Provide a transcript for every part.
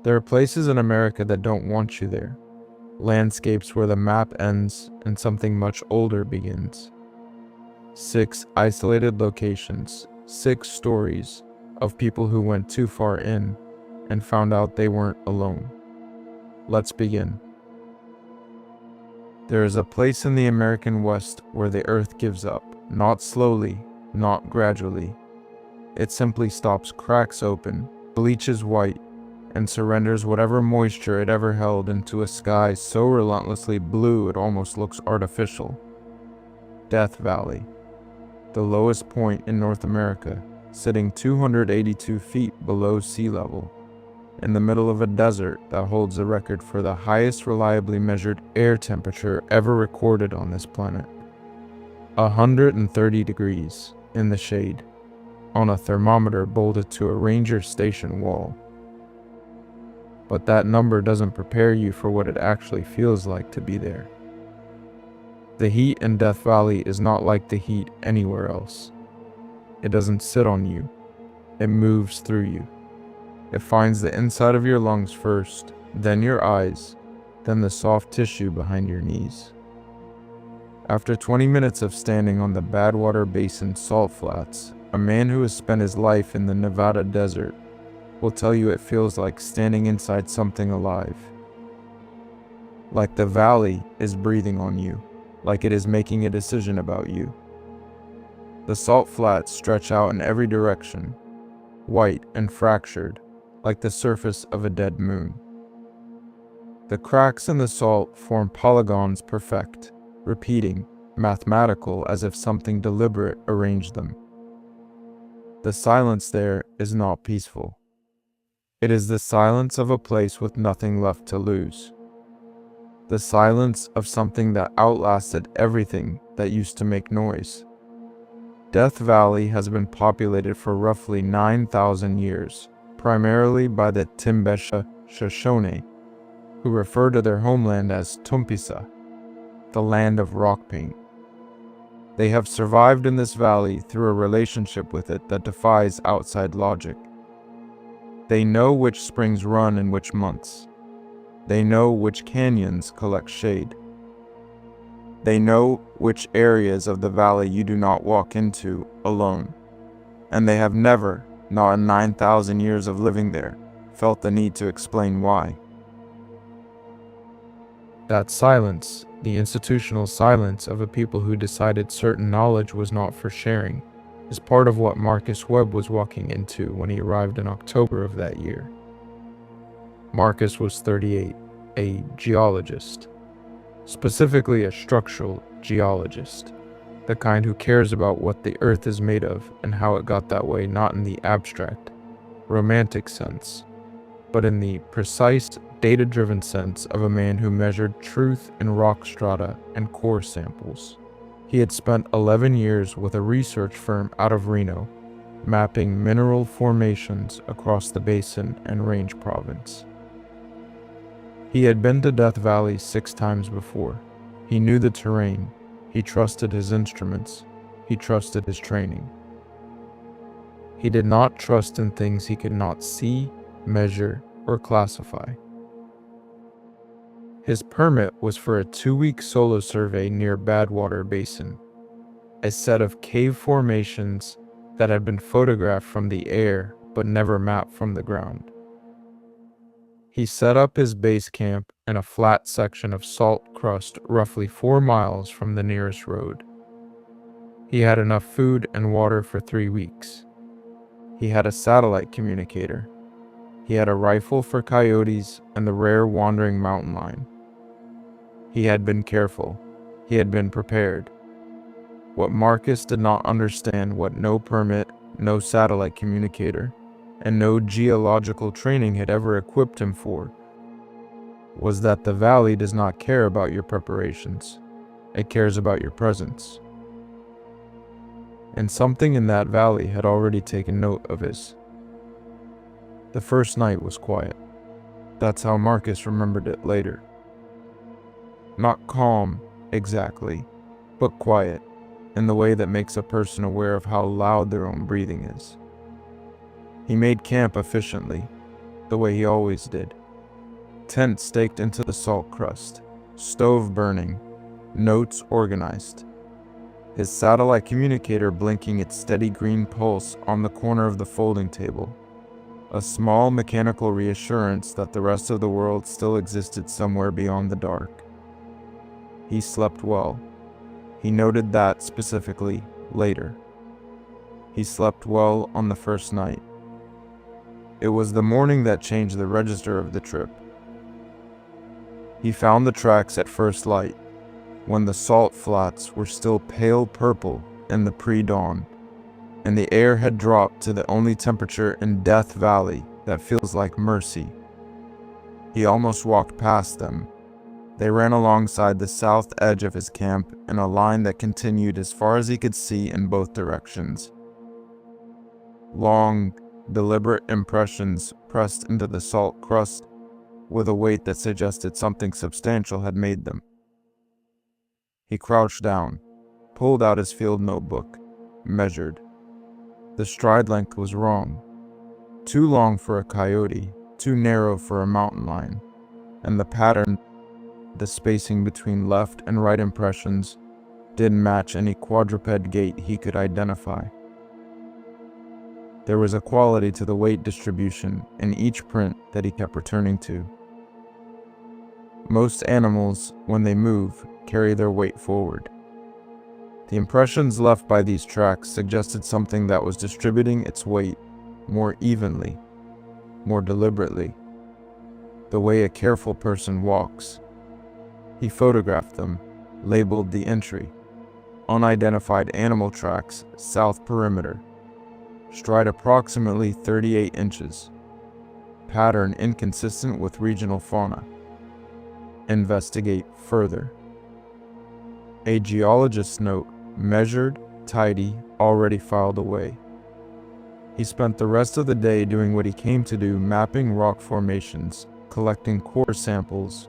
There are places in America that don't want you there. Landscapes where the map ends and something much older begins. 6 isolated locations, 6 stories of people who went too far in and found out they weren't alone. Let's begin. There is a place in the American West where the earth gives up, not slowly, not gradually. It simply stops, cracks open, bleaches white, and surrenders whatever moisture it ever held into a sky so relentlessly blue it almost looks artificial. Death Valley, the lowest point in North America, sitting 282 feet below sea level, in the middle of a desert that holds the record for the highest reliably measured air temperature ever recorded on this planet. 130 degrees in the shade, on a thermometer bolted to a ranger station wall. But that number doesn't prepare you for what it actually feels like to be there. The heat in Death Valley is not like the heat anywhere else. It doesn't sit on you. It moves through you. It finds the inside of your lungs first, then your eyes, then the soft tissue behind your knees. After 20 minutes of standing on the Badwater Basin salt flats, a man who has spent his life in the Nevada desert will tell you it feels like standing inside something alive. Like the valley is breathing on you, like it is making a decision about you. The salt flats stretch out in every direction, white and fractured, like the surface of a dead moon. The cracks in the salt form polygons perfect, repeating, mathematical as if something deliberate arranged them. The silence there is not peaceful. It is the silence of a place with nothing left to lose. The silence of something that outlasted everything that used to make noise. Death Valley has been populated for roughly 9,000 years, primarily by the Timbesha Shoshone, who refer to their homeland as Tumpisa, the land of rock paint. They have survived in this valley through a relationship with it that defies outside logic. They know which springs run in which months. They know which canyons collect shade. They know which areas of the valley you do not walk into alone. And they have never, not in 9,000 years of living there, felt the need to explain why. That silence, the institutional silence of a people who decided certain knowledge was not for sharing, is part of what Marcus Webb was walking into when he arrived in October of that year. Marcus was 38, a geologist, specifically a structural geologist, the kind who cares about what the earth is made of and how it got that way, not in the abstract, romantic sense, but in the precise, data-driven sense of a man who measured truth in rock strata and core samples. He had spent 11 years with a research firm out of Reno, mapping mineral formations across the basin and range province. He had been to Death Valley 6 times before. He knew the terrain. He trusted his instruments. He trusted his training. He did not trust in things he could not see, measure, or classify. His permit was for a 2-week solo survey near Badwater Basin, a set of cave formations that had been photographed from the air but never mapped from the ground. He set up his base camp in a flat section of salt crust roughly 4 miles from the nearest road. He had enough food and water for 3 weeks. He had a satellite communicator. He had a rifle for coyotes and the rare wandering mountain lion. He had been careful. He had been prepared. What Marcus did not understand, what no permit, no satellite communicator, and no geological training had ever equipped him for, was that the valley does not care about your preparations. It cares about your presence. And something in that valley had already taken note of his. The first night was quiet. That's how Marcus remembered it later. Not calm, exactly, but quiet, in the way that makes a person aware of how loud their own breathing is. He made camp efficiently. the way he always did. Tent staked into the salt crust, stove burning, notes organized. His satellite communicator blinking its steady green pulse on the corner of the folding table. A small mechanical reassurance that the rest of the world still existed somewhere beyond the dark. He slept well. He noted that specifically later. He slept well on the first night. It was the morning that changed the register of the trip. He found the tracks at first light, when the salt flats were still pale purple in the pre-dawn, and the air had dropped to the only temperature in Death Valley that feels like mercy. He almost walked past them. They ran alongside the south edge of his camp in a line that continued as far as he could see in both directions. Long, deliberate impressions pressed into the salt crust with a weight that suggested something substantial had made them. He crouched down, pulled out his field notebook, measured. The stride length was wrong. Too long for a coyote, too narrow for a mountain lion, and the pattern, the spacing between left and right impressions, didn't match any quadruped gait he could identify. There was a quality to the weight distribution in each print that he kept returning to. Most animals, when they move, carry their weight forward. The impressions left by these tracks suggested something that was distributing its weight more evenly, more deliberately, the way a careful person walks. He photographed them, labeled the entry, unidentified animal tracks, south perimeter, stride approximately 38 inches, pattern inconsistent with regional fauna. Investigate further. A geologist's note, measured, tidy, already filed away. He spent the rest of the day doing what he came to do, mapping rock formations, collecting core samples,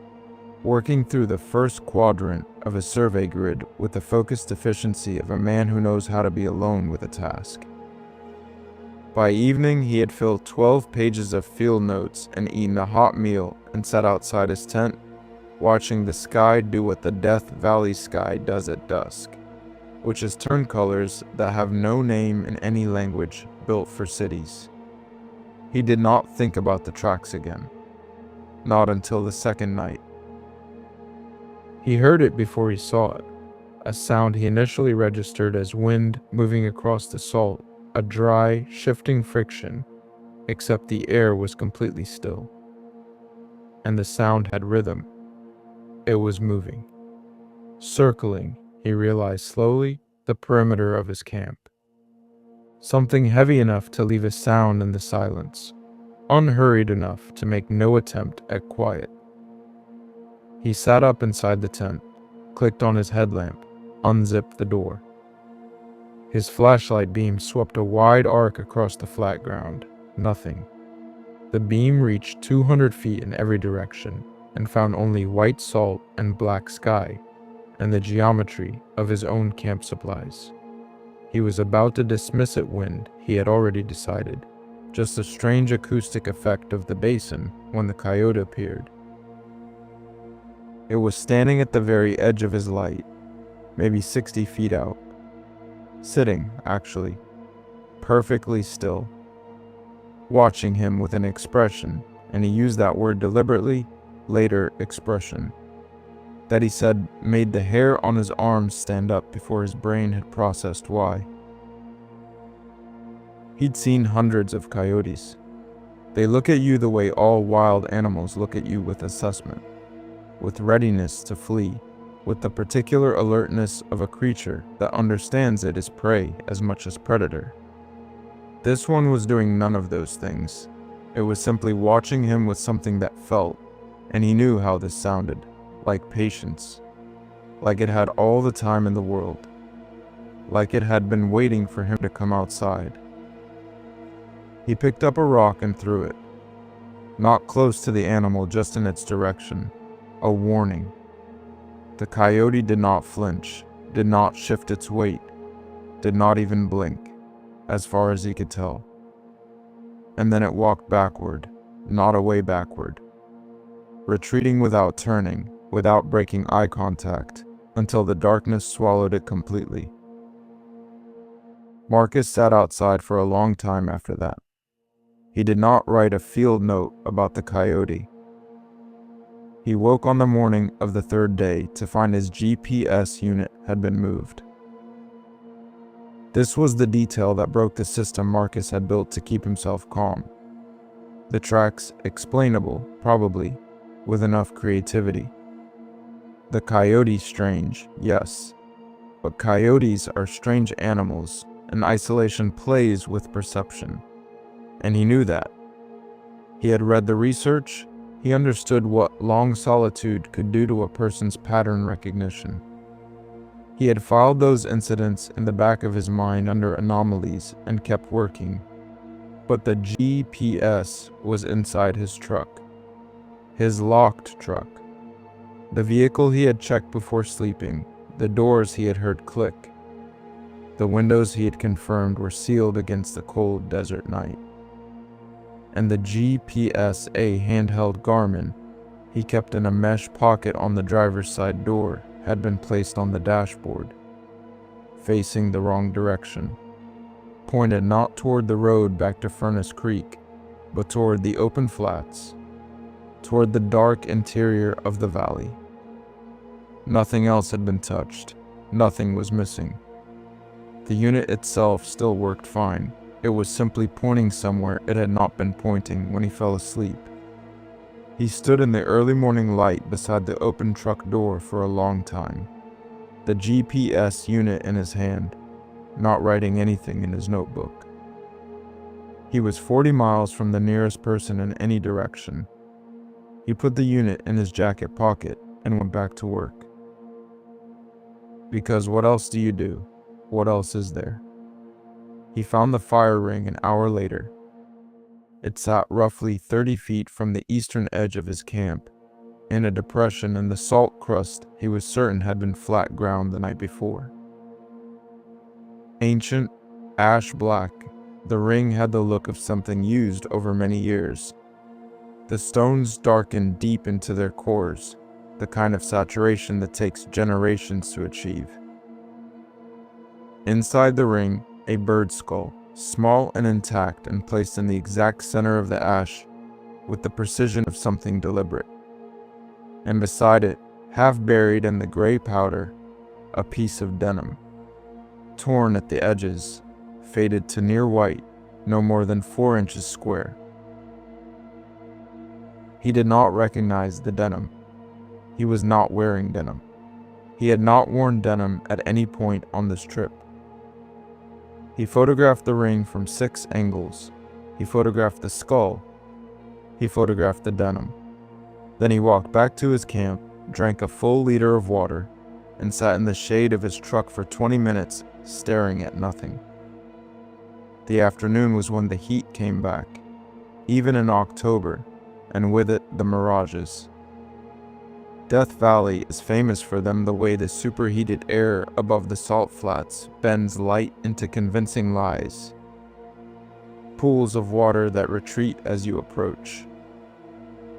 working through the first quadrant of a survey grid with the focused efficiency of a man who knows how to be alone with a task. By evening, he had filled 12 pages of field notes and eaten a hot meal and sat outside his tent, watching the sky do what the Death Valley sky does at dusk, which is turn colors that have no name in any language built for cities. He did not think about the tracks again, not until the second night. He heard it before he saw it, a sound he initially registered as wind moving across the salt, a dry, shifting friction, except the air was completely still. And the sound had rhythm. It was moving. Circling, he realized slowly, the perimeter of his camp. Something heavy enough to leave a sound in the silence, unhurried enough to make no attempt at quiet. He sat up inside the tent, clicked on his headlamp, unzipped the door. His flashlight beam swept a wide arc across the flat ground. Nothing. The beam reached 200 feet in every direction and found only white salt and black sky, and the geometry of his own camp supplies. He was about to dismiss it wind, he had already decided. Just a strange acoustic effect of the basin when the coyote appeared. It was standing at the very edge of his light, maybe 60 feet out. Sitting, actually, perfectly still, watching him with an expression, and he used that word deliberately, later expression, that he said made the hair on his arms stand up before his brain had processed why. He'd seen hundreds of coyotes. They look at you the way all wild animals look at you, with assessment, with readiness to flee, with the particular alertness of a creature that understands it is prey as much as predator. This one was doing none of those things. It was simply watching him with something that felt, and he knew how this sounded, like patience, like it had all the time in the world, like it had been waiting for him to come outside. He picked up a rock and threw it, not close to the animal, just in its direction, a warning. The coyote did not flinch, did not shift its weight, did not even blink, as far as he could tell. And then it walked backward, not a way backward. Retreating without turning, without breaking eye contact, until the darkness swallowed it completely. Marcus sat outside for a long time after that. He did not write a field note about the coyote. He woke on the morning of the third day to find his GPS unit had been moved. This was the detail that broke the system Marcus had built to keep himself calm. The tracks explainable, probably, with enough creativity. The coyote strange, yes, but coyotes are strange animals, and isolation plays with perception. And he knew that. He had read the research, he understood what long solitude could do to a person's pattern recognition. He had filed those incidents in the back of his mind under anomalies and kept working. But the GPS was inside his truck. His locked truck. The vehicle he had checked before sleeping, the doors he had heard click. The windows he had confirmed were sealed against the cold desert night. And the GPS, a handheld Garmin he kept in a mesh pocket on the driver's side door, had been placed on the dashboard, facing the wrong direction, pointed not toward the road back to Furnace Creek, but toward the open flats, toward the dark interior of the valley. Nothing else had been touched. Nothing was missing. The unit itself still worked fine. It was simply pointing somewhere it had not been pointing when he fell asleep. He stood in the early morning light beside the open truck door for a long time, the GPS unit in his hand, not writing anything in his notebook. He was 40 miles from the nearest person in any direction. He put the unit in his jacket pocket and went back to work. Because what else do you do? What else is there? He found the fire ring an hour later. It sat roughly 30 feet from the eastern edge of his camp, in a depression in the salt crust he was certain had been flat ground the night before. Ancient, ash black, the ring had the look of something used over many years. The stones darkened deep into their cores, the kind of saturation that takes generations to achieve. Inside the ring, a bird skull, small and intact and placed in the exact center of the ash with the precision of something deliberate. And beside it, half buried in the gray powder, a piece of denim, torn at the edges, faded to near white, no more than 4 inches square. He did not recognize the denim. He was not wearing denim. He had not worn denim at any point on this trip. He photographed the ring from 6 angles. He photographed the skull. He photographed the denim. Then he walked back to his camp, drank a full liter of water, and sat in the shade of his truck for 20 minutes, staring at nothing. The afternoon was when the heat came back, even in October, and with it the mirages. Death Valley is famous for them the way the superheated air above the salt flats bends light into convincing lies. Pools of water that retreat as you approach.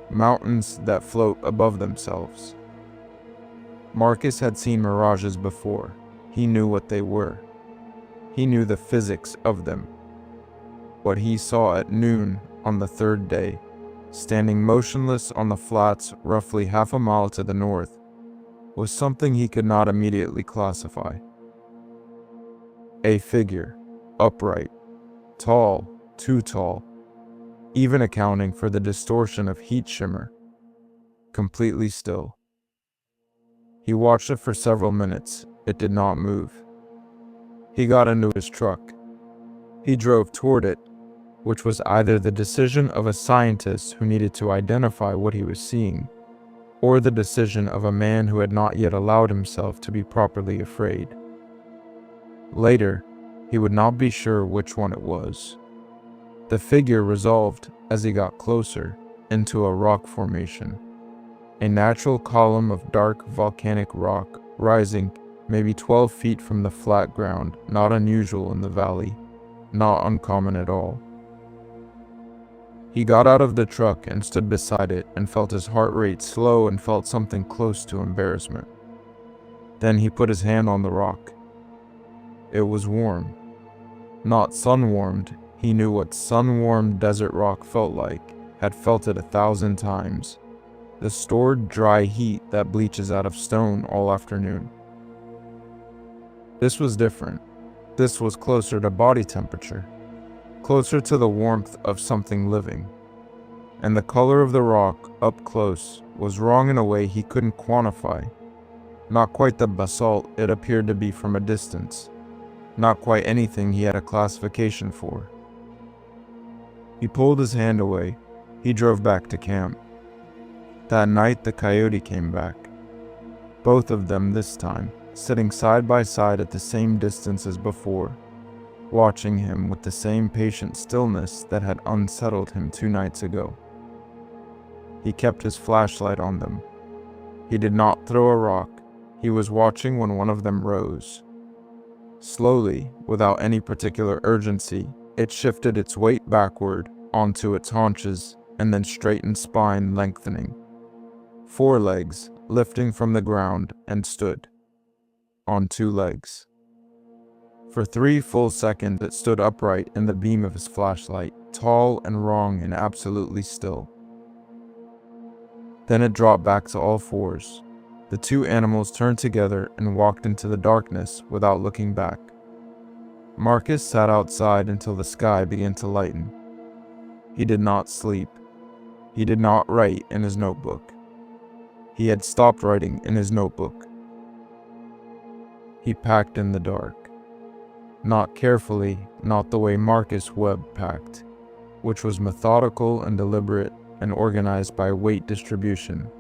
Mountains that float above themselves. Marcus had seen mirages before. He knew what they were. He knew the physics of them. What he saw at noon on the third day, standing motionless on the flats roughly half a mile to the north, was something he could not immediately classify. A figure, upright, tall, too tall, even accounting for the distortion of heat shimmer, completely still. He watched it for several minutes. It did not move. He got into his truck. He drove toward it, which was either the decision of a scientist who needed to identify what he was seeing, or the decision of a man who had not yet allowed himself to be properly afraid. Later, he would not be sure which one it was. The figure resolved, as he got closer, into a rock formation, a natural column of dark volcanic rock rising maybe 12 feet from the flat ground, not unusual in the valley, not uncommon at all. He got out of the truck and stood beside it and felt his heart rate slow and felt something close to embarrassment. Then he put his hand on the rock. It was warm. Not sun-warmed. He knew what sun-warmed desert rock felt like, had felt it 1,000 times. The stored dry heat that bleaches out of stone all afternoon. This was different. This was closer to body temperature, closer to the warmth of something living. And the color of the rock, up close, was wrong in a way he couldn't quantify. Not quite the basalt it appeared to be from a distance. Not quite anything he had a classification for. He pulled his hand away. He drove back to camp. That night the coyote came back. Both of them this time, sitting side by side at the same distance as before, watching him with the same patient stillness that had unsettled him 2 nights ago. He kept his flashlight on them. He did not throw a rock. He was watching when one of them rose. Slowly, without any particular urgency, it shifted its weight backward onto its haunches and then straightened spine lengthening. 4 legs lifting from the ground and stood on 2 legs. For 3 full seconds it stood upright in the beam of his flashlight, tall and wrong and absolutely still. Then it dropped back to all 4s. The 2 animals turned together and walked into the darkness without looking back. Marcus sat outside until the sky began to lighten. He did not sleep. He did not write in his notebook. He had stopped writing in his notebook. He packed in the dark. Not carefully, not the way Marcus Webb packed, which was methodical and deliberate and organized by weight distribution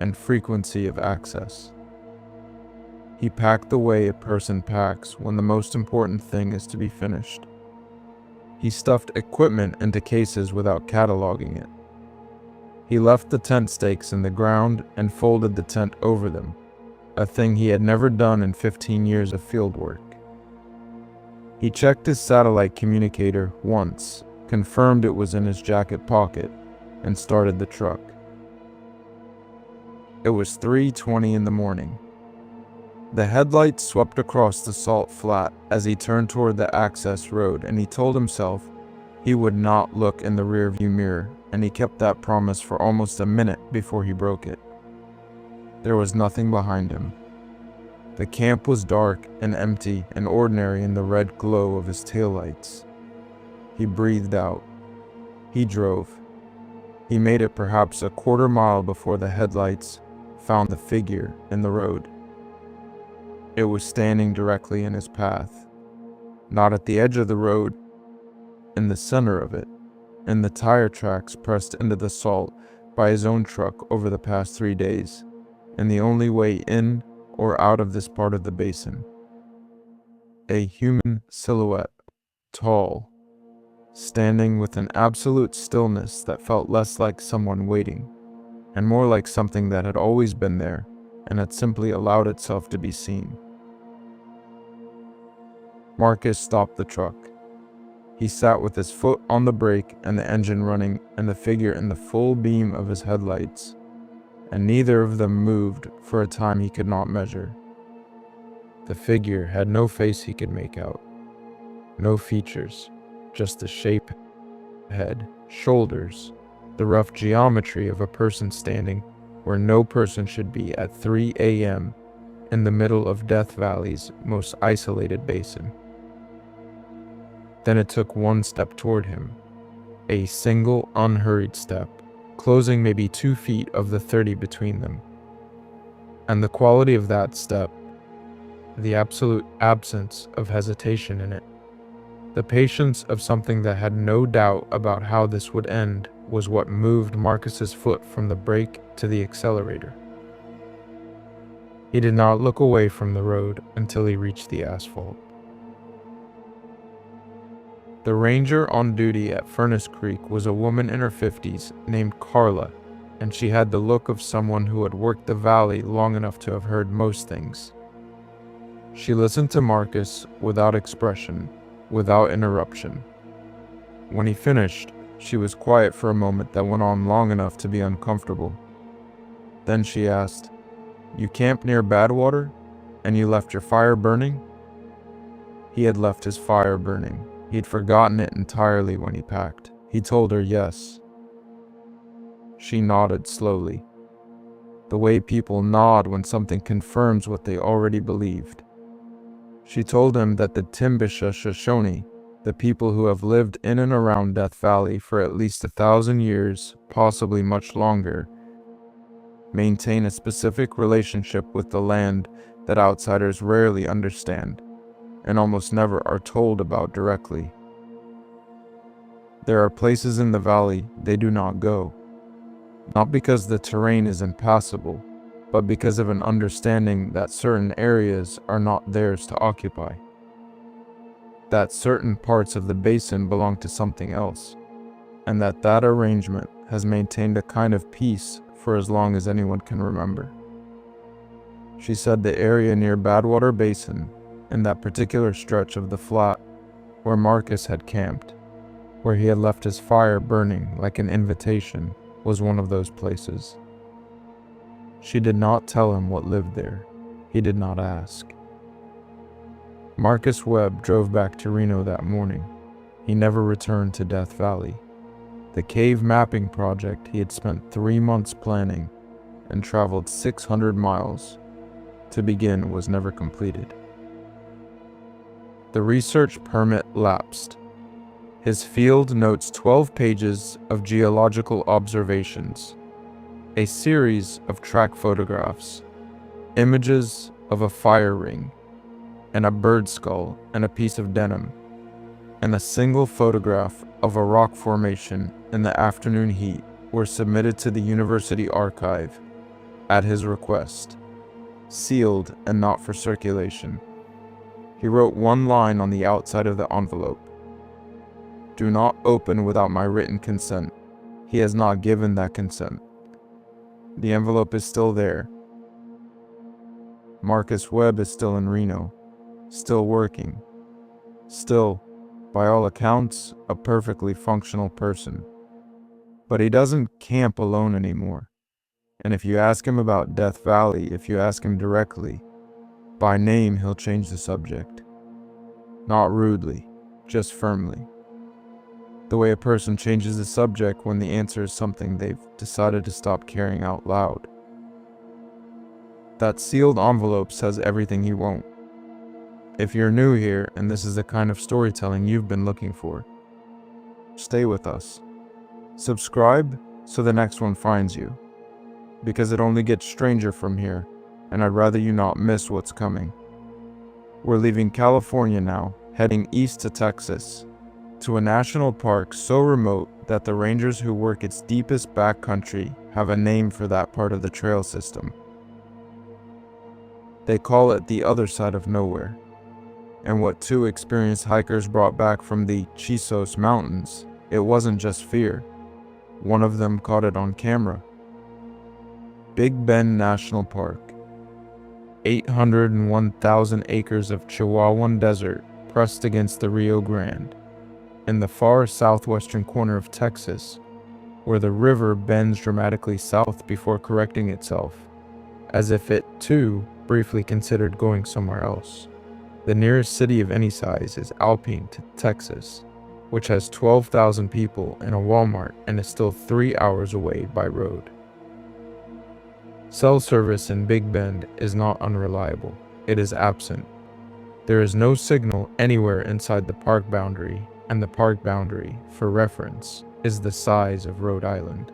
and frequency of access. He packed the way a person packs when the most important thing is to be finished. He stuffed equipment into cases without cataloging it. He left the tent stakes in the ground and folded the tent over them, a thing he had never done in 15 years of field work. He checked his satellite communicator once, confirmed it was in his jacket pocket, and started the truck. It was 3:20 in the morning. The headlights swept across the salt flat as he turned toward the access road, and he told himself he would not look in the rearview mirror, and he kept that promise for almost a minute before he broke it. There was nothing behind him. The camp was dark and empty and ordinary in the red glow of his taillights. He breathed out. He drove. He made it perhaps a quarter mile before the headlights found the figure in the road. It was standing directly in his path, not at the edge of the road, in the center of it, in the tire tracks pressed into the salt by his own truck over the past 3 days, and the only way in or out of this part of the basin. A human silhouette, tall, standing with an absolute stillness that felt less like someone waiting, and more like something that had always been there and had simply allowed itself to be seen. Marcus stopped the truck. He sat with his foot on the brake and the engine running and the figure in the full beam of his headlights, and neither of them moved for a time he could not measure. The figure had no face he could make out, no features, just the shape, head, shoulders, the rough geometry of a person standing where no person should be at 3 a.m. in the middle of Death Valley's most isolated basin. Then it took one step toward him, a single unhurried step, closing maybe 2 feet of the 30 between them. And the quality of that step, the absolute absence of hesitation in it, the patience of something that had no doubt about how this would end, was what moved Marcus's foot from the brake to the accelerator. He did not look away from the road until he reached the asphalt. The ranger on duty at Furnace Creek was a woman in her 50s named Carla, and she had the look of someone who had worked the valley long enough to have heard most things. She listened to Marcus without expression, without interruption. When he finished, She was quiet for a moment that went on long enough to be uncomfortable. Then she asked, "You camped near Badwater? And you left your fire burning?" He had left his fire burning. He'd forgotten it entirely when he packed. He told her yes. She nodded slowly, the way people nod when something confirms what they already believed. She told him that the Timbisha Shoshone, the people who have lived in and around Death Valley for at least 1,000 years, possibly much longer, maintain a specific relationship with the land that outsiders rarely understand and almost never are told about directly. There are places in the valley they do not go, not because the terrain is impassable, but because of an understanding that certain areas are not theirs to occupy, that certain parts of the basin belong to something else, and that arrangement has maintained a kind of peace for as long as anyone can remember. She said the area near Badwater Basin, in that particular stretch of the flat where Marcus had camped, where he had left his fire burning like an invitation, was one of those places. She did not tell him what lived there. He did not ask. Marcus Webb drove back to Reno that morning. He never returned to Death Valley. The cave mapping project he had spent 3 months planning and traveled 600 miles to begin was never completed. The research permit lapsed. His field notes 12 pages of geological observations, a series of track photographs, images of a fire ring, and a bird skull and a piece of denim, and a single photograph of a rock formation in the afternoon heat were submitted to the university archive at his request, sealed and not for circulation. He wrote one line on the outside of the envelope: "Do not open without my written consent." He has not given that consent. The envelope is still there. Marcus Webb is still in Reno, still working, still, by all accounts, a perfectly functional person. But he doesn't camp alone anymore. And if you ask him about Death Valley, if you ask him directly, by name, he'll change the subject. Not rudely, just firmly. The way a person changes the subject when the answer is something they've decided to stop caring out loud. That sealed envelope says everything he won't. If you're new here and this is the kind of storytelling you've been looking for, stay with us. Subscribe so the next one finds you, because it only gets stranger from here, and I'd rather you not miss what's coming. We're leaving California now, heading east to Texas, to a national park so remote that the rangers who work its deepest backcountry have a name for that part of the trail system. They call it the other side of nowhere. And what 2 experienced hikers brought back from the Chisos Mountains, it wasn't just fear. One of them caught it on camera. Big Bend National Park. 801,000 acres of Chihuahuan desert pressed against the Rio Grande, in the far southwestern corner of Texas, where the river bends dramatically south before correcting itself, as if it, too, briefly considered going somewhere else. The nearest city of any size is Alpine, Texas, which has 12,000 people and a Walmart and is still 3 hours away by road. Cell service in Big Bend is not unreliable. It is absent. There is no signal anywhere inside the park boundary, and the park boundary, for reference, is the size of Rhode Island.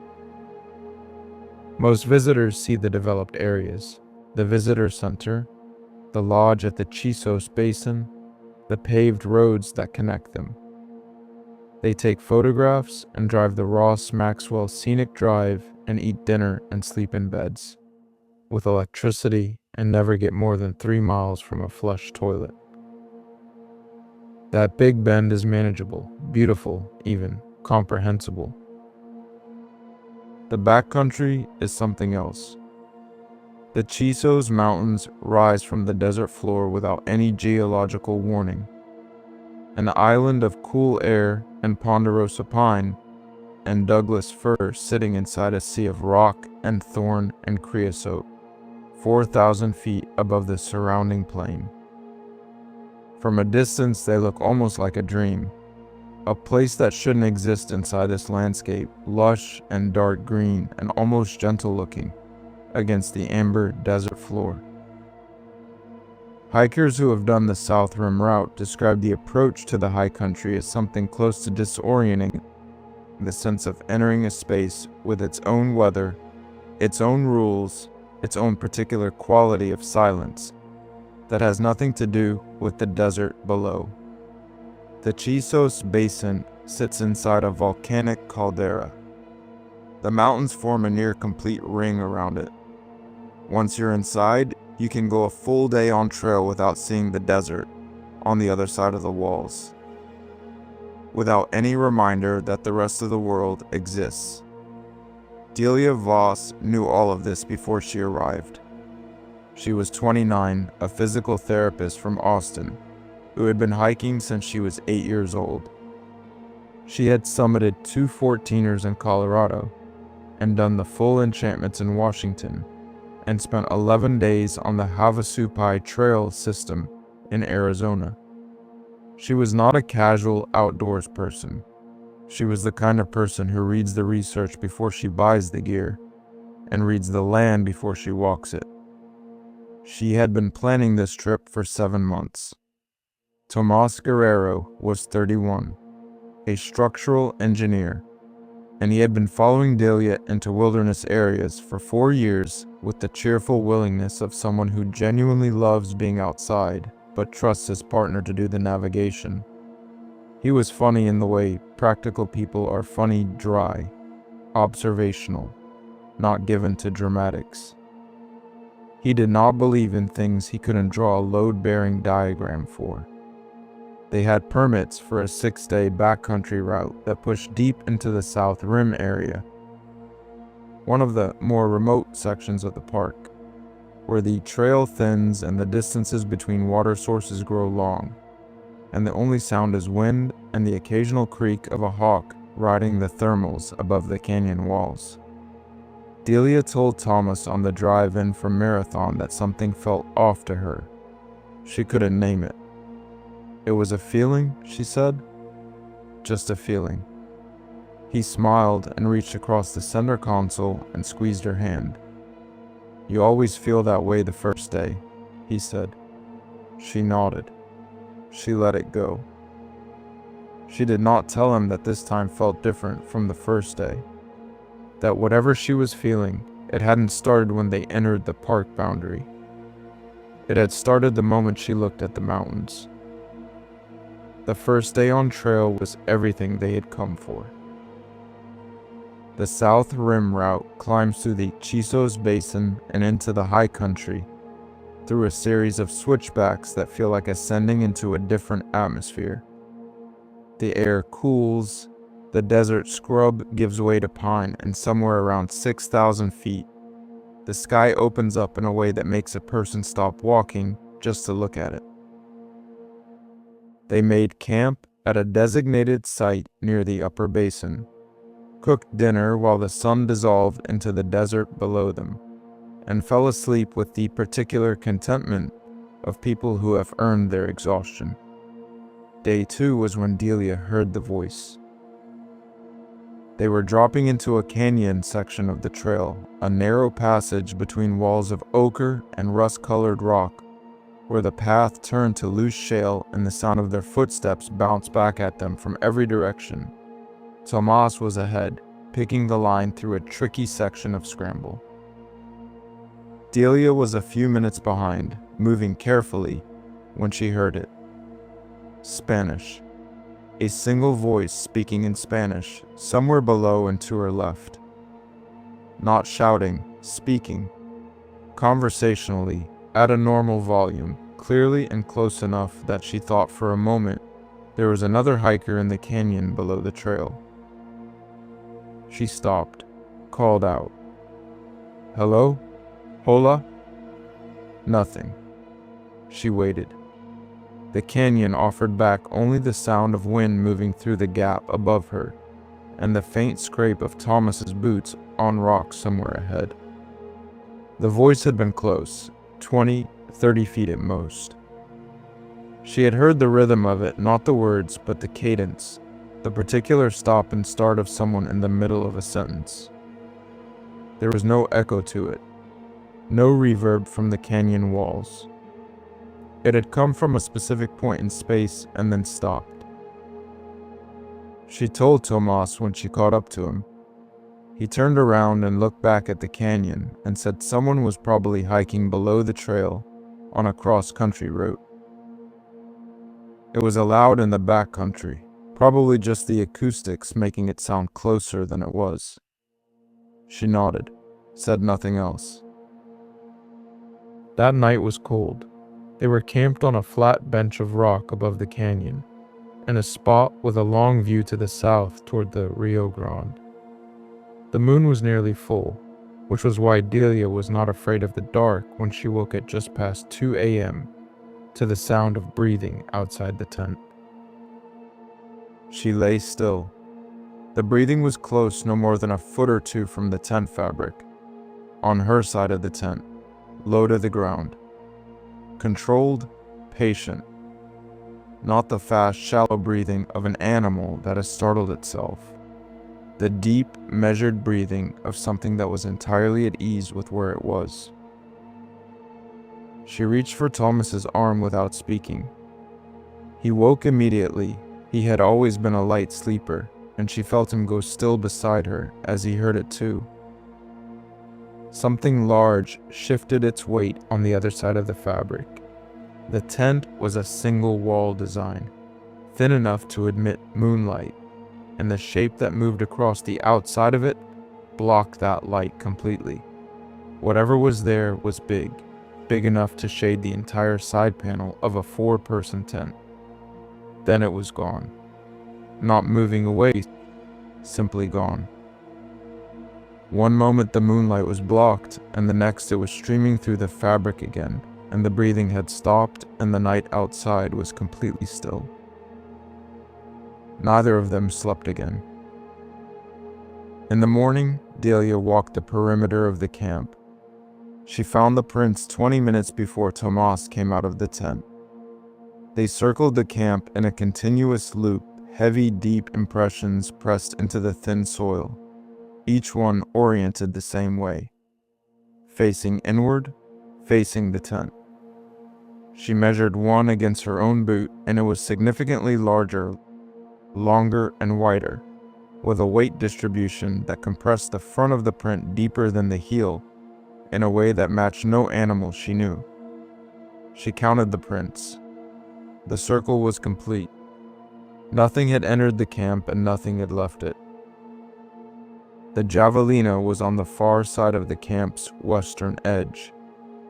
Most visitors see the developed areas, the visitor center, the lodge at the Chisos Basin, the paved roads that connect them. They take photographs and drive the Ross Maxwell Scenic Drive and eat dinner and sleep in beds, with electricity, and never get more than 3 miles from a flush toilet. That Big Bend is manageable, beautiful, even comprehensible. The backcountry is something else. The Chisos Mountains rise from the desert floor without any geological warning. An island of cool air and ponderosa pine and Douglas fir sitting inside a sea of rock and thorn and creosote, 4,000 feet above the surrounding plain. From a distance, they look almost like a dream, a place that shouldn't exist inside this landscape, lush and dark green and almost gentle looking against the amber desert floor. Hikers who have done the South Rim route describe the approach to the high country as something close to disorienting, the sense of entering a space with its own weather, its own rules, its own particular quality of silence that has nothing to do with the desert below. The Chisos Basin sits inside a volcanic caldera. The mountains form a near-complete ring around it. Once you're inside, you can go a full day on trail without seeing the desert on the other side of the walls, without any reminder that the rest of the world exists. Delia Voss knew all of this before she arrived. She was 29, a physical therapist from Austin, who had been hiking since she was 8 years old. She had summited 2 14ers in Colorado and done the full enchantments in Washington, and spent 11 days on the Havasupai Trail system in Arizona. She was not a casual outdoors person. She was the kind of person who reads the research before she buys the gear, and reads the land before she walks it. She had been planning this trip for 7 months. Tomas Guerrero was 31, a structural engineer, and he had been following Delia into wilderness areas for 4 years with the cheerful willingness of someone who genuinely loves being outside but trusts his partner to do the navigation. He was funny in the way practical people are funny, dry, observational, not given to dramatics. He did not believe in things he couldn't draw a load-bearing diagram for. They had permits for a 6-day backcountry route that pushed deep into the South Rim area, one of the more remote sections of the park, where the trail thins and the distances between water sources grow long, and the only sound is wind and the occasional creak of a hawk riding the thermals above the canyon walls. Delia told Thomas on the drive in from Marathon that something felt off to her. She couldn't name it. It was a feeling, she said. Just a feeling. He smiled and reached across the center console and squeezed her hand. "You always feel that way the first day," he said. She nodded. She let it go. She did not tell him that this time felt different from the first day. That whatever she was feeling, it hadn't started when they entered the park boundary. It had started the moment she looked at the mountains. The first day on trail was everything they had come for. The South Rim route climbs through the Chisos Basin and into the high country, through a series of switchbacks that feel like ascending into a different atmosphere. The air cools, the desert scrub gives way to pine, and somewhere around 6,000 feet, the sky opens up in a way that makes a person stop walking just to look at it. They made camp at a designated site near the upper basin, cooked dinner while the sun dissolved into the desert below them, and fell asleep with the particular contentment of people who have earned their exhaustion. Day 2 was when Delia heard the voice. They were dropping into a canyon section of the trail, a narrow passage between walls of ochre and rust-colored rock, where the path turned to loose shale and the sound of their footsteps bounced back at them from every direction. Tomas was ahead, picking the line through a tricky section of scramble. Delia was a few minutes behind, moving carefully, when she heard it. Spanish. A single voice speaking in Spanish, somewhere below and to her left. Not shouting, speaking. Conversationally, at a normal volume, clearly and close enough that she thought for a moment there was another hiker in the canyon below the trail. She stopped, called out. "Hello? Hola?" Nothing. She waited. The canyon offered back only the sound of wind moving through the gap above her, and the faint scrape of Thomas's boots on rocks somewhere ahead. The voice had been close, 20, 30 feet at most. She had heard the rhythm of it, not the words, but the cadence, the particular stop and start of someone in the middle of a sentence. There was no echo to it, no reverb from the canyon walls. It had come from a specific point in space and then stopped. She told Tomas when she caught up to him. He turned around and looked back at the canyon and said someone was probably hiking below the trail on a cross-country route. It was loud in the backcountry, probably just the acoustics making it sound closer than it was. She nodded, said nothing else. That night was cold. They were camped on a flat bench of rock above the canyon, in a spot with a long view to the south toward the Rio Grande. The moon was nearly full, which was why Delia was not afraid of the dark when she woke at just past 2 a.m. to the sound of breathing outside the tent. She lay still. The breathing was close, no more than a foot or two from the tent fabric, on her side of the tent, low to the ground. Controlled, patient. Not the fast, shallow breathing of an animal that has startled itself. The deep, measured breathing of something that was entirely at ease with where it was. She reached for Thomas's arm without speaking. He woke immediately. He had always been a light sleeper, and she felt him go still beside her as he heard it too. Something large shifted its weight on the other side of the fabric. The tent was a single wall design, thin enough to admit moonlight, and the shape that moved across the outside of it blocked that light completely. Whatever was there was big enough to shade the entire side panel of a 4-person tent. Then it was gone. Not moving away, simply gone. One moment the moonlight was blocked, and the next it was streaming through the fabric again, and the breathing had stopped, and the night outside was completely still. Neither of them slept again. In the morning, Delia walked the perimeter of the camp. She found the prints 20 minutes before Tomas came out of the tent. They circled the camp in a continuous loop, heavy, deep impressions pressed into the thin soil, each one oriented the same way, facing inward, facing the tent. She measured one against her own boot, and it was significantly larger, longer, and wider, with a weight distribution that compressed the front of the print deeper than the heel in a way that matched no animal she knew. She counted the prints. The circle was complete. Nothing had entered the camp and nothing had left it. The javelina was on the far side of the camp's western edge,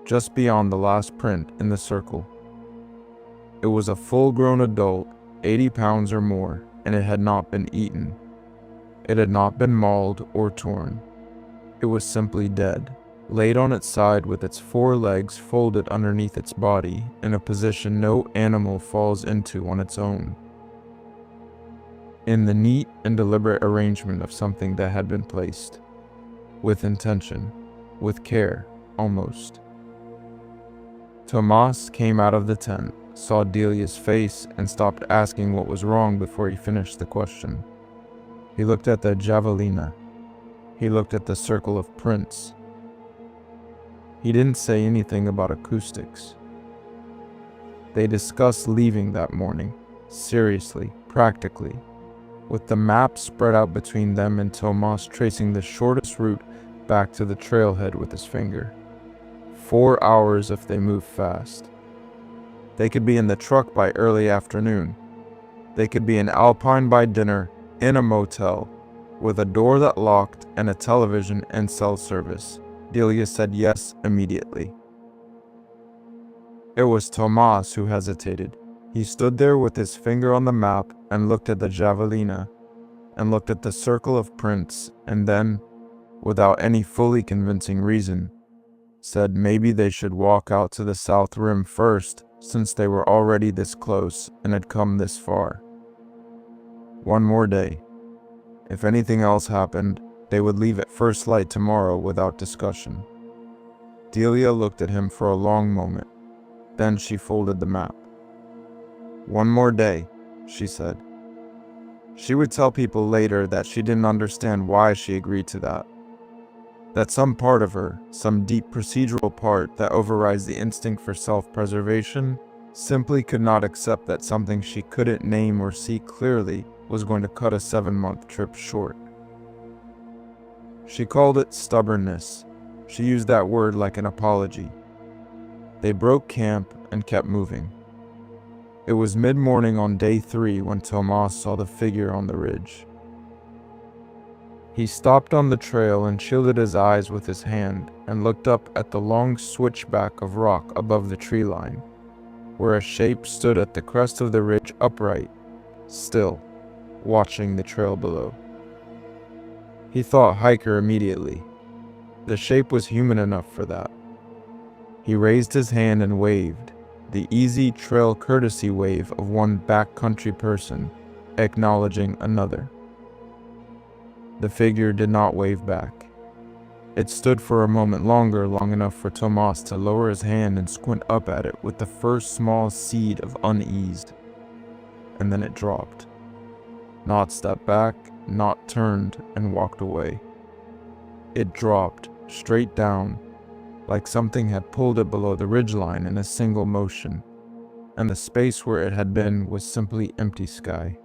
just beyond the last print in the circle. It was a full-grown adult, 80 pounds or more, and it had not been eaten. It had not been mauled or torn. It was simply dead, laid on its side with its 4 legs folded underneath its body in a position no animal falls into on its own, in the neat and deliberate arrangement of something that had been placed, with intention, with care, almost. Tomas came out of the tent, saw Delia's face, and stopped asking what was wrong before he finished the question. He looked at the javelina. He looked at the circle of prints. He didn't say anything about acoustics. They discussed leaving that morning, seriously, practically, with the map spread out between them and Tomas tracing the shortest route back to the trailhead with his finger. 4 hours if they moved fast. They could be in the truck by early afternoon. They could be in Alpine by dinner, in a motel, with a door that locked and a television and cell service. Delia said yes immediately. It was Tomas who hesitated. He stood there with his finger on the map and looked at the javelina, and looked at the circle of prints, and then, without any fully convincing reason, said maybe they should walk out to the south rim first, since they were already this close and had come this far. One more day. If anything else happened, they would leave at first light tomorrow without discussion. Delia looked at him for a long moment. Then she folded the map. "One more day," she said. She would tell people later that she didn't understand why she agreed to that. That some part of her, some deep procedural part that overrides the instinct for self-preservation, simply could not accept that something she couldn't name or see clearly was going to cut a 7-month trip short. She called it stubbornness. She used that word like an apology. They broke camp and kept moving. It was mid-morning on day 3 when Tomas saw the figure on the ridge. He stopped on the trail and shielded his eyes with his hand and looked up at the long switchback of rock above the tree line, where a shape stood at the crest of the ridge upright, still, watching the trail below. He thought hiker immediately. The shape was human enough for that. He raised his hand and waved, the easy trail courtesy wave of one backcountry person, acknowledging another. The figure did not wave back. It stood for a moment longer, long enough for Tomas to lower his hand and squint up at it with the first small seed of unease. And then it dropped. Not stepped back, not turned and walked away. It dropped, straight down, like something had pulled it below the ridgeline in a single motion, and the space where it had been was simply empty sky.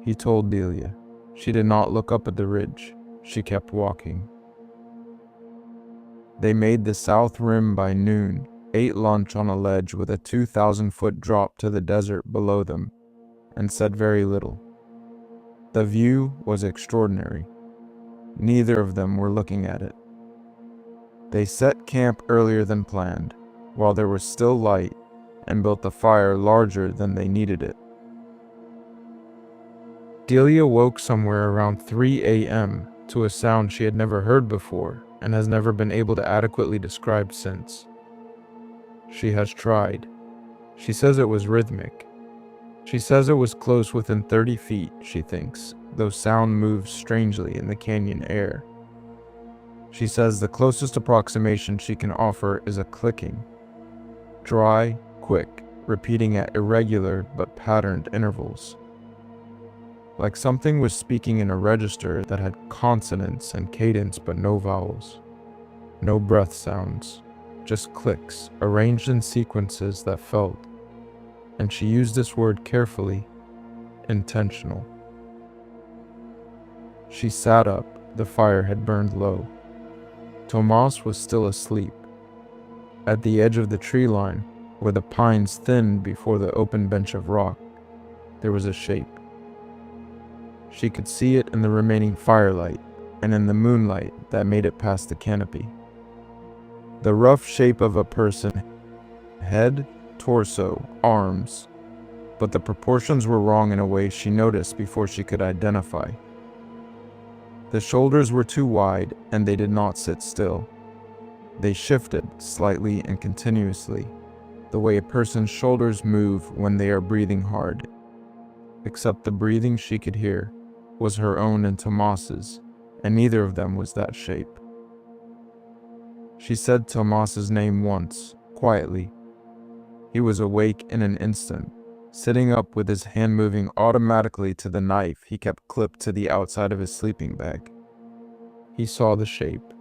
He told Delia. She did not look up at the ridge. She kept walking. They made the south rim by noon, ate lunch on a ledge with a 2,000-foot drop to the desert below them, and said very little. The view was extraordinary. Neither of them were looking at it. They set camp earlier than planned, while there was still light, and built a fire larger than they needed it. Delia woke somewhere around 3 a.m. to a sound she had never heard before and has never been able to adequately describe since. She has tried. She says it was rhythmic. She says it was close within 30 feet, she thinks, though sound moves strangely in the canyon air. She says the closest approximation she can offer is a clicking. Dry, quick, repeating at irregular but patterned intervals. Like something was speaking in a register that had consonants and cadence but no vowels. No breath sounds, just clicks arranged in sequences that felt, and she used this word carefully, intentional. She sat up, the fire had burned low. Tomas was still asleep. At the edge of the tree line, where the pines thinned before the open bench of rock, there was a shape. She could see it in the remaining firelight and in the moonlight that made it past the canopy. The rough shape of a person, head, torso, arms, but the proportions were wrong in a way she noticed before she could identify. The shoulders were too wide and they did not sit still. They shifted slightly and continuously, the way a person's shoulders move when they are breathing hard. Except the breathing she could hear was her own and Tomas's, and neither of them was that shape. She said Tomas's name once, quietly. He was awake in an instant, sitting up with his hand moving automatically to the knife he kept clipped to the outside of his sleeping bag. He saw the shape.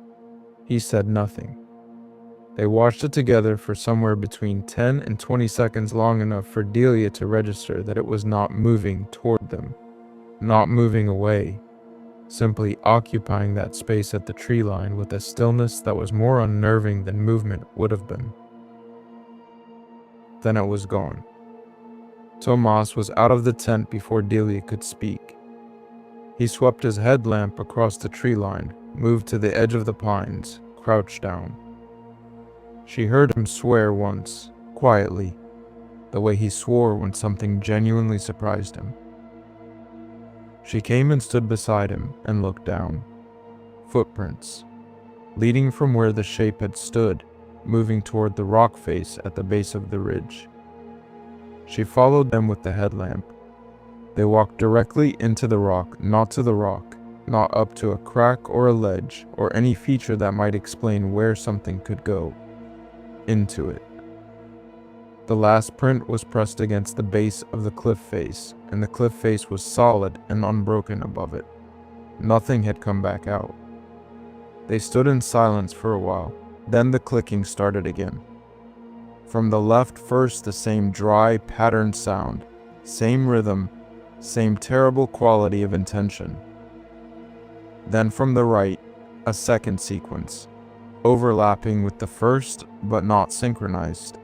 He said nothing. They watched it together for somewhere between 10 and 20 seconds, long enough for Delia to register that it was not moving toward them, not moving away, simply occupying that space at the tree line with a stillness that was more unnerving than movement would have been. Then it was gone. Tomas was out of the tent before Delia could speak. He swept his headlamp across the tree line, moved to the edge of the pines, crouched down. She heard him swear once, quietly, the way he swore when something genuinely surprised him. She came and stood beside him and looked down. Footprints, leading from where the shape had stood, moving toward the rock face at the base of the ridge. She followed them with the headlamp. They walked directly into the rock, not to the rock, not up to a crack or a ledge, or any feature that might explain where something could go. Into it. The last print was pressed against the base of the cliff face, and the cliff face was solid and unbroken above it. Nothing had come back out. They stood in silence for a while, then the clicking started again. From the left first the same dry, patterned sound, same rhythm, same terrible quality of intention. Then from the right, a second sequence, overlapping with the first but not synchronized.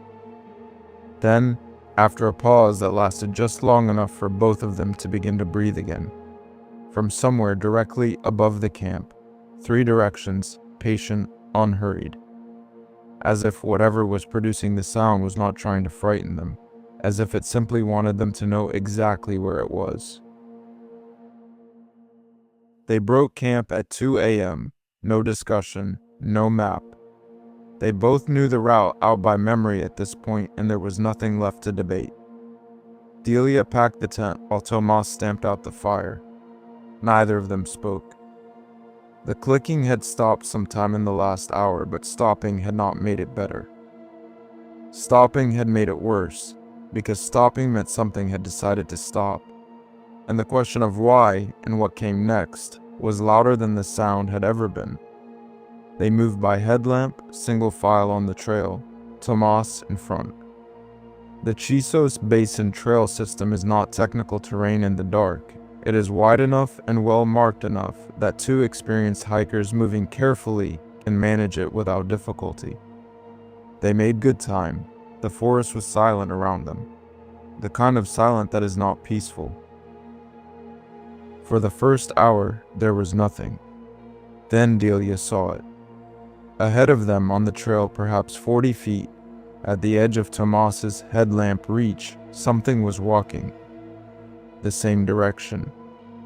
Then, after a pause that lasted just long enough for both of them to begin to breathe again, from somewhere directly above the camp, 3 directions, patient, unhurried. As if whatever was producing the sound was not trying to frighten them, as if it simply wanted them to know exactly where it was. They broke camp at 2 a.m., no discussion, no map. They both knew the route out by memory at this point, and there was nothing left to debate. Delia packed the tent while Tomas stamped out the fire. Neither of them spoke. The clicking had stopped sometime in the last hour, but stopping had not made it better. Stopping had made it worse, because stopping meant something had decided to stop, and the question of why and what came next was louder than the sound had ever been. They moved by headlamp, single file on the trail, Tomas in front. The Chisos Basin trail system is not technical terrain in the dark. It is wide enough and well marked enough that 2 experienced hikers moving carefully can manage it without difficulty. They made good time. The forest was silent around them, the kind of silent that is not peaceful. For the first hour, there was nothing. Then Delia saw it. Ahead of them on the trail, perhaps 40 feet, at the edge of Tomas's headlamp reach, something was walking. The same direction,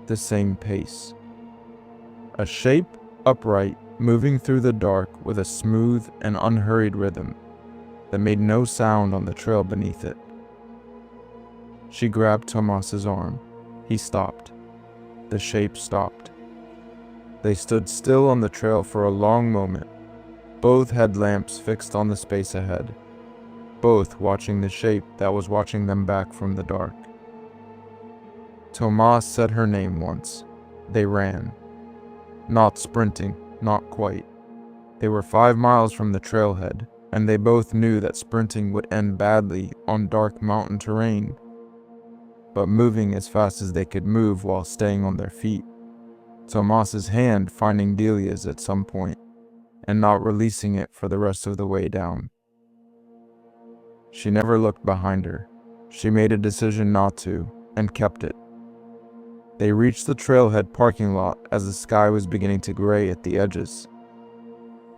the same pace. A shape, upright, moving through the dark with a smooth and unhurried rhythm that made no sound on the trail beneath it. She grabbed Tomas's arm. He stopped. The shape stopped. They stood still on the trail for a long moment, both headlamps fixed on the space ahead, both watching the shape that was watching them back from the dark. Tomas said her name once. They ran. Not sprinting, not quite. They were 5 miles from the trailhead, and they both knew that sprinting would end badly on dark mountain terrain, but moving as fast as they could move while staying on their feet. Tomas's hand finding Delia's at some point, and not releasing it for the rest of the way down. She never looked behind her. She made a decision not to, and kept it. They reached the trailhead parking lot as the sky was beginning to gray at the edges.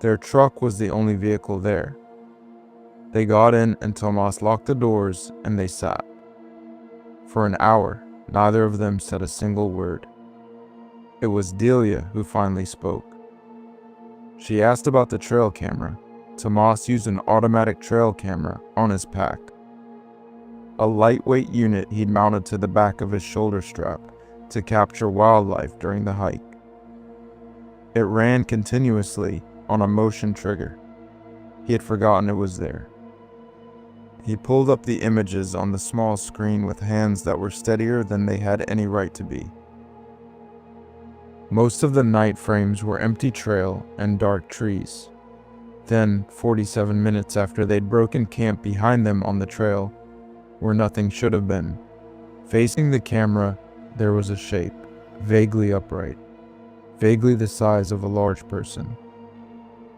Their truck was the only vehicle there. They got in and Tomas locked the doors and they sat. For an hour, neither of them said a single word. It was Delia who finally spoke. She asked about the trail camera. Tomas used an automatic trail camera on his pack, a lightweight unit he'd mounted to the back of his shoulder strap to capture wildlife during the hike. It ran continuously on a motion trigger. He had forgotten it was there. He pulled up the images on the small screen with hands that were steadier than they had any right to be. Most of the night frames were empty trail and dark trees. Then, 47 minutes after they'd broken camp behind them on the trail, where nothing should have been, facing the camera, there was a shape, vaguely upright, vaguely the size of a large person.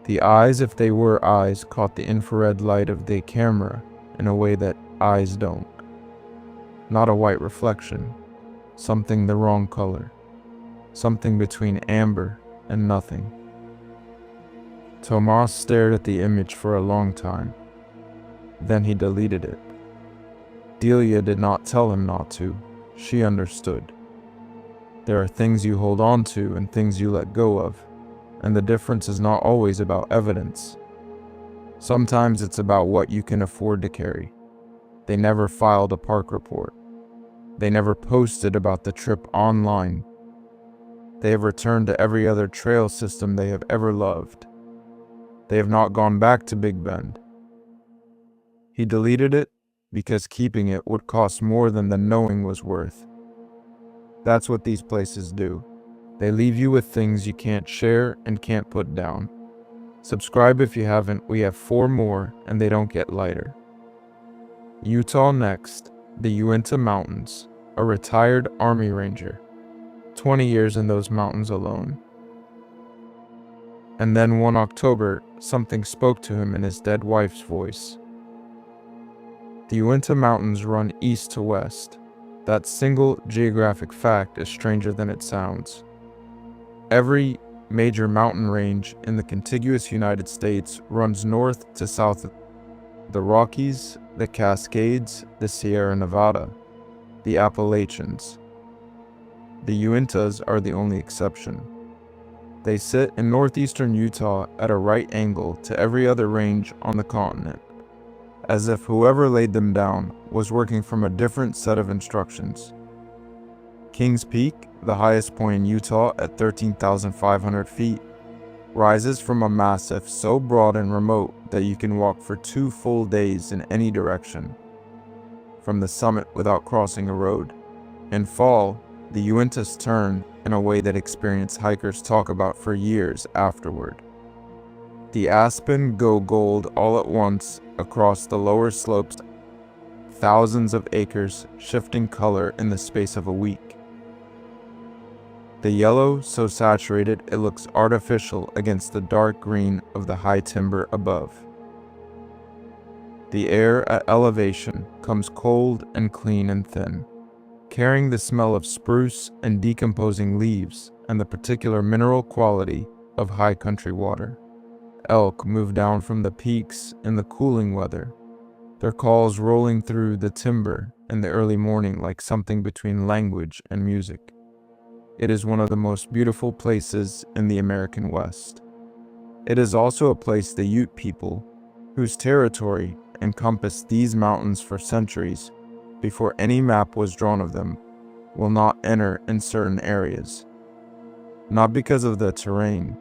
The eyes, if they were eyes, caught the infrared light of the camera in a way that eyes don't. Not a white reflection, something the wrong color, something between amber and nothing. Tomas stared at the image for a long time. Then he deleted it. Delia did not tell him not to. She understood. There are things you hold on to and things you let go of, and the difference is not always about evidence. Sometimes it's about what you can afford to carry. They never filed a park report. They never posted about the trip online. They have returned to every other trail system they have ever loved. They have not gone back to Big Bend. He deleted it because keeping it would cost more than the knowing was worth. That's what these places do. They leave you with things you can't share and can't put down. Subscribe if you haven't. We have 4 more, and they don't get lighter. Utah next, the Uinta Mountains, a retired Army Ranger. 20 years in those mountains alone. And then one October, something spoke to him in his dead wife's voice. The Uinta Mountains run east to west. That single geographic fact is stranger than it sounds. Every major mountain range in the contiguous United States runs north to south. The Rockies, the Cascades, the Sierra Nevada, the Appalachians. The Uintas are the only exception. They sit in northeastern Utah at a right angle to every other range on the continent, as if whoever laid them down was working from a different set of instructions. Kings Peak, the highest point in Utah at 13,500 feet, rises from a massif so broad and remote that you can walk for 2 full days in any direction from the summit without crossing a road. In fall, the Uintas turn in a way that experienced hikers talk about for years afterward. The aspen go gold all at once across the lower slopes, thousands of acres shifting color in the space of a week. The yellow so saturated it looks artificial against the dark green of the high timber above. The air at elevation comes cold and clean and thin, carrying the smell of spruce and decomposing leaves and the particular mineral quality of high country water. Elk move down from the peaks in the cooling weather, their calls rolling through the timber in the early morning like something between language and music. It is one of the most beautiful places in the American West. It is also a place the Ute people, whose territory encompassed these mountains for centuries before any map was drawn of them, will not enter in certain areas. Not because of the terrain.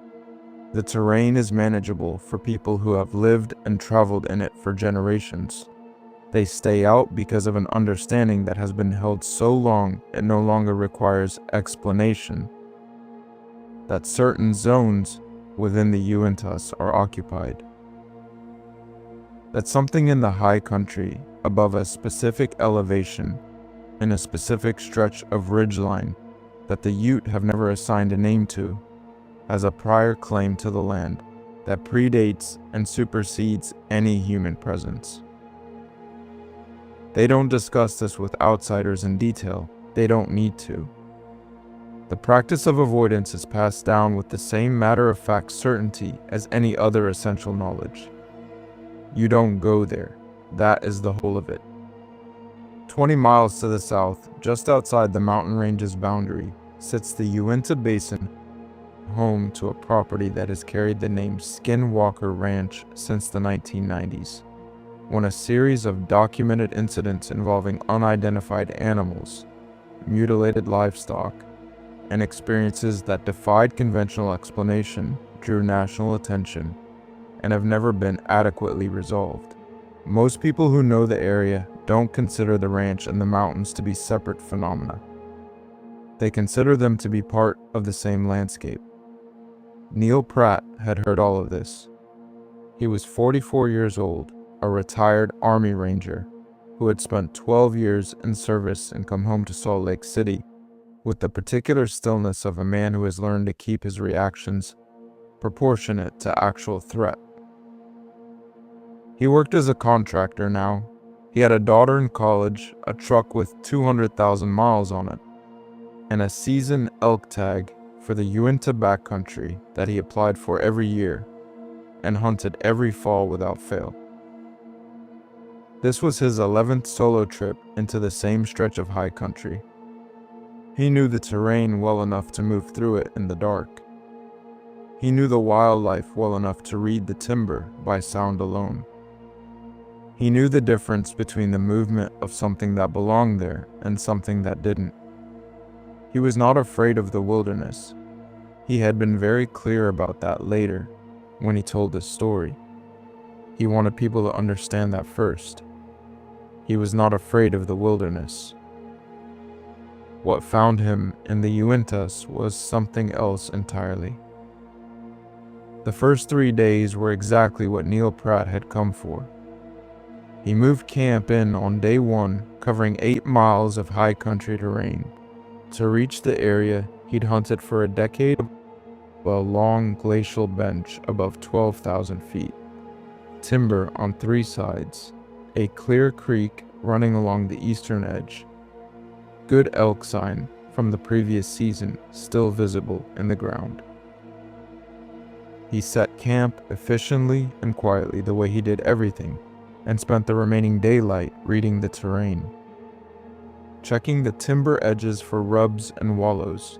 The terrain is manageable for people who have lived and traveled in it for generations. They stay out because of an understanding that has been held so long it no longer requires explanation. That certain zones within the Uintas are occupied. That something in the high country above a specific elevation in a specific stretch of ridgeline that the Ute have never assigned a name to has a prior claim to the land that predates and supersedes any human presence. They don't discuss this with outsiders in detail. They don't need to. The practice of avoidance is passed down with the same matter-of-fact certainty as any other essential knowledge. You don't go there. That is the whole of it. 20 miles to the south, just outside the mountain range's boundary, sits the Uinta Basin, home to a property that has carried the name Skinwalker Ranch since the 1990s. When a series of documented incidents involving unidentified animals, mutilated livestock, and experiences that defied conventional explanation drew national attention and have never been adequately resolved. Most people who know the area don't consider the ranch and the mountains to be separate phenomena. They consider them to be part of the same landscape. Neil Pratt had heard all of this. He was 44 years old, a retired Army Ranger who had spent 12 years in service and come home to Salt Lake City with the particular stillness of a man who has learned to keep his reactions proportionate to actual threat. He worked as a contractor now. He had a daughter in college, a truck with 200,000 miles on it, and a season elk tag for the Uinta backcountry that he applied for every year and hunted every fall without fail. This was his 11th solo trip into the same stretch of high country. He knew the terrain well enough to move through it in the dark. He knew the wildlife well enough to read the timber by sound alone. He knew the difference between the movement of something that belonged there and something that didn't. He was not afraid of the wilderness. He had been very clear about that later, when he told his story. He wanted people to understand that first. He was not afraid of the wilderness. What found him in the Uintas was something else entirely. The first 3 days were exactly what Neil Pratt had come for. He moved camp in on day 1, covering 8 miles of high country terrain. To reach the area he'd hunted for a decade, a long glacial bench above 12,000 feet. Timber on 3 sides, a clear creek running along the eastern edge. Good elk sign from the previous season still visible in the ground. He set camp efficiently and quietly the way he did everything, and spent the remaining daylight reading the terrain, checking the timber edges for rubs and wallows,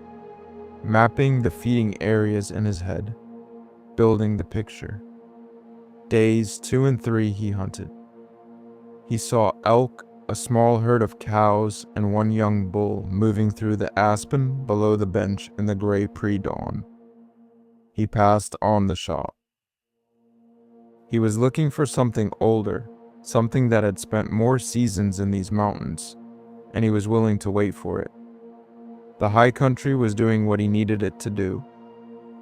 mapping the feeding areas in his head, building the picture. Days 2 and 3 he hunted. He saw elk, a small herd of cows, and 1 young bull moving through the aspen below the bench in the gray pre-dawn. He passed on the shot. He was looking for something older, something that had spent more seasons in these mountains, and he was willing to wait for it. The high country was doing what he needed it to do.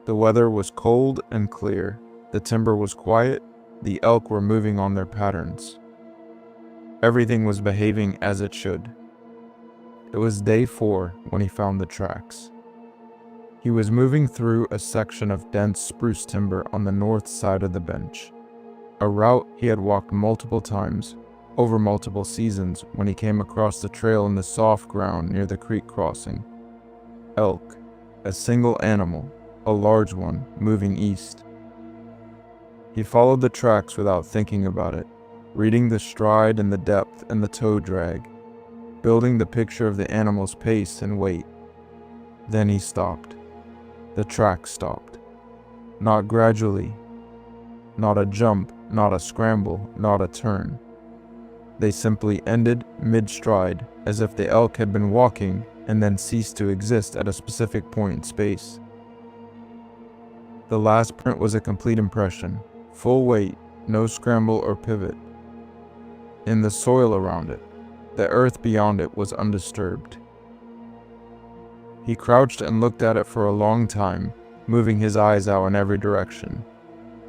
The weather was cold and clear, the timber was quiet, the elk were moving on their patterns. Everything was behaving as it should. It was day 4 when he found the tracks. He was moving through a section of dense spruce timber on the north side of the bench, a route he had walked multiple times, over multiple seasons, when he came across the trail in the soft ground near the creek crossing. Elk, a single animal, a large one, moving east. He followed the tracks without thinking about it, reading the stride and the depth and the toe drag, building the picture of the animal's pace and weight. Then he stopped. The track stopped. Not gradually. Not a jump, not a scramble, not a turn. They simply ended mid-stride, as if the elk had been walking and then ceased to exist at a specific point in space. The last print was a complete impression, full weight, no scramble or pivot. In the soil around it, the earth beyond it was undisturbed. He crouched and looked at it for a long time, moving his eyes out in every direction,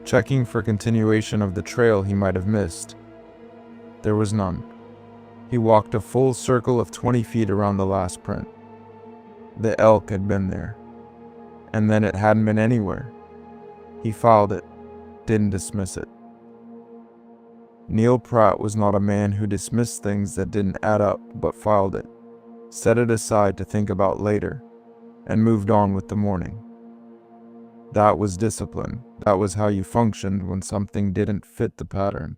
checking for continuation of the trail he might have missed. There was none. He walked a full circle of 20 feet around the last print. The elk had been there, and then it hadn't been anywhere. He filed it, didn't dismiss it. Neil Pratt was not a man who dismissed things that didn't add up, but filed it, set it aside to think about later, and moved on with the morning. That was discipline. That was how you functioned when something didn't fit the pattern.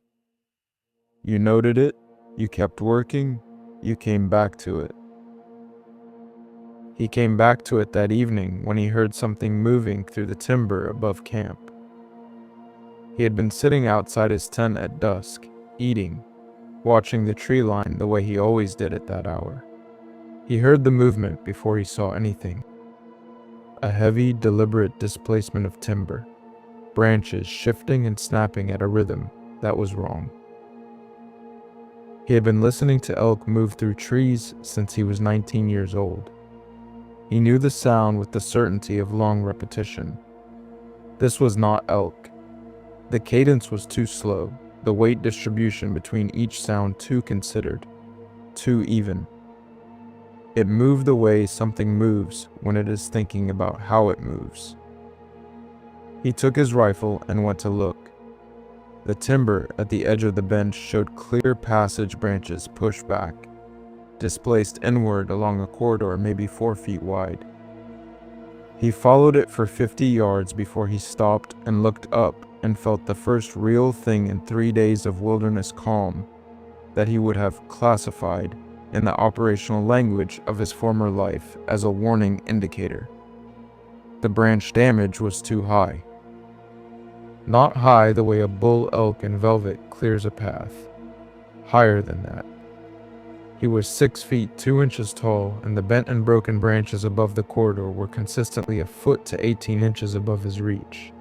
You noted it, you kept working, you came back to it. He came back to it that evening when he heard something moving through the timber above camp. He had been sitting outside his tent at dusk, eating, watching the tree line the way he always did at that hour. He heard the movement before he saw anything. A heavy, deliberate displacement of timber, branches shifting and snapping at a rhythm that was wrong. He had been listening to elk move through trees since he was 19 years old. He knew the sound with the certainty of long repetition. This was not elk. The cadence was too slow, the weight distribution between each sound too considered, too even. It moved the way something moves when it is thinking about how it moves. He took his rifle and went to look. The timber at the edge of the bench showed clear passage branches pushed back, displaced inward along a corridor maybe 4 feet wide. He followed it for 50 yards before he stopped and looked up and felt the first real thing in 3 days of wilderness calm that he would have classified in the operational language of his former life as a warning indicator. The branch damage was too high. Not high the way a bull elk in velvet clears a path, higher than that. He was 6 feet 2 inches tall, and the bent and broken branches above the corridor were consistently a foot to 18 inches above his reach.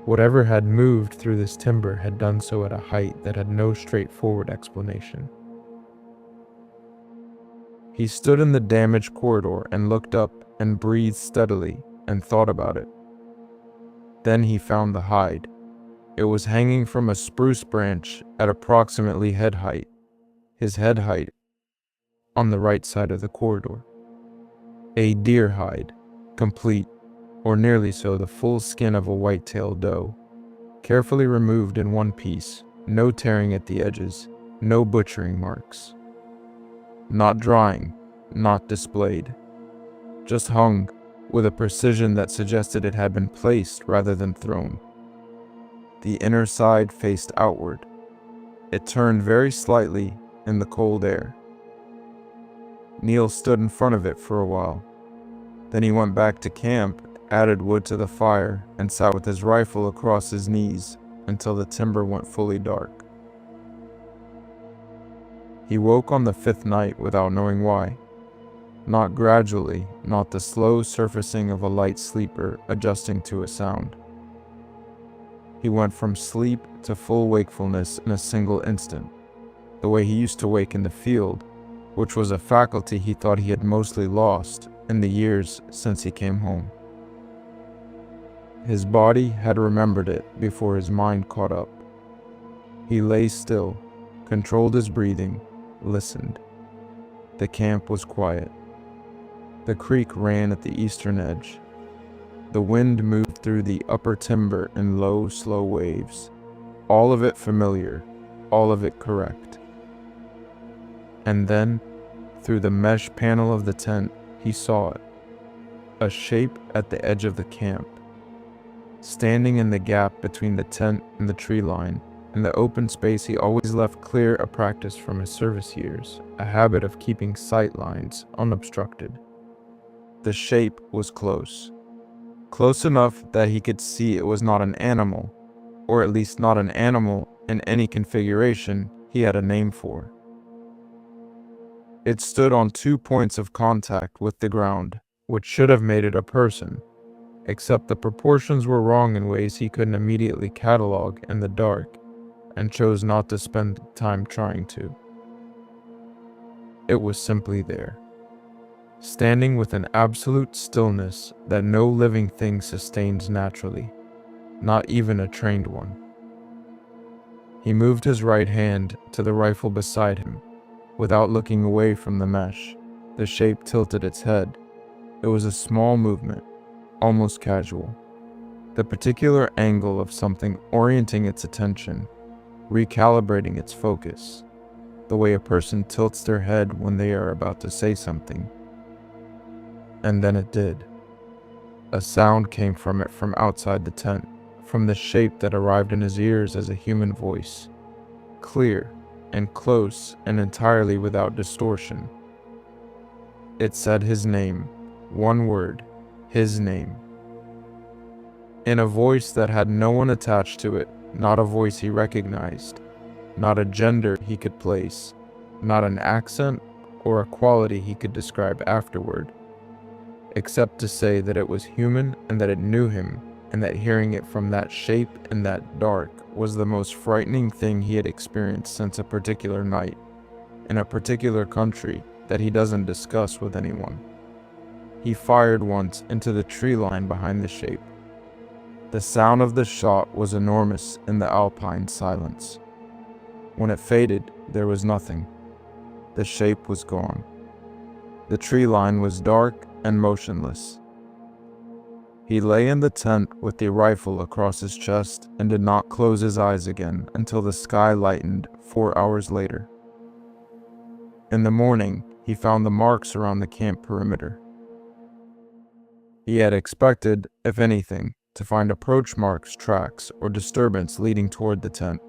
Whatever had moved through this timber had done so at a height that had no straightforward explanation. He stood in the damaged corridor and looked up and breathed steadily and thought about it. Then he found the hide. It was hanging from a spruce branch at approximately head height, his head height, on the right side of the corridor. A deer hide, complete, or nearly so, the full skin of a white-tailed doe, carefully removed in one piece, no tearing at the edges, no butchering marks. Not drying, not displayed, just hung with a precision that suggested it had been placed rather than thrown. The inner side faced outward. It turned very slightly in the cold air. Neil stood in front of it for a while. Then he went back to camp, added wood to the fire, and sat with his rifle across his knees until the timber went fully dark. He woke on the 5th night without knowing why. Not gradually, not the slow surfacing of a light sleeper adjusting to a sound. He went from sleep to full wakefulness in a single instant, the way he used to wake in the field, which was a faculty he thought he had mostly lost in the years since he came home. His body had remembered it before his mind caught up. He lay still, controlled his breathing, listened. The camp was quiet. The creek ran at the eastern edge. The wind moved through the upper timber in low, slow waves. All of it familiar, all of it correct. And then, through the mesh panel of the tent, he saw it. A shape at the edge of the camp. Standing in the gap between the tent and the tree line, in the open space he always left clear, a practice from his service years, a habit of keeping sight lines unobstructed. The shape was close. Close enough that he could see it was not an animal, or at least not an animal in any configuration he had a name for. It stood on 2 points of contact with the ground, which should have made it a person, except the proportions were wrong in ways he couldn't immediately catalog in the dark, and chose not to spend time trying to. It was simply there, standing with an absolute stillness that no living thing sustains naturally, not even a trained one. He moved his right hand to the rifle beside him. Without looking away from the mesh, the shape tilted its head. It was a small movement, almost casual. The particular angle of something orienting its attention, recalibrating its focus, the way a person tilts their head when they are about to say something. And then it did. A sound came from it from outside the tent, from the shape that arrived in his ears as a human voice, clear and close and entirely without distortion. It said his name, one word, his name. In a voice that had no one attached to it, not a voice he recognized, not a gender he could place, not an accent or a quality he could describe afterward, except to say that it was human and that it knew him, and that hearing it from that shape in that dark was the most frightening thing he had experienced since a particular night, in a particular country that he doesn't discuss with anyone. He fired once into the tree line behind the shape. The sound of the shot was enormous in the alpine silence. When it faded, there was nothing. The shape was gone. The tree line was dark and motionless. He lay in the tent with the rifle across his chest and did not close his eyes again until the sky lightened 4 hours later. In the morning, he found the marks around the camp perimeter. He had expected, if anything, to find approach marks, tracks, or disturbance leading toward the tent,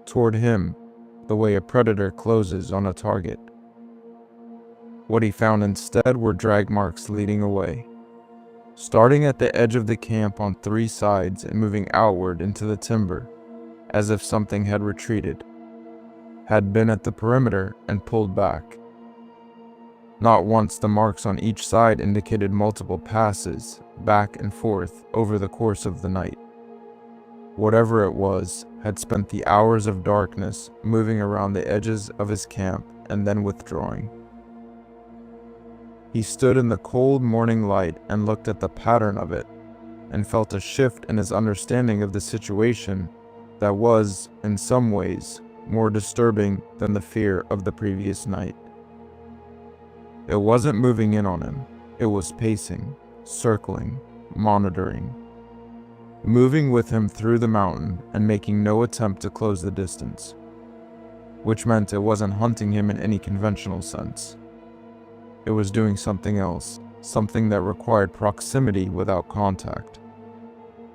toward him, the way a predator closes on a target. What he found instead were drag marks leading away, starting at the edge of the camp on 3 sides and moving outward into the timber, as if something had retreated, had been at the perimeter and pulled back. Not once the marks on each side indicated multiple passes, back and forth, over the course of the night. Whatever it was, had spent the hours of darkness moving around the edges of his camp and then withdrawing. He stood in the cold morning light and looked at the pattern of it, and felt a shift in his understanding of the situation that was, in some ways, more disturbing than the fear of the previous night. It wasn't moving in on him, it was pacing, circling, monitoring, moving with him through the mountain and making no attempt to close the distance, which meant it wasn't hunting him in any conventional sense. It was doing something else, something that required proximity without contact.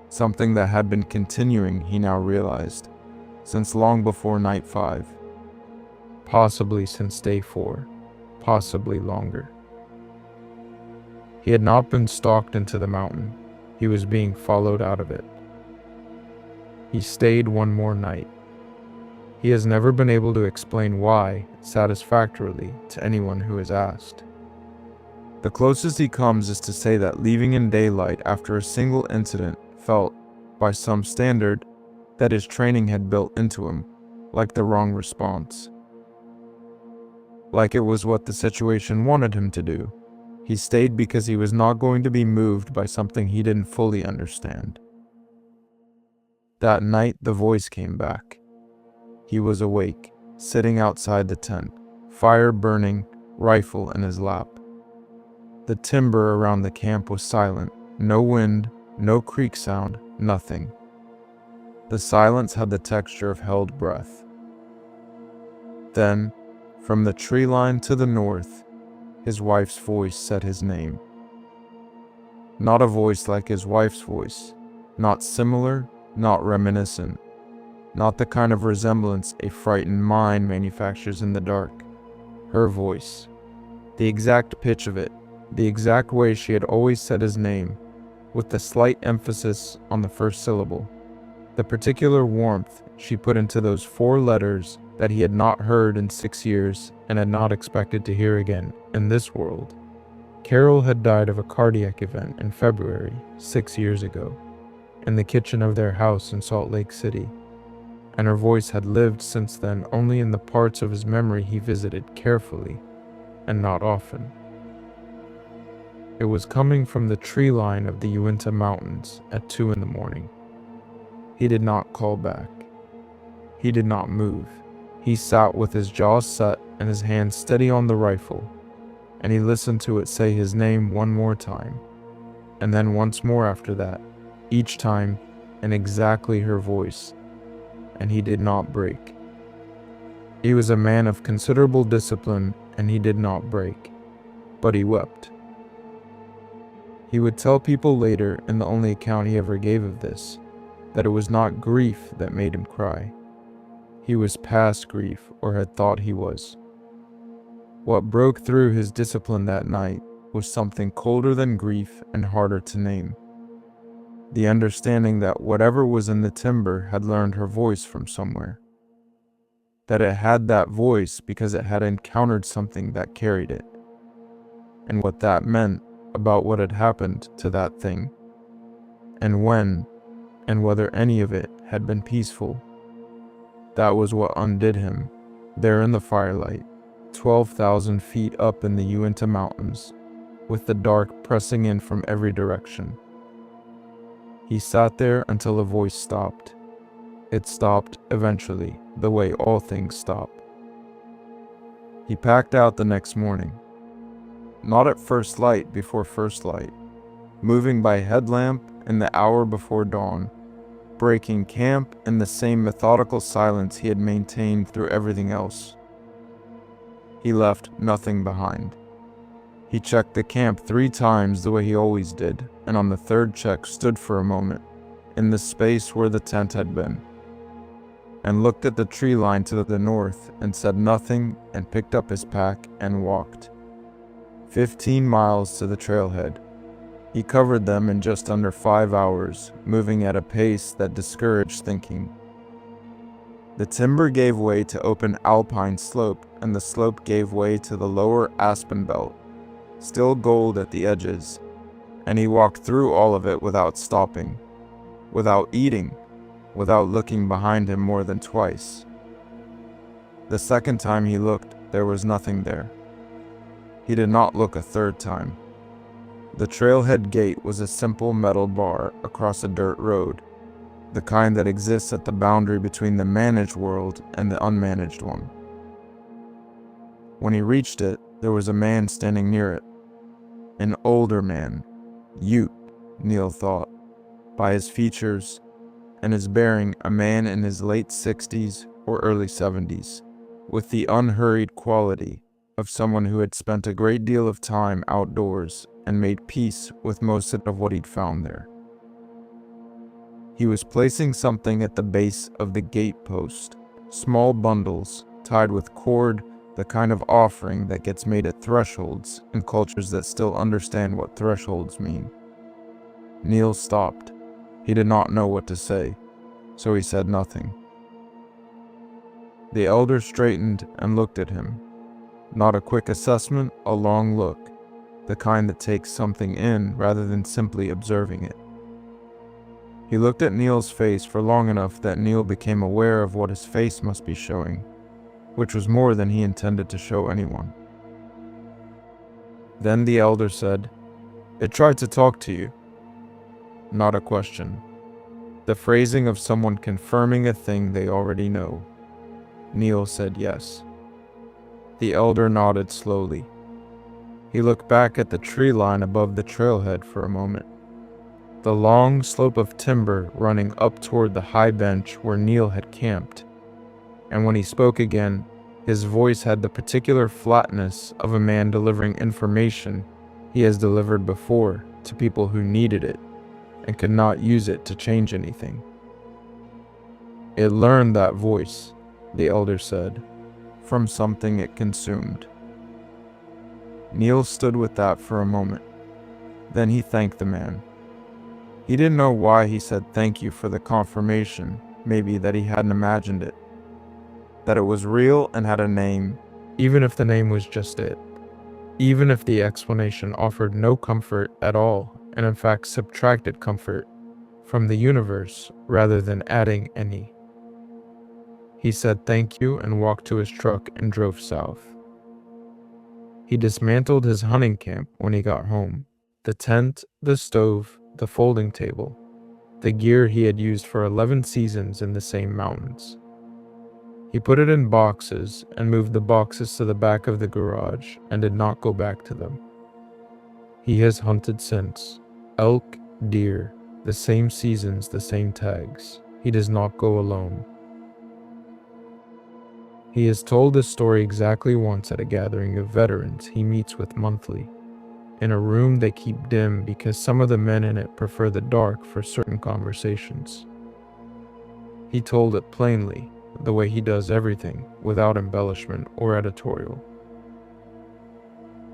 Something that had been continuing, he now realized, since long before night 5. Possibly since day 4, possibly longer. He had not been stalked into the mountain, he was being followed out of it. He stayed one more night. He has never been able to explain why satisfactorily to anyone who has asked. The closest he comes is to say that leaving in daylight after a single incident felt, by some standard, that his training had built into him, like the wrong response. Like it was what the situation wanted him to do. He stayed because he was not going to be moved by something he didn't fully understand. That night, the voice came back. He was awake, sitting outside the tent, fire burning, rifle in his lap. The timber around the camp was silent, no wind, no creak sound, nothing. The silence had the texture of held breath. Then, from the tree line to the north, his wife's voice said his name. Not a voice like his wife's voice, not similar, not reminiscent, not the kind of resemblance a frightened mind manufactures in the dark. Her voice, the exact pitch of it, the exact way she had always said his name, with the slight emphasis on the first syllable, the particular warmth she put into those 4 letters that he had not heard in 6 years and had not expected to hear again in this world. Carol had died of a cardiac event in February 6 years ago, in the kitchen of their house in Salt Lake City, and her voice had lived since then only in the parts of his memory he visited carefully and not often. It was coming from the tree line of the Uinta Mountains at 2 in the morning. He did not call back. He did not move. He sat with his jaws set and his hand steady on the rifle, and he listened to it say his name one more time, and then once more after that, each time in exactly her voice, and he did not break. He was a man of considerable discipline, and he did not break, but he wept. He would tell people later, in the only account he ever gave of this, that it was not grief that made him cry. He was past grief, or had thought he was. What broke through his discipline that night was something colder than grief and harder to name. The understanding that whatever was in the timber had learned her voice from somewhere. That it had that voice because it had encountered something that carried it. And what that meant about what had happened to that thing. And when, and whether any of it had been peaceful. That was what undid him, there in the firelight, 12,000 feet up in the Uinta Mountains, with the dark pressing in from every direction. He sat there until a voice stopped. It stopped eventually, the way all things stop. He packed out the next morning. Not at first light before first light, moving by headlamp in the hour before dawn, breaking camp in the same methodical silence he had maintained through everything else. He left nothing behind. He checked the camp 3 times the way he always did, and on the 3rd check stood for a moment, in the space where the tent had been, and looked at the tree line to the north and said nothing and picked up his pack and walked. 15 miles to the trailhead. He covered them in just under 5 hours, moving at a pace that discouraged thinking. The timber gave way to open alpine slope, and the slope gave way to the lower aspen belt, still gold at the edges, and he walked through all of it without stopping, without eating, without looking behind him more than twice. The second time he looked, there was nothing there. He did not look a third time. The trailhead gate was a simple metal bar across a dirt road, the kind that exists at the boundary between the managed world and the unmanaged one. When he reached it, there was a man standing near it. An older man, Ute, Neil thought, by his features and his bearing, a man in his late 60s or early 70s, with the unhurried quality of someone who had spent a great deal of time outdoors and made peace with most of what he'd found there. He was placing something at the base of the gate post, small bundles tied with cord, the kind of offering that gets made at thresholds in cultures that still understand what thresholds mean. Neil stopped. He did not know what to say, so he said nothing. The elder straightened and looked at him. Not a quick assessment, a long look, the kind that takes something in rather than simply observing it. He looked at Neil's face for long enough that Neil became aware of what his face must be showing, which was more than he intended to show anyone. Then the elder said, "It tried to talk to you." Not a question. The phrasing of someone confirming a thing they already know. Neil said yes. The elder nodded slowly. He looked back at the tree line above the trailhead for a moment. The long slope of timber running up toward the high bench where Neil had camped. And when he spoke again, his voice had the particular flatness of a man delivering information he has delivered before to people who needed it and could not use it to change anything. "It learned that voice," the elder said, "from something it consumed." Neil stood with that for a moment. Then he thanked the man. He didn't know why he said thank you for the confirmation, maybe that he hadn't imagined it. That it was real and had a name, even if the name was just it. Even if the explanation offered no comfort at all, and in fact subtracted comfort from the universe rather than adding any. He said thank you and walked to his truck and drove south. He dismantled his hunting camp when he got home. The tent, the stove, the folding table, the gear he had used for 11 seasons in the same mountains. He put it in boxes and moved the boxes to the back of the garage and did not go back to them. He has hunted since. Elk, deer, the same seasons, the same tags. He does not go alone. He has told this story exactly once at a gathering of veterans he meets with monthly, in a room they keep dim because some of the men in it prefer the dark for certain conversations. He told it plainly, the way he does everything, without embellishment or editorial.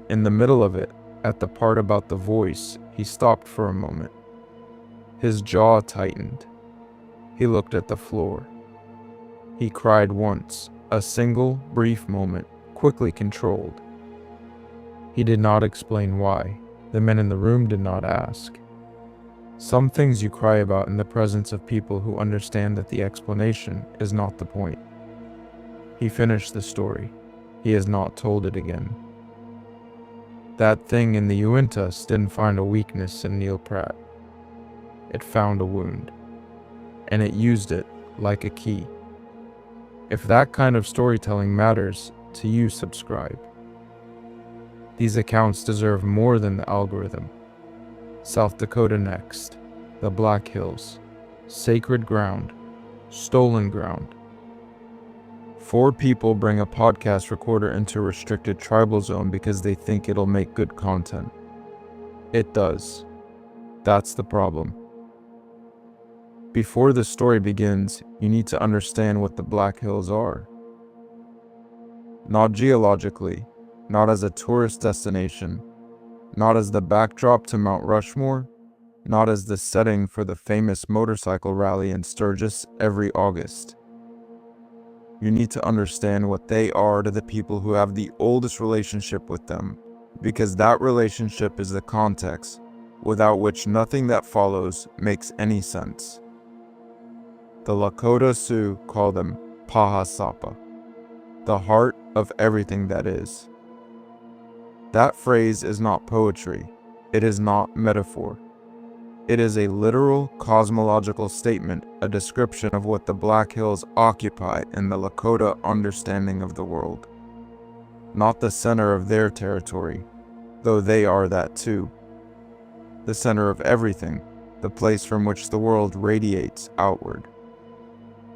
In the middle of it, at the part about the voice, he stopped for a moment. His jaw tightened. He looked at the floor. He cried once, a single, brief moment, quickly controlled. He did not explain why. The men in the room did not ask. Some things you cry about in the presence of people who understand that the explanation is not the point. He finished the story. He has not told it again. That thing in the Uinta didn't find a weakness in Neil Pratt. It found a wound. And it used it like a key. If that kind of storytelling matters to you, subscribe. These accounts deserve more than the algorithm. South Dakota next, the Black Hills, sacred ground, stolen ground. 4 people bring a podcast recorder into a restricted tribal zone because they think it'll make good content. It does. That's the problem. Before the story begins, you need to understand what the Black Hills are. Not geologically, not as a tourist destination, not as the backdrop to Mount Rushmore, not as the setting for the famous motorcycle rally in Sturgis every August. You need to understand what they are to the people who have the oldest relationship with them, because that relationship is the context without which nothing that follows makes any sense. The Lakota Sioux call them Pahasapa, the heart of everything that is. That phrase is not poetry. It is not metaphor. It is a literal cosmological statement, a description of what the Black Hills occupy in the Lakota understanding of the world. Not the center of their territory, though they are that too. The center of everything, the place from which the world radiates outward.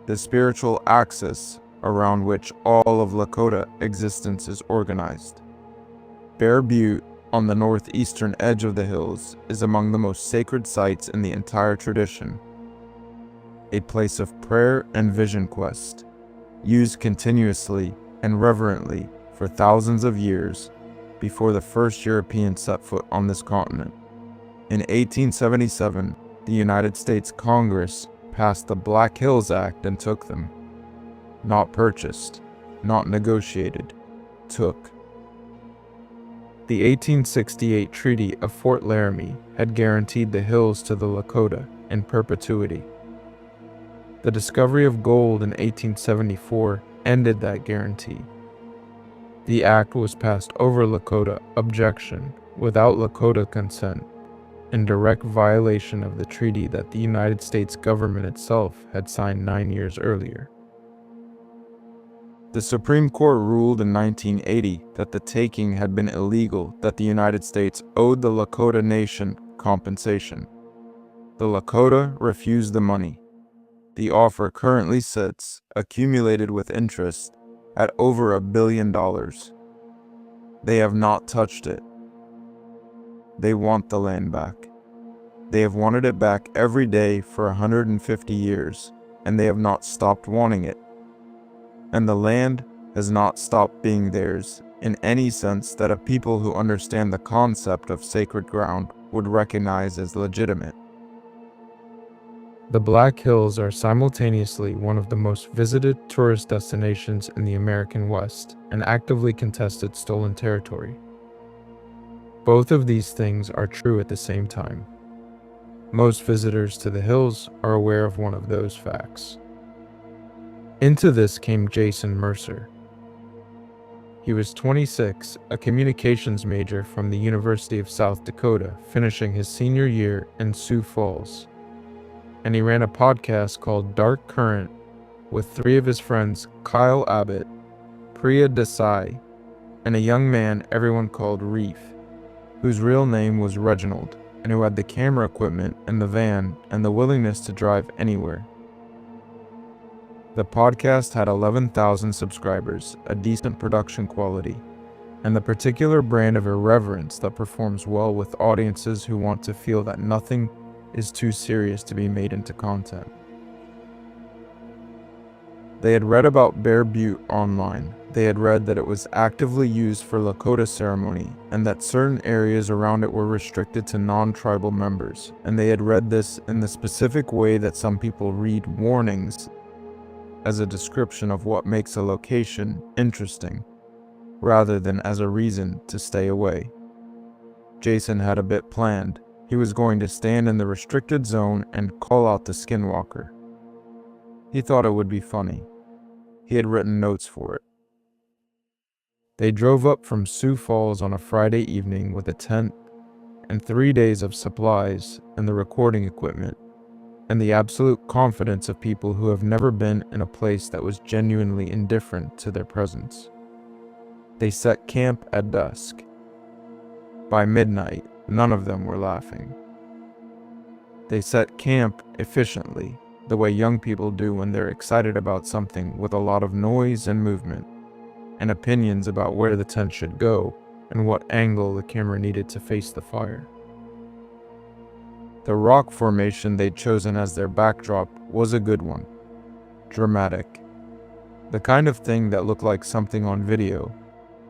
The spiritual axis around which all of Lakota existence is organized. Bear Butte, on the northeastern edge of the hills, is among the most sacred sites in the entire tradition. A place of prayer and vision quest, used continuously and reverently for thousands of years before the first European set foot on this continent. In 1877, the United States Congress passed the Black Hills Act and took them. Not purchased, not negotiated, took. The 1868 Treaty of Fort Laramie had guaranteed the hills to the Lakota in perpetuity. The discovery of gold in 1874 ended that guarantee. The act was passed over Lakota objection without Lakota consent, in direct violation of the treaty that the United States government itself had signed 9 years earlier. The Supreme Court ruled in 1980 that the taking had been illegal, that the United States owed the Lakota Nation compensation. The Lakota refused the money. The offer currently sits, accumulated with interest, at over $1 billion. They have not touched it. They want the land back. They have wanted it back every day for 150 years, and they have not stopped wanting it. And the land has not stopped being theirs in any sense that a people who understand the concept of sacred ground would recognize as legitimate. The Black Hills are simultaneously one of the most visited tourist destinations in the American West and actively contested stolen territory. Both of these things are true at the same time. Most visitors to the hills are aware of one of those facts. Into this came Jason Mercer. He was 26, a communications major from the University of South Dakota, finishing his senior year in Sioux Falls. And he ran a podcast called Dark Current with 3 of his friends, Kyle Abbott, Priya Desai, and a young man everyone called Reef, whose real name was Reginald, and who had the camera equipment and the van and the willingness to drive anywhere. The podcast had 11,000 subscribers, a decent production quality, and the particular brand of irreverence that performs well with audiences who want to feel that nothing is too serious to be made into content. They had read about Bear Butte online. They had read that it was actively used for Lakota ceremony and that certain areas around it were restricted to non-tribal members. And they had read this in the specific way that some people read warnings as a description of what makes a location interesting, rather than as a reason to stay away. Jason had a bit planned. He was going to stand in the restricted zone and call out the Skinwalker. He thought it would be funny. He had written notes for it. They drove up from Sioux Falls on a Friday evening with a tent and 3 days of supplies and the recording equipment, and the absolute confidence of people who have never been in a place that was genuinely indifferent to their presence. They set camp at dusk. By midnight, none of them were laughing. They set camp efficiently, the way young people do when they're excited about something, with a lot of noise and movement, and opinions about where the tent should go and what angle the camera needed to face the fire. The rock formation they'd chosen as their backdrop was a good one. Dramatic. The kind of thing that looked like something on video,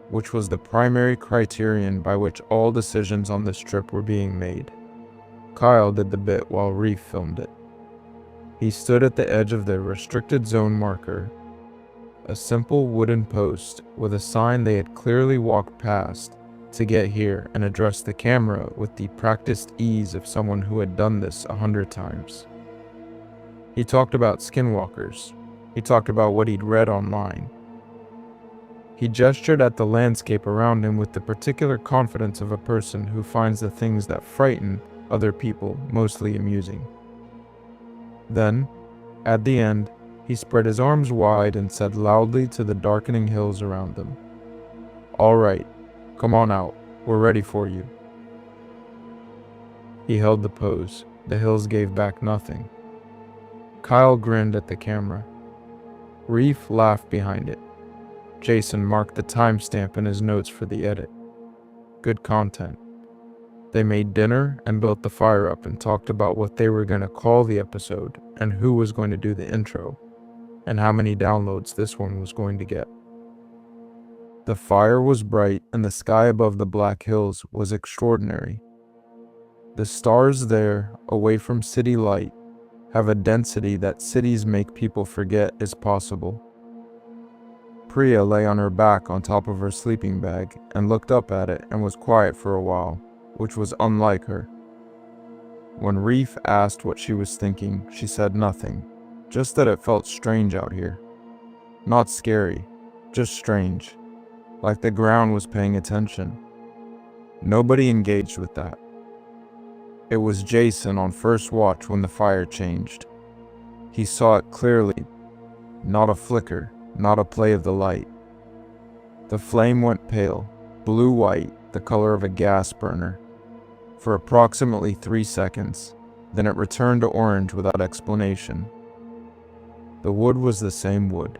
which was the primary criterion by which all decisions on this trip were being made. Kyle did the bit while Reef filmed it. He stood at the edge of the restricted zone marker, a simple wooden post with a sign they had clearly walked past to get here, and addressed the camera with the practiced ease of someone who had done this 100 times. He talked about skinwalkers. He talked about what he'd read online. He gestured at the landscape around him with the particular confidence of a person who finds the things that frighten other people mostly amusing. Then, at the end, he spread his arms wide and said loudly to the darkening hills around them, "All right, come on out. We're ready for you." He held the pose. The hills gave back nothing. Kyle grinned at the camera. Reef laughed behind it. Jason marked the timestamp in his notes for the edit. Good content. They made dinner and built the fire up and talked about what they were going to call the episode and who was going to do the intro and how many downloads this one was going to get. The fire was bright and the sky above the Black Hills was extraordinary. The stars there, away from city light, have a density that cities make people forget is possible. Priya lay on her back on top of her sleeping bag and looked up at it and was quiet for a while, which was unlike her. When Reef asked what she was thinking, she said nothing, just that it felt strange out here. Not scary, just strange, like the ground was paying attention. Nobody engaged with that. It was Jason on first watch when the fire changed. He saw it clearly, not a flicker, not a play of the light. The flame went pale, blue-white, the color of a gas burner, for approximately 3 seconds, then it returned to orange without explanation. The wood was the same wood.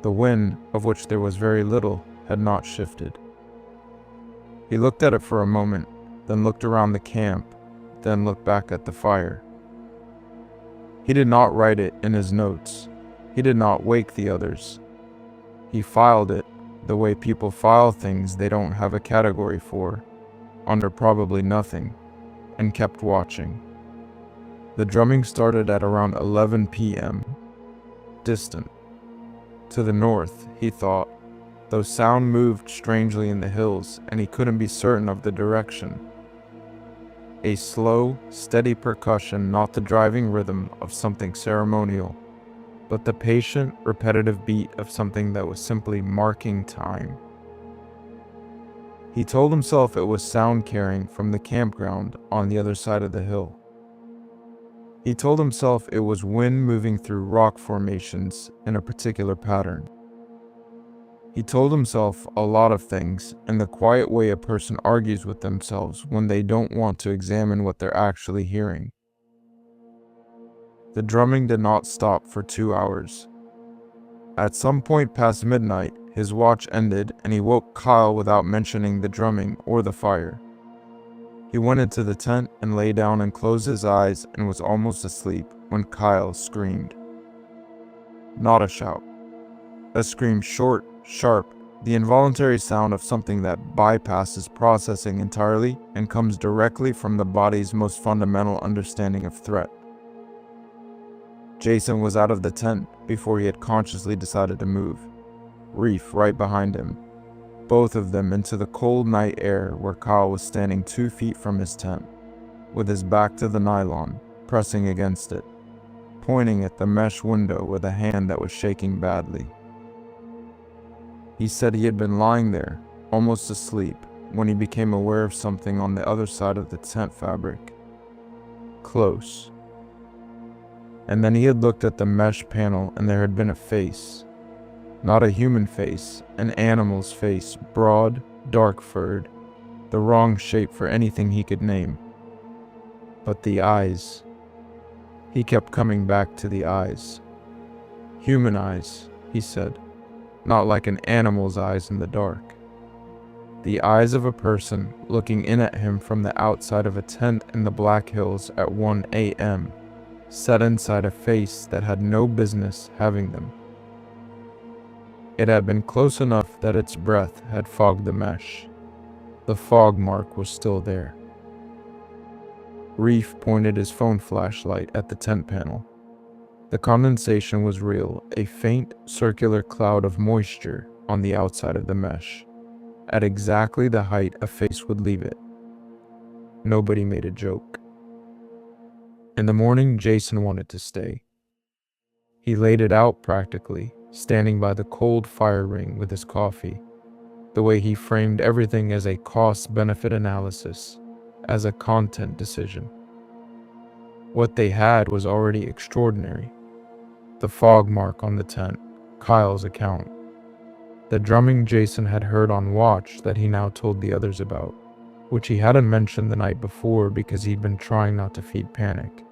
The wind, of which there was very little, had not shifted. He looked at it for a moment, then looked around the camp, then looked back at the fire. He did not write it in his notes. He did not wake the others. He filed it the way people file things they don't have a category for, under probably nothing, and kept watching. The drumming started at around 11 p.m. Distant. To the north, he thought, though sound moved strangely in the hills and he couldn't be certain of the direction. A slow, steady percussion, not the driving rhythm of something ceremonial, but the patient, repetitive beat of something that was simply marking time. He told himself it was sound carrying from the campground on the other side of the hill. He told himself it was wind moving through rock formations in a particular pattern. He told himself a lot of things in the quiet way a person argues with themselves when they don't want to examine what they're actually hearing. The drumming did not stop for 2 hours. At some point past midnight, his watch ended and he woke Kyle without mentioning the drumming or the fire. He went into the tent and lay down and closed his eyes and was almost asleep when Kyle screamed. Not a shout. A scream short, sharp, the involuntary sound of something that bypasses processing entirely and comes directly from the body's most fundamental understanding of threat. Jason was out of the tent before he had consciously decided to move. Reef right behind him. Both of them into the cold night air where Kyle was standing 2 feet from his tent, with his back to the nylon, pressing against it, pointing at the mesh window with a hand that was shaking badly. He said he had been lying there, almost asleep, when he became aware of something on the other side of the tent fabric. Close. And then he had looked at the mesh panel and there had been a face. Not a human face, an animal's face, broad, dark-furred, the wrong shape for anything he could name. But the eyes. He kept coming back to the eyes. Human eyes, he said. Not like an animal's eyes in the dark. The eyes of a person looking in at him from the outside of a tent in the Black Hills at 1 a.m., set inside a face that had no business having them. It had been close enough that its breath had fogged the mesh. The fog mark was still there. Reef pointed his phone flashlight at the tent panel. The condensation was real, a faint, circular cloud of moisture on the outside of the mesh, at exactly the height a face would leave it. Nobody made a joke. In the morning, Jason wanted to stay. He laid it out practically, standing by the cold fire ring with his coffee, the way he framed everything as a cost-benefit analysis, as a content decision. What they had was already extraordinary. The fog mark on the tent, Kyle's account. The drumming Jason had heard on watch that he now told the others about, which he hadn't mentioned the night before because he'd been trying not to feed panic.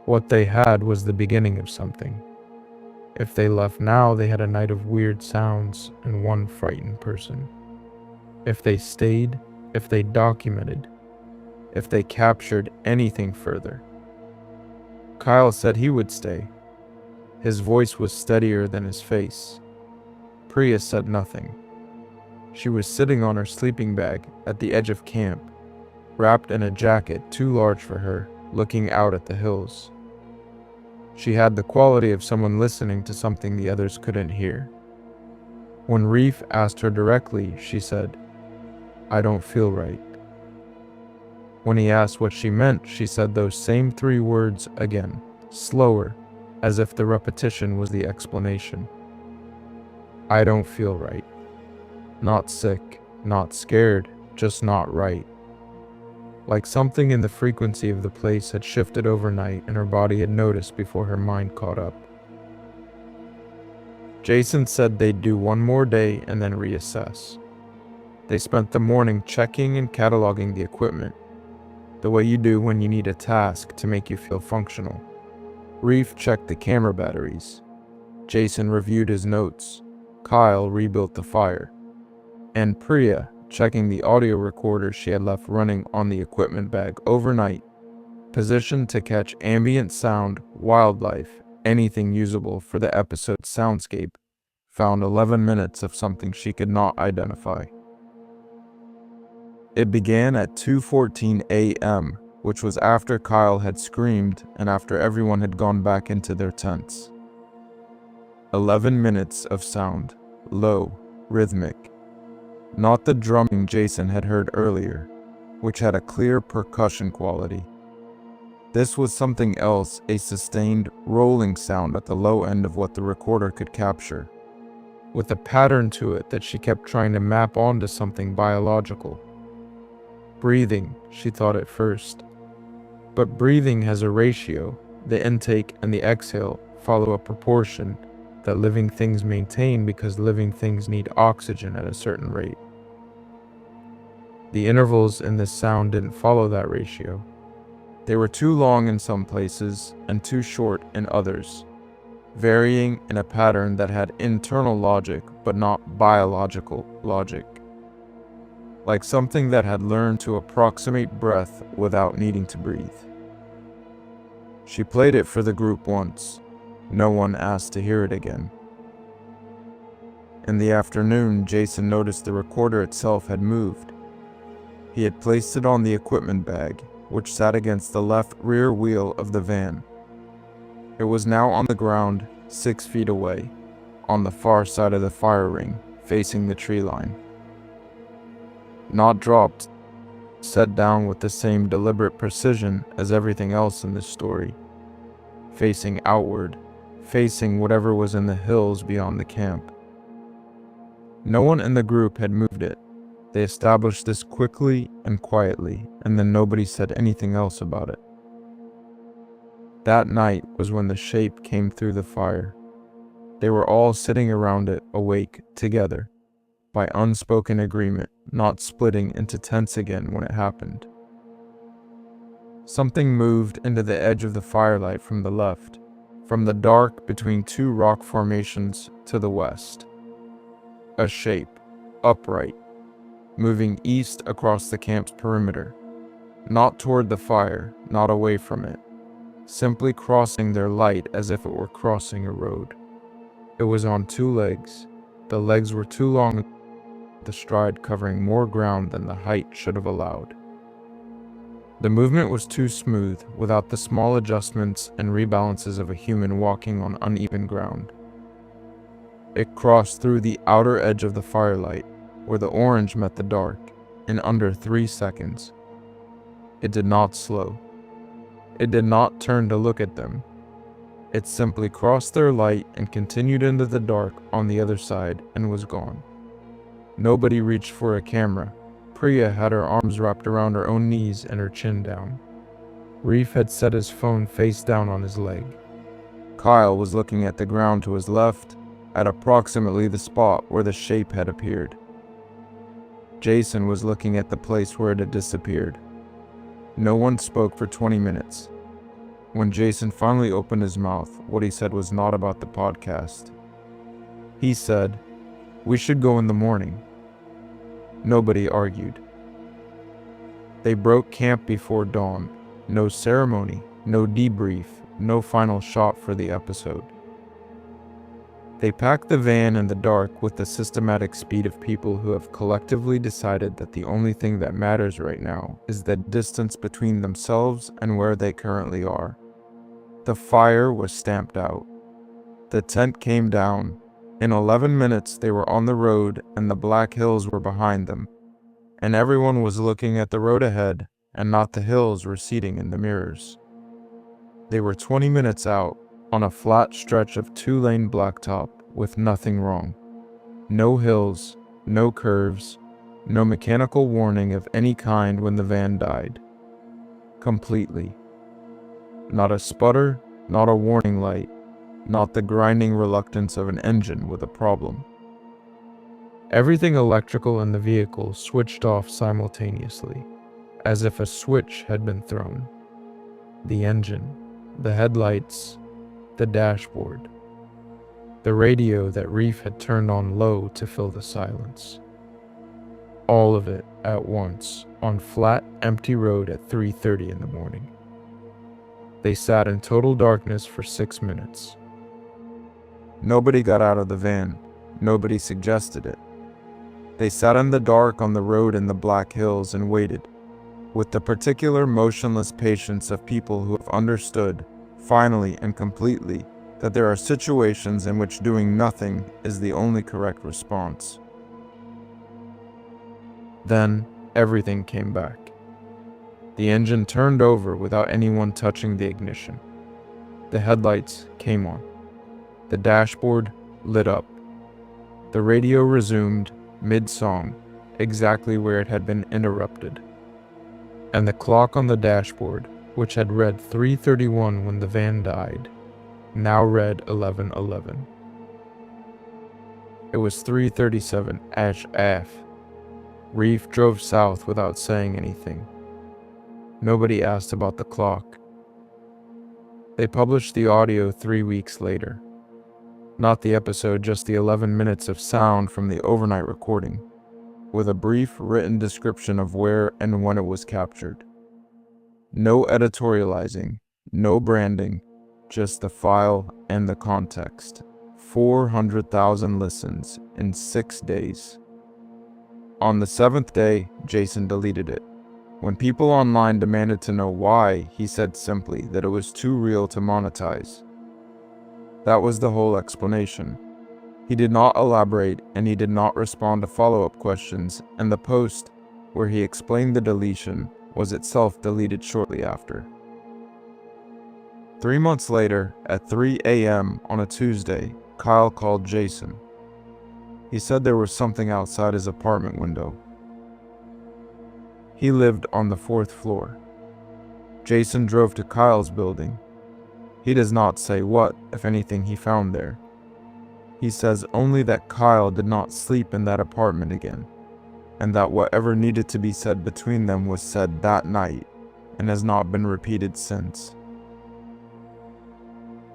What they had was the beginning of something. If they left now, they had a night of weird sounds and one frightened person. If they stayed, if they documented, if they captured anything further. Kyle said he would stay. His voice was steadier than his face. Priya said nothing. She was sitting on her sleeping bag at the edge of camp, wrapped in a jacket too large for her, looking out at the hills. She had the quality of someone listening to something the others couldn't hear. When Reef asked her directly, she said, "I don't feel right." When he asked what she meant, she said those same 3 words again, slower, as if the repetition was the explanation. "I don't feel right. Not sick, not scared, just not right." Like something in the frequency of the place had shifted overnight and her body had noticed before her mind caught up. Jason said they'd do one more day and then reassess. They spent the morning checking and cataloging the equipment, the way you do when you need a task to make you feel functional. Reef checked the camera batteries. Jason reviewed his notes. Kyle rebuilt the fire. And Priya, checking the audio recorder she had left running on the equipment bag overnight, positioned to catch ambient sound, wildlife, anything usable for the episode's soundscape, found 11 minutes of something she could not identify. It began at 2:14 a.m., which was after Kyle had screamed and after everyone had gone back into their tents. 11 minutes of sound, low, rhythmic. Not the drumming Jason had heard earlier, which had a clear percussion quality. This was something else, a sustained, rolling sound at the low end of what the recorder could capture, with a pattern to it that she kept trying to map onto something biological. Breathing, she thought at first. But breathing has a ratio. The intake and the exhale follow a proportion that living things maintain because living things need oxygen at a certain rate. The intervals in this sound didn't follow that ratio. They were too long in some places and too short in others, varying in a pattern that had internal logic but not biological logic. Like something that had learned to approximate breath without needing to breathe. She played it for the group once. No one asked to hear it again. In the afternoon, Jason noticed the recorder itself had moved. He had placed it on the equipment bag, which sat against the left rear wheel of the van. It was now on the ground, 6 feet away, on the far side of the fire ring, facing the tree line. Not dropped, set down with the same deliberate precision as everything else in this story, facing outward, facing whatever was in the hills beyond the camp. No one in the group had moved it. They established this quickly and quietly, and then nobody said anything else about it. That night was when the shape came through the fire. They were all sitting around it, awake, together, by unspoken agreement, not splitting into tents again when it happened. Something moved into the edge of the firelight from the left, from the dark between 2 rock formations to the west. A shape, upright, moving east across the camp's perimeter, not toward the fire, not away from it, simply crossing their light as if it were crossing a road. It was on 2 legs. The legs were too long, the stride covering more ground than the height should have allowed. The movement was too smooth, without the small adjustments and rebalances of a human walking on uneven ground. It crossed through the outer edge of the firelight, where the orange met the dark, in under 3 seconds. It did not slow. It did not turn to look at them. It simply crossed their light and continued into the dark on the other side and was gone. Nobody reached for a camera. Priya had her arms wrapped around her own knees and her chin down. Reef had set his phone face down on his leg. Kyle was looking at the ground to his left, at approximately the spot where the shape had appeared. Jason was looking at the place where it had disappeared. No one spoke for 20 minutes. When Jason finally opened his mouth, what he said was not about the podcast. He said, "We should go in the morning." Nobody argued. They broke camp before dawn. No ceremony, no debrief, no final shot for the episode. They packed the van in the dark with the systematic speed of people who have collectively decided that the only thing that matters right now is the distance between themselves and where they currently are. The fire was stamped out. The tent came down. In 11 minutes, they were on the road and the Black Hills were behind them. And everyone was looking at the road ahead and not the hills receding in the mirrors. They were 20 minutes out on a flat stretch of 2-lane blacktop with nothing wrong. No hills, no curves, no mechanical warning of any kind when the van died. Completely. Not a sputter, not a warning light, not the grinding reluctance of an engine with a problem. Everything electrical in the vehicle switched off simultaneously, as if a switch had been thrown. The engine, the headlights, the dashboard, the radio that Reef had turned on low to fill the silence. All of it at once, on flat, empty road at 3:30 in the morning. They sat in total darkness for 6 minutes. Nobody got out of the van. Nobody suggested it. They sat in the dark on the road in the Black Hills and waited, with the particular motionless patience of people who have understood, finally and completely, that there are situations in which doing nothing is the only correct response. Then, everything came back. The engine turned over without anyone touching the ignition. The headlights came on. The dashboard lit up. The radio resumed, mid-song, exactly where it had been interrupted. And the clock on the dashboard, which had read 3:31 when the van died, now read 11:11. It was 3:37 AF. Reef drove south without saying anything. Nobody asked about the clock. They published the audio 3 weeks later. Not the episode, just the 11 minutes of sound from the overnight recording, with a brief written description of where and when it was captured. No editorializing, no branding, just the file and the context. 400,000 listens in 6 days. On the 7th day, Jason deleted it. When people online demanded to know why, he said simply that it was too real to monetize. That was the whole explanation. He did not elaborate, and he did not respond to follow-up questions, and the post, where he explained the deletion, was itself deleted shortly after. 3 months later, at 3 a.m. on a Tuesday, Kyle called Jason. He said there was something outside his apartment window. He lived on the 4th floor. Jason drove to Kyle's building. He does not say what, if anything, he found there. He says only that Kyle did not sleep in that apartment again, and that whatever needed to be said between them was said that night, and has not been repeated since.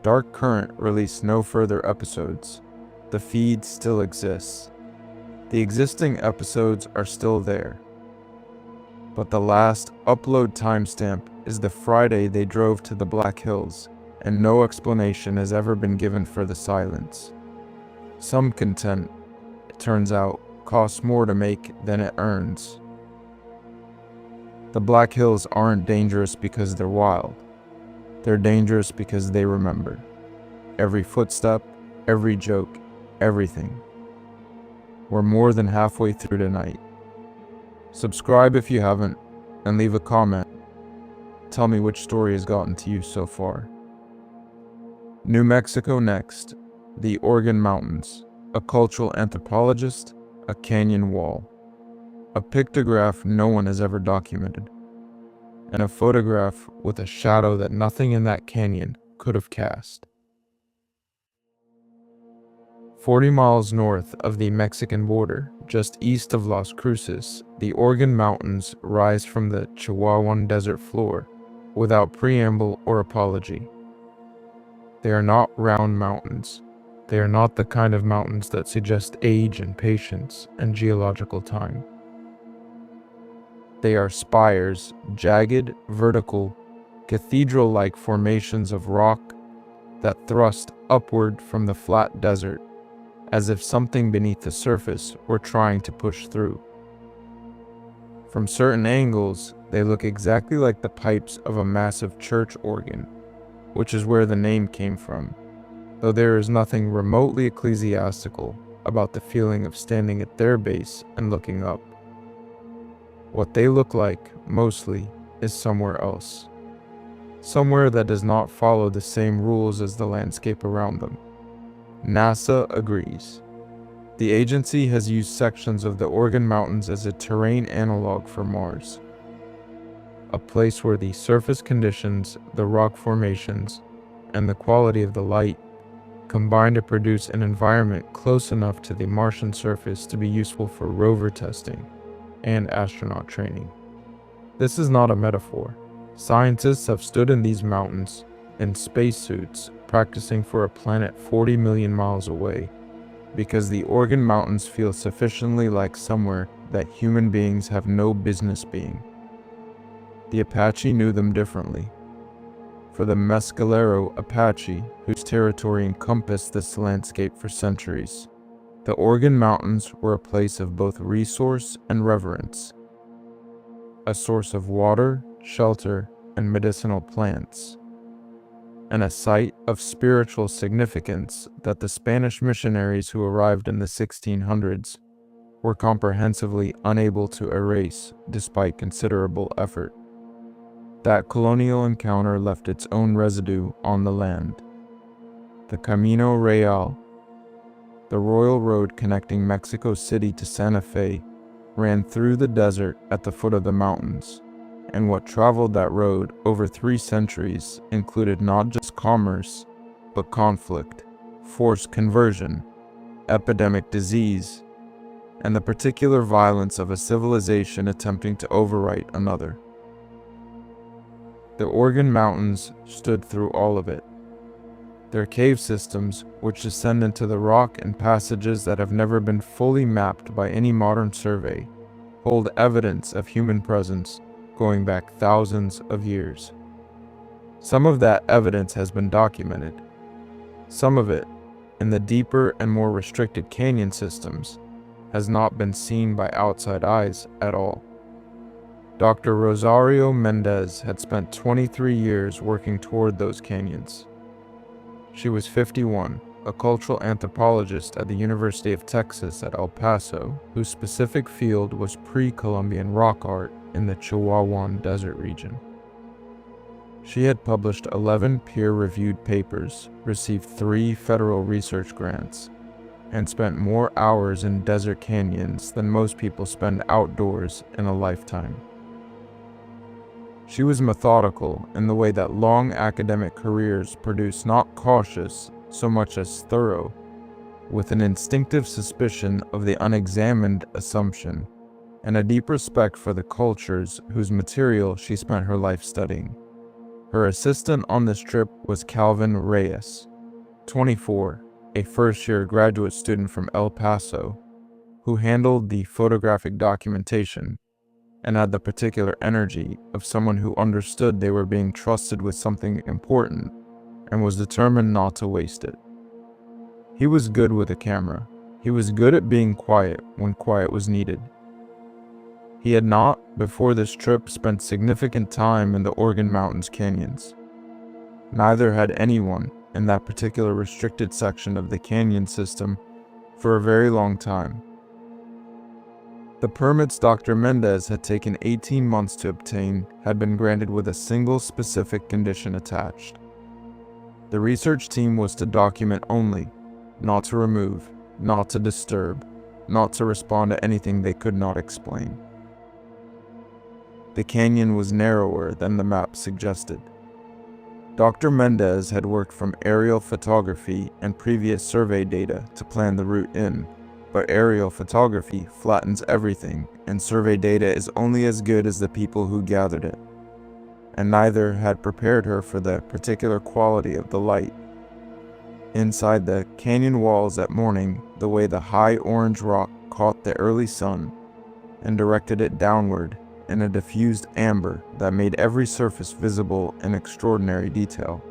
Dark Current released no further episodes. The feed still exists. The existing episodes are still there. But the last upload timestamp is the Friday they drove to the Black Hills, and no explanation has ever been given for the silence. Some content, it turns out, costs more to make than it earns. The Black Hills aren't dangerous because they're wild. They're dangerous because they remember. Every footstep, every joke, everything. We're more than halfway through tonight. Subscribe if you haven't, and leave a comment. Tell me which story has gotten to you so far. New Mexico next. The Organ Mountains. A cultural anthropologist. A canyon wall. A pictograph no one has ever documented. And a photograph with a shadow that nothing in that canyon could have cast. 40 miles north of the Mexican border, just east of Las Cruces, the Organ Mountains rise from the Chihuahuan desert floor, without preamble or apology. They are not round mountains. They are not the kind of mountains that suggest age and patience and geological time. They are spires, jagged, vertical, cathedral-like formations of rock that thrust upward from the flat desert, as if something beneath the surface were trying to push through. From certain angles, they look exactly like the pipes of a massive church organ, which is where the name came from, though there is nothing remotely ecclesiastical about the feeling of standing at their base and looking up. What they look like, mostly, is somewhere else. Somewhere that does not follow the same rules as the landscape around them. NASA agrees. The agency has used sections of the Organ Mountains as a terrain analog for Mars. A place where the surface conditions, the rock formations, and the quality of the light combine to produce an environment close enough to the Martian surface to be useful for rover testing and astronaut training. This is not a metaphor. Scientists have stood in these mountains in spacesuits practicing for a planet 40 million miles away because the Organ Mountains feel sufficiently like somewhere that human beings have no business being. The Apache knew them differently. For the Mescalero Apache, whose territory encompassed this landscape for centuries, the Organ Mountains were a place of both resource and reverence, a source of water, shelter, and medicinal plants, and a site of spiritual significance that the Spanish missionaries who arrived in the 1600s were comprehensively unable to erase despite considerable effort. That colonial encounter left its own residue on the land. The Camino Real, the royal road connecting Mexico City to Santa Fe, ran through the desert at the foot of the mountains, and what traveled that road over 3 centuries included not just commerce, but conflict, forced conversion, epidemic disease, and the particular violence of a civilization attempting to overwrite another. The Organ Mountains stood through all of it. Their cave systems, which descend into the rock in passages that have never been fully mapped by any modern survey, hold evidence of human presence going back thousands of years. Some of that evidence has been documented. Some of it, in the deeper and more restricted canyon systems, has not been seen by outside eyes at all. Dr. Rosario Mendez had spent 23 years working toward those canyons. She was 51, a cultural anthropologist at the University of Texas at El Paso, whose specific field was pre-Columbian rock art in the Chihuahuan Desert region. She had published 11 peer-reviewed papers, received 3 federal research grants, and spent more hours in desert canyons than most people spend outdoors in a lifetime. She was methodical in the way that long academic careers produce not cautious so much as thorough, with an instinctive suspicion of the unexamined assumption, and a deep respect for the cultures whose material she spent her life studying. Her assistant on this trip was Calvin Reyes, 24, a first-year graduate student from El Paso, who handled the photographic documentation and had the particular energy of someone who understood they were being trusted with something important and was determined not to waste it. He was good with a camera. He was good at being quiet when quiet was needed. He had not, before this trip, spent significant time in the Oregon Mountains canyons. Neither had anyone in that particular restricted section of the canyon system for a very long time. The permits Dr. Mendez had taken 18 months to obtain had been granted with a single specific condition attached. The research team was to document only, not to remove, not to disturb, not to respond to anything they could not explain. The canyon was narrower than the map suggested. Dr. Mendez had worked from aerial photography and previous survey data to plan the route in, but aerial photography flattens everything, and survey data is only as good as the people who gathered it. And neither had prepared her for the particular quality of the light. Inside the canyon walls at morning, the way the high orange rock caught the early sun and directed it downward in a diffused amber that made every surface visible in extraordinary detail.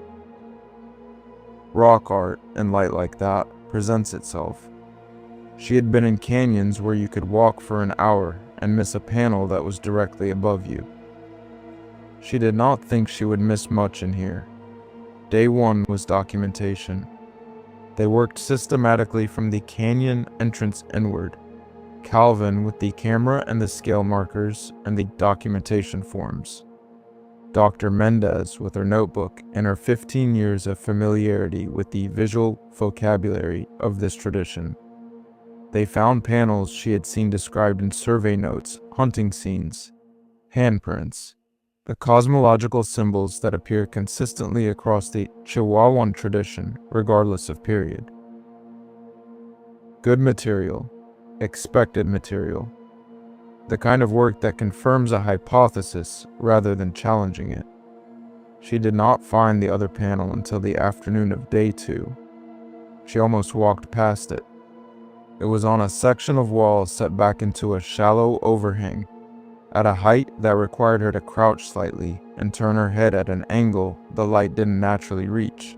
Rock art and light like that presents itself. She had been in canyons where you could walk for an hour and miss a panel that was directly above you. She did not think she would miss much in here. Day one was documentation. They worked systematically from the canyon entrance inward. Calvin with the camera and the scale markers and the documentation forms. Dr. Mendez with her notebook and her 15 years of familiarity with the visual vocabulary of this tradition. They found panels she had seen described in survey notes, hunting scenes, handprints, the cosmological symbols that appear consistently across the Chihuahuan tradition, regardless of period. Good material, expected material, the kind of work that confirms a hypothesis rather than challenging it. She did not find the other panel until the afternoon of day 2. She almost walked past it. It was on a section of wall set back into a shallow overhang, at a height that required her to crouch slightly and turn her head at an angle the light didn't naturally reach.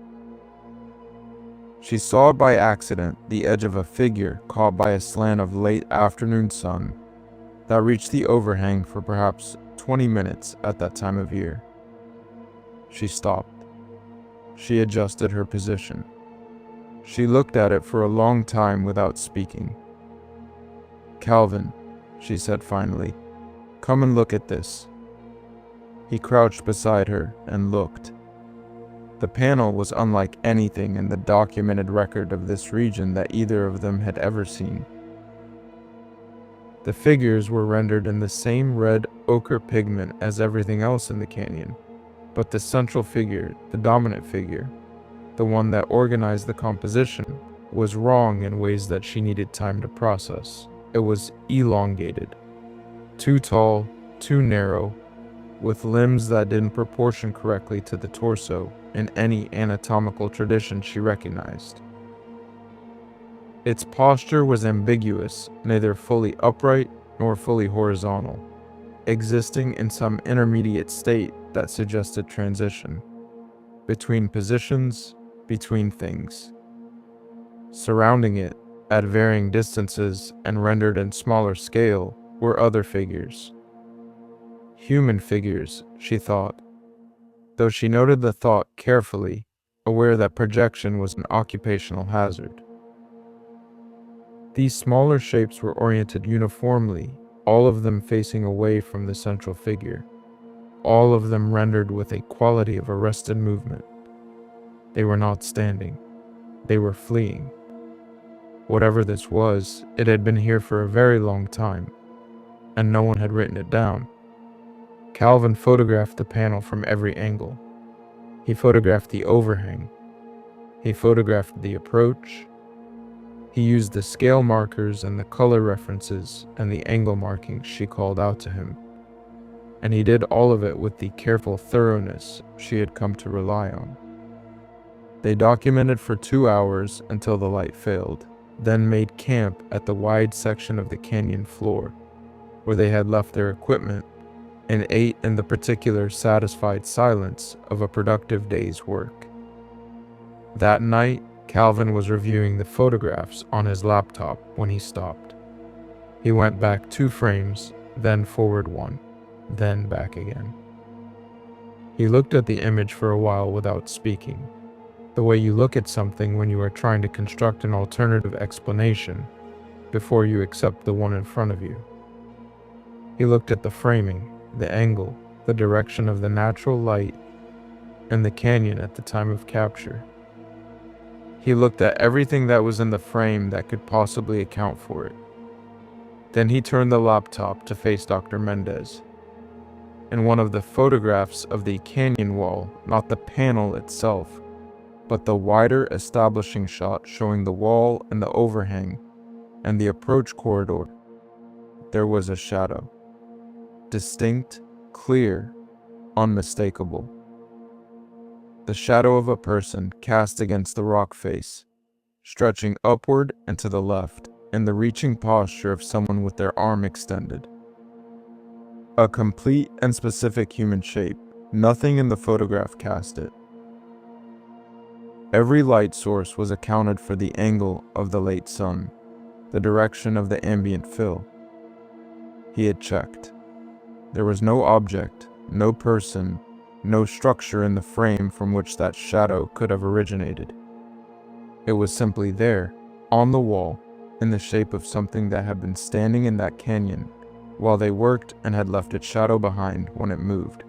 She saw by accident the edge of a figure caught by a slant of late afternoon sun that reached the overhang for perhaps 20 minutes at that time of year. She stopped. She adjusted her position. She looked at it for a long time without speaking. "Calvin," she said finally, "come and look at this." He crouched beside her and looked. The panel was unlike anything in the documented record of this region that either of them had ever seen. The figures were rendered in the same red ochre pigment as everything else in the canyon, but the central figure, the dominant figure, the one that organized the composition, was wrong in ways that she needed time to process. It was elongated, too tall, too narrow, with limbs that didn't proportion correctly to the torso in any anatomical tradition she recognized. Its posture was ambiguous, neither fully upright nor fully horizontal, existing in some intermediate state that suggested transition, between positions, between things. Surrounding it, at varying distances and rendered in smaller scale, were other figures. Human figures, she thought, though she noted the thought carefully, aware that projection was an occupational hazard. These smaller shapes were oriented uniformly, all of them facing away from the central figure, all of them rendered with a quality of arrested movement. They were not standing. They were fleeing. Whatever this was, it had been here for a very long time, and no one had written it down. Calvin photographed the panel from every angle. He photographed the overhang. He photographed the approach. He used the scale markers and the color references and the angle markings she called out to him. And he did all of it with the careful thoroughness she had come to rely on. They documented for 2 hours until the light failed, then made camp at the wide section of the canyon floor, where they had left their equipment, and ate in the particular satisfied silence of a productive day's work. That night, Calvin was reviewing the photographs on his laptop when he stopped. He went back 2 frames, then forward one, then back again. He looked at the image for a while without speaking, the way you look at something when you are trying to construct an alternative explanation before you accept the one in front of you. He looked at the framing, the angle, the direction of the natural light, and the canyon at the time of capture. He looked at everything that was in the frame that could possibly account for it. Then he turned the laptop to face Dr. Mendez. In one of the photographs of the canyon wall, not the panel itself, but the wider establishing shot showing the wall and the overhang and the approach corridor, there was a shadow. Distinct, clear, unmistakable. The shadow of a person cast against the rock face, stretching upward and to the left, in the reaching posture of someone with their arm extended. A complete and specific human shape. Nothing in the photograph cast it. Every light source was accounted for: the angle of the late sun, the direction of the ambient fill. He had checked. There was no object, no person, no structure in the frame from which that shadow could have originated. It was simply there, on the wall, in the shape of something that had been standing in that canyon while they worked and had left its shadow behind when it moved.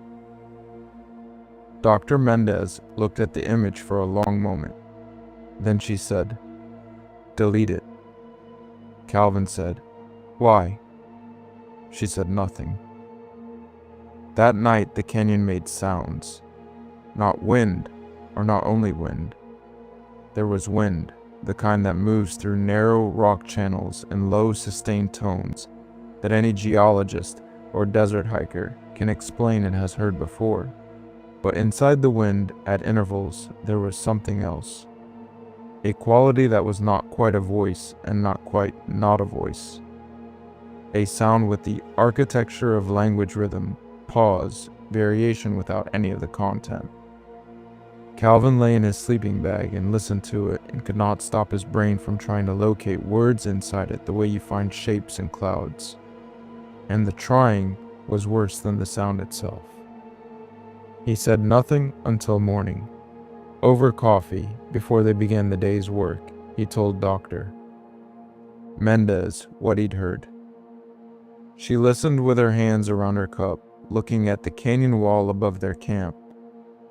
Dr. Mendez looked at the image for a long moment. Then she said, "Delete it." Calvin said, "Why?" She said nothing. That night the canyon made sounds. Not wind, or not only wind. There was wind, the kind that moves through narrow rock channels in low sustained tones that any geologist or desert hiker can explain and has heard before. But inside the wind, at intervals, there was something else. A quality that was not quite a voice and not quite not a voice. A sound with the architecture of language rhythm, pause, variation without any of the content. Calvin lay in his sleeping bag and listened to it and could not stop his brain from trying to locate words inside it the way you find shapes in clouds. And the trying was worse than the sound itself. He said nothing until morning. Over coffee, before they began the day's work, he told Dr. Mendez what he'd heard. She listened with her hands around her cup, looking at the canyon wall above their camp,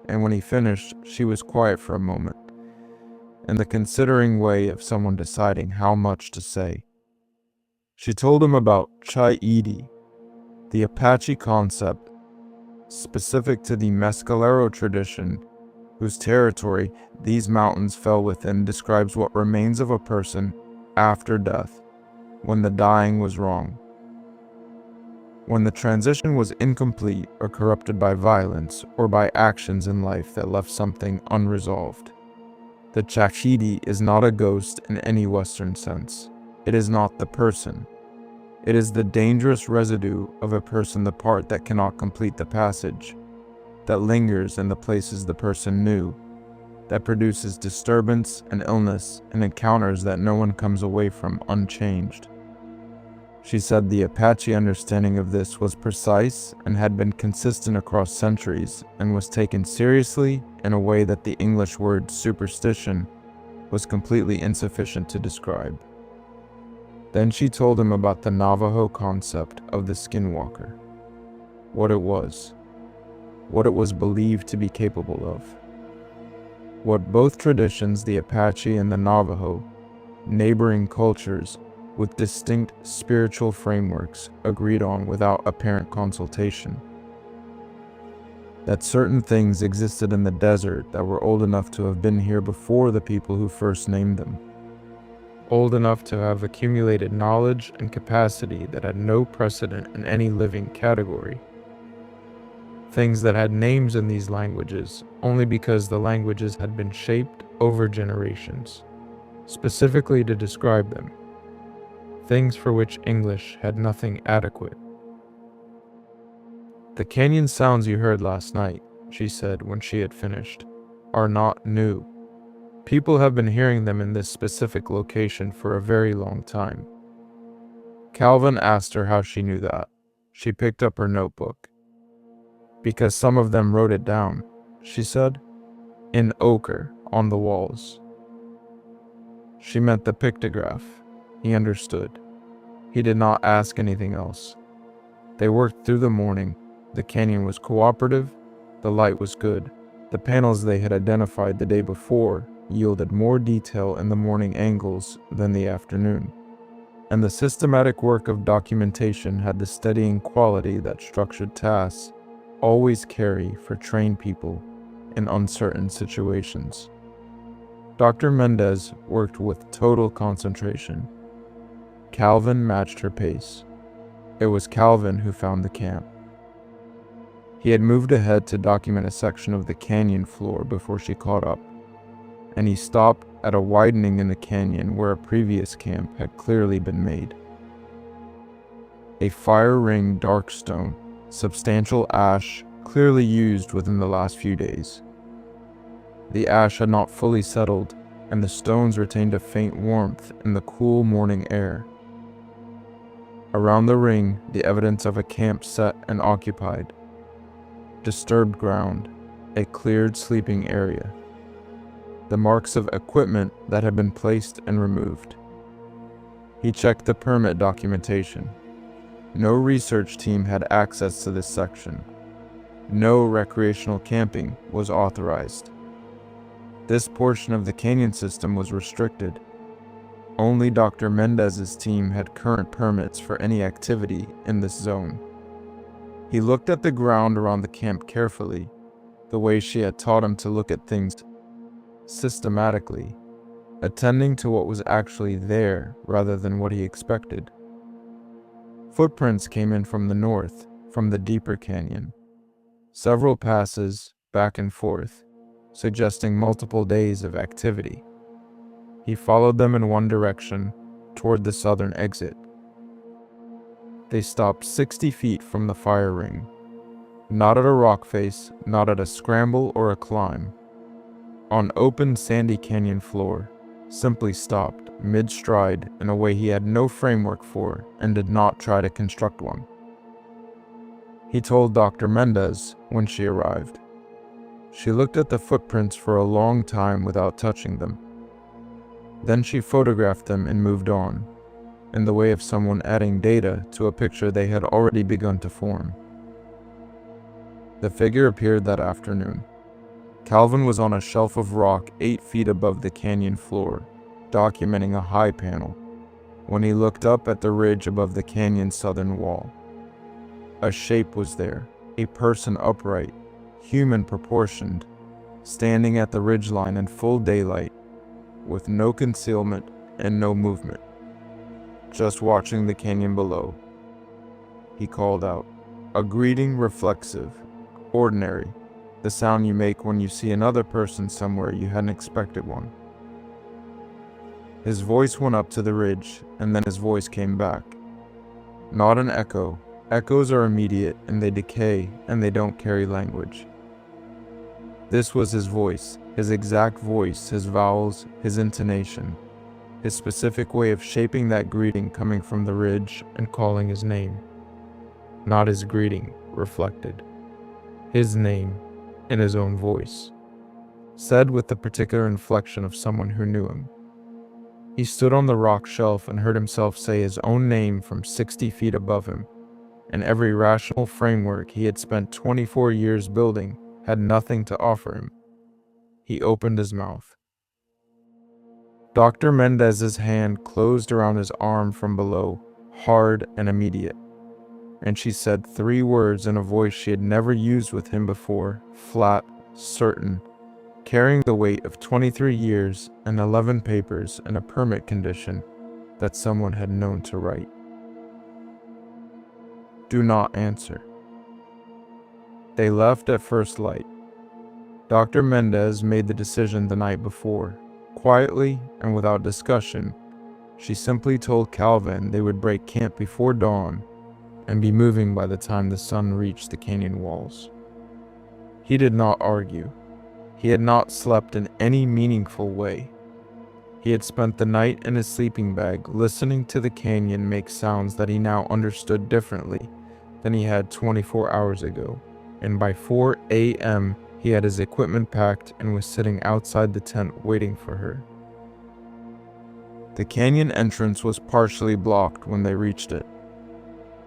and when he finished, she was quiet for a moment, in the considering way of someone deciding how much to say. She told him about Chai-Edi, the Apache concept specific to the Mescalero tradition, whose territory these mountains fell within, describes what remains of a person after death, when the dying was wrong, when the transition was incomplete or corrupted by violence or by actions in life that left something unresolved. The Chai-Edi is not a ghost in any Western sense. It is not the person. It is the dangerous residue of a person, the part that cannot complete the passage, that lingers in the places the person knew, that produces disturbance and illness and encounters that no one comes away from unchanged. She said the Apache understanding of this was precise and had been consistent across centuries and was taken seriously in a way that the English word superstition was completely insufficient to describe. Then she told him about the Navajo concept of the skinwalker, what it was believed to be capable of, what both traditions, the Apache and the Navajo, neighboring cultures with distinct spiritual frameworks, agreed on without apparent consultation. That certain things existed in the desert that were old enough to have been here before the people who first named them. Old enough to have accumulated knowledge and capacity that had no precedent in any living category. Things that had names in these languages only because the languages had been shaped over generations, specifically to describe them. Things for which English had nothing adequate. "The canyon sounds you heard last night," she said when she had finished, "are not new. People have been hearing them in this specific location for a very long time." Calvin asked her how she knew that. She picked up her notebook. "Because some of them wrote it down," she said, "in ochre on the walls." She meant the pictograph. He understood. He did not ask anything else. They worked through the morning. The canyon was cooperative. The light was good. The panels they had identified the day before yielded more detail in the morning angles than the afternoon. And the systematic work of documentation had the steadying quality that structured tasks always carry for trained people in uncertain situations. Dr. Mendez worked with total concentration. Calvin matched her pace. It was Calvin who found the camp. He had moved ahead to document a section of the canyon floor before she caught up, and he stopped at a widening in the canyon where a previous camp had clearly been made. A fire-ringed dark stone, substantial ash clearly used within the last few days. The ash had not fully settled, and the stones retained a faint warmth in the cool morning air. Around the ring, the evidence of a camp set and occupied. Disturbed ground, a cleared sleeping area. The marks of equipment that had been placed and removed. He checked the permit documentation. No research team had access to this section. No recreational camping was authorized. This portion of the canyon system was restricted. Only Dr. Mendez's team had current permits for any activity in this zone. He looked at the ground around the camp carefully, the way she had taught him to look at things systematically, attending to what was actually there rather than what he expected. Footprints came in from the north, from the deeper canyon. Several passes, back and forth, suggesting multiple days of activity. He followed them in one direction, toward the southern exit. They stopped 60 feet from the fire ring. Not at a rock face, not at a scramble or a climb. On open sandy canyon floor, simply stopped, mid-stride, in a way he had no framework for and did not try to construct one. He told Dr. Mendez when she arrived. She looked at the footprints for a long time without touching them. Then she photographed them and moved on, in the way of someone adding data to a picture they had already begun to form. The figure appeared that afternoon. Calvin was on a shelf of rock 8 feet above the canyon floor, documenting a high panel, when he looked up at the ridge above the canyon's southern wall. A shape was there, a person upright, human proportioned, standing at the ridgeline in full daylight, with no concealment and no movement, just watching the canyon below. He called out, a greeting reflexive, ordinary, the sound you make when you see another person somewhere you hadn't expected one. His voice went up to the ridge, and then his voice came back. Not an echo. Echoes are immediate, and they decay, and they don't carry language. This was his voice, his exact voice, his vowels, his intonation, his specific way of shaping that greeting coming from the ridge and calling his name. Not his greeting, reflected. His name, in his own voice, said with the particular inflection of someone who knew him. He stood on the rock shelf and heard himself say his own name from 60 feet above him, and every rational framework he had spent 24 years building had nothing to offer him. He opened his mouth. Dr. Mendez's hand closed around his arm from below, hard and immediate, and she said 3 words in a voice she had never used with him before, flat, certain, carrying the weight of 23 years and 11 papers and a permit condition that someone had known to write. Do not answer. They left at first light. Dr. Mendez made the decision the night before. Quietly and without discussion, she simply told Calvin they would break camp before dawn and be moving by the time the sun reached the canyon walls. He did not argue. He had not slept in any meaningful way. He had spent the night in his sleeping bag listening to the canyon make sounds that he now understood differently than he had 24 hours ago, and by 4 a.m., he had his equipment packed and was sitting outside the tent waiting for her. The canyon entrance was partially blocked when they reached it.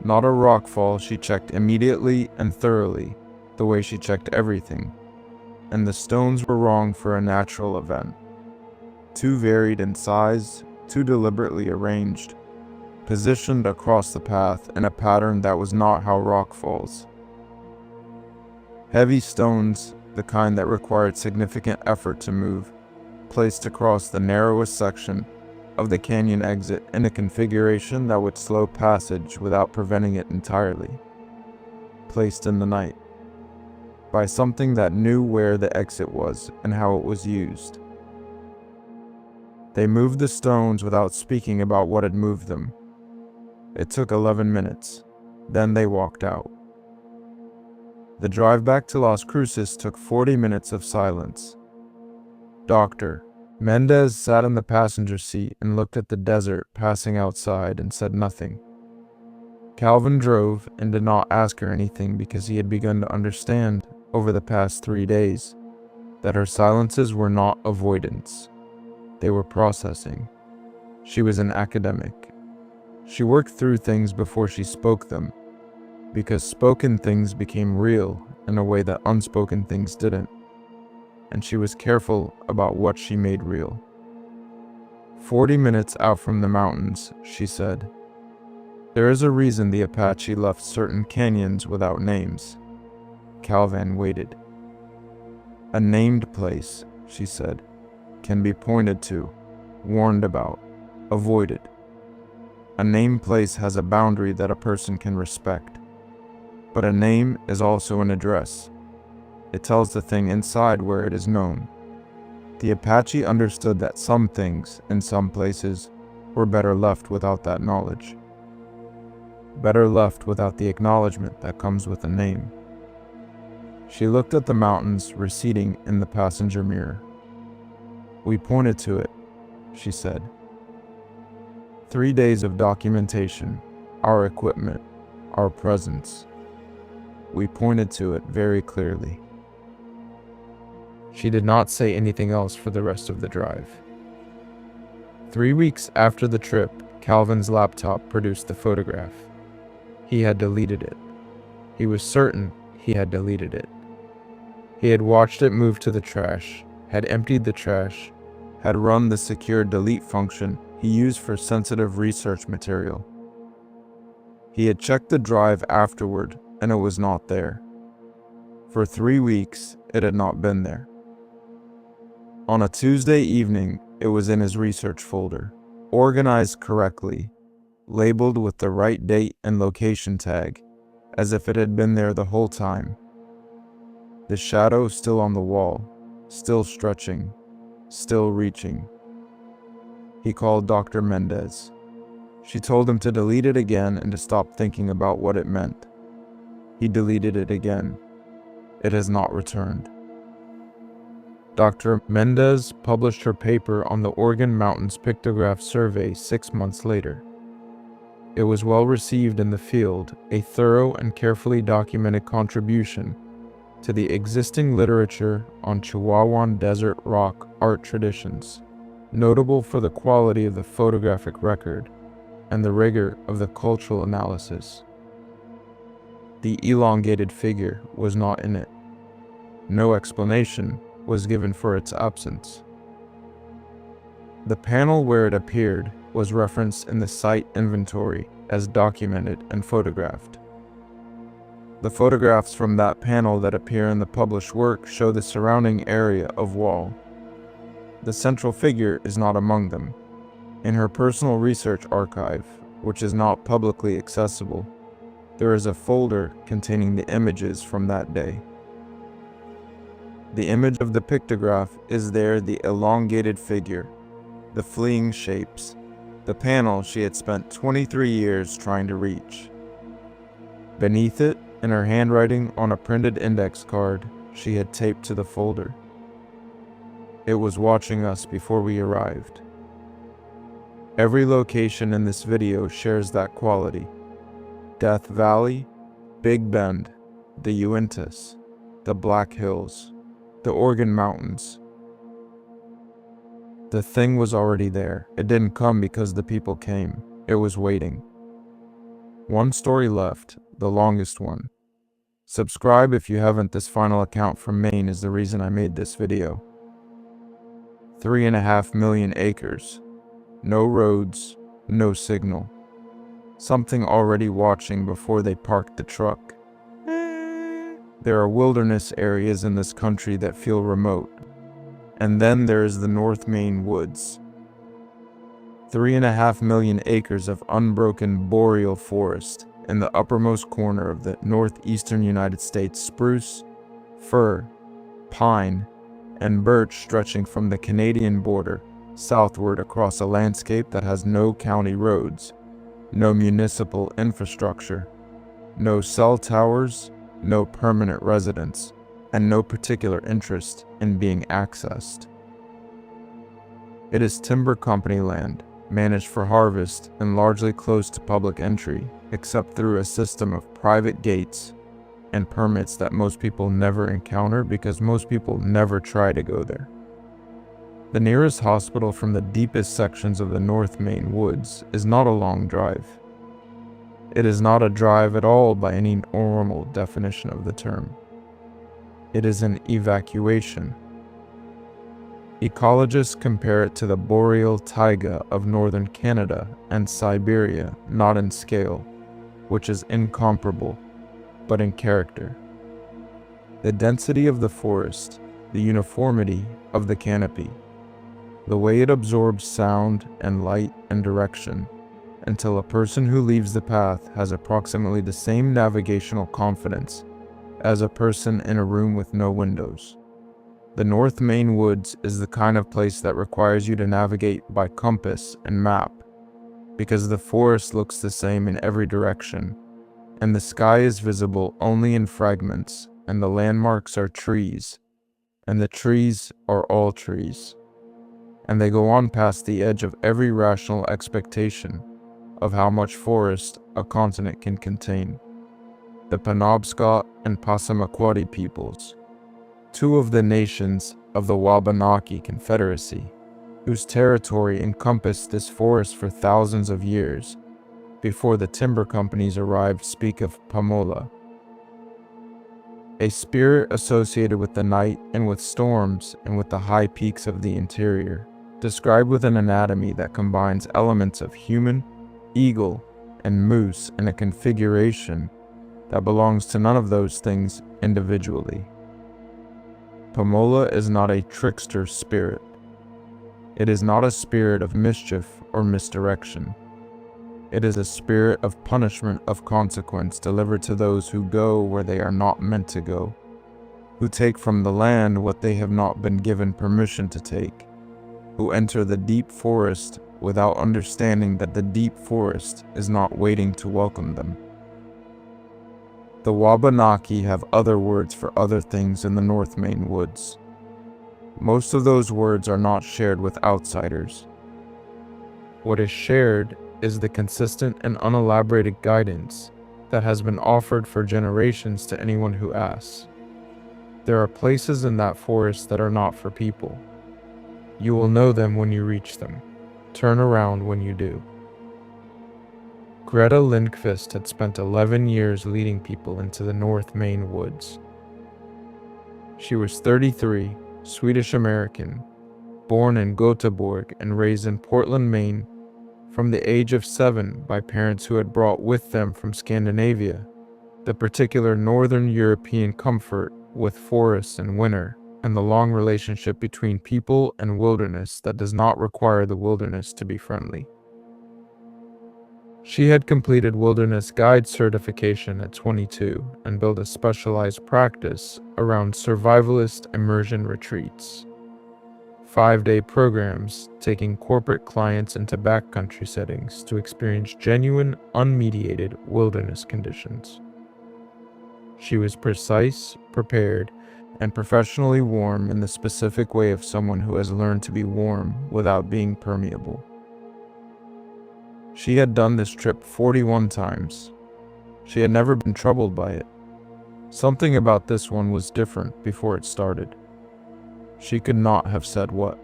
Not a rockfall, she checked immediately and thoroughly, the way she checked everything, and the stones were wrong for a natural event. Too varied in size, too deliberately arranged, positioned across the path in a pattern that was not how rock falls. Heavy stones, the kind that required significant effort to move, placed across the narrowest section of the canyon exit in a configuration that would slow passage without preventing it entirely. Placed in the night, by something that knew where the exit was and how it was used. They moved the stones without speaking about what had moved them. It took 11 minutes. Then they walked out. The drive back to Las Cruces took 40 minutes of silence. Dr. Mendez sat in the passenger seat and looked at the desert passing outside and said nothing. Calvin drove and did not ask her anything because he had begun to understand over the past 3 days that her silences were not avoidance. They were processing. She was an academic. She worked through things before she spoke them, because spoken things became real in a way that unspoken things didn't, and she was careful about what she made real. 40 minutes out from the mountains, she said, "There is a reason the Apache left certain canyons without names." Calvin waited. "A named place," she said, "can be pointed to, warned about, avoided. A named place has a boundary that a person can respect. But a name is also an address. It tells the thing inside where it is known. The Apache understood that some things, in some places, were better left without that knowledge. Better left without the acknowledgement that comes with a name." She looked at the mountains receding in the passenger mirror. "We pointed to it," she said. 3 days of documentation, our equipment, our presence. We pointed to it very clearly. She did not say anything else for the rest of the drive. 3 weeks after the trip, Calvin's laptop produced the photograph. He had deleted it. He was certain he had deleted it. He had watched it move to the trash, had emptied the trash, had run the secure delete function he used for sensitive research material. He had checked the drive afterward, and it was not there. For 3 weeks, it had not been there. On a Tuesday evening, it was in his research folder, organized correctly, labeled with the right date and location tag, as if it had been there the whole time. The shadow still on the wall, still stretching, still reaching. He called Dr. Mendez. She told him to delete it again and to stop thinking about what it meant. He deleted it again. It has not returned. Dr. Mendez published her paper on the Oregon Mountains Pictograph Survey 6 months later. It was well received in the field, a thorough and carefully documented contribution to the existing literature on Chihuahuan desert rock art traditions, notable for the quality of the photographic record and the rigor of the cultural analysis. The elongated figure was not in it. No explanation was given for its absence. The panel where it appeared was referenced in the site inventory as documented and photographed. The photographs from that panel that appear in the published work show the surrounding area of wall. The central figure is not among them. In her personal research archive, which is not publicly accessible, there is a folder containing the images from that day. The image of the pictograph is there, the elongated figure, the fleeing shapes, the panel she had spent 23 years trying to reach. Beneath it, in her handwriting on a printed index card she had taped to the folder. It was watching us before we arrived. Every location in this video shares that quality. Death Valley, Big Bend, the Uintas, the Black Hills, the Oregon Mountains. The thing was already there. It didn't come because the people came. It was waiting. One story left, the longest one. Subscribe if you haven't. This final account from Maine is the reason I made this video. 3.5 million acres. No roads, no signal. Something already watching before they parked the truck. There are wilderness areas in this country that feel remote. And then there is the North Maine woods. 3.5 million acres of unbroken boreal forest in the uppermost corner of the northeastern United States. Spruce, fir, pine, and birch stretching from the Canadian border southward across a landscape that has no county roads, no municipal infrastructure, no cell towers, no permanent residents, and no particular interest in being accessed. It is timber company land, managed for harvest and largely closed to public entry, except through a system of private gates and permits that most people never encounter because most people never try to go there. The nearest hospital from the deepest sections of the North Maine woods is not a long drive. It is not a drive at all by any normal definition of the term. It is an evacuation. Ecologists compare it to the boreal taiga of northern Canada and Siberia, not in scale, which is incomparable, but in character. The density of the forest, the uniformity of the canopy, the way it absorbs sound and light and direction, until a person who leaves the path has approximately the same navigational confidence as a person in a room with no windows. The North Maine woods is the kind of place that requires you to navigate by compass and map, because the forest looks the same in every direction, and the sky is visible only in fragments, and the landmarks are trees, and the trees are all trees, and they go on past the edge of every rational expectation of how much forest a continent can contain. The Penobscot and Passamaquoddy peoples, two of the nations of the Wabanaki Confederacy, whose territory encompassed this forest for thousands of years before the timber companies arrived, speak of Pamola, a spirit associated with the night and with storms and with the high peaks of the interior, described with an anatomy that combines elements of human, eagle, and moose in a configuration that belongs to none of those things individually. Pamola is not a trickster spirit. It is not a spirit of mischief or misdirection. It is a spirit of punishment of consequence delivered to those who go where they are not meant to go, who take from the land what they have not been given permission to take, who enter the deep forest without understanding that the deep forest is not waiting to welcome them. The Wabanaki have other words for other things in the North Maine woods. Most of those words are not shared with outsiders. What is shared is the consistent and unelaborated guidance that has been offered for generations to anyone who asks. There are places in that forest that are not for people. You will know them when you reach them. Turn around when you do. Greta Lindqvist had spent 11 years leading people into the North Maine woods. She was 33, Swedish-American, born in Göteborg and raised in Portland, Maine, from the age of 7 by parents who had brought with them from Scandinavia the particular Northern European comfort with forests in winter and the long relationship between people and wilderness that does not require the wilderness to be friendly. She had completed wilderness guide certification at 22 and built a specialized practice around survivalist immersion retreats, 5-day programs taking corporate clients into backcountry settings to experience genuine, unmediated wilderness conditions. She was precise, prepared, and professionally warm in the specific way of someone who has learned to be warm without being permeable. She had done this trip 41 times. She had never been troubled by it. Something about this one was different before it started. She could not have said what.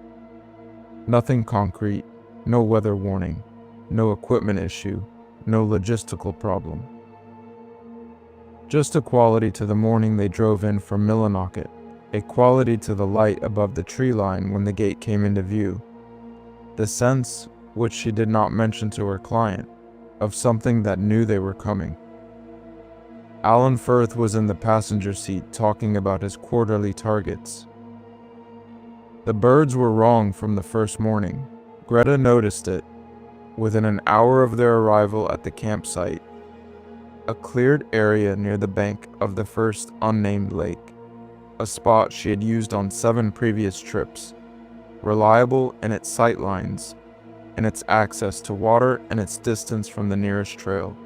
Nothing concrete, no weather warning, no equipment issue, no logistical problem. Just a quality to the morning they drove in from Millinocket, a quality to the light above the tree line when the gate came into view. The sense, which she did not mention to her client, of something that knew they were coming. Alan Firth was in the passenger seat talking about his quarterly targets. The birds were wrong from the first morning. Greta noticed it. Within an hour of their arrival at the campsite, a cleared area near the bank of the first unnamed lake, a spot she had used on 7 previous trips, reliable in its sight lines, in its access to water and its distance from the nearest trail.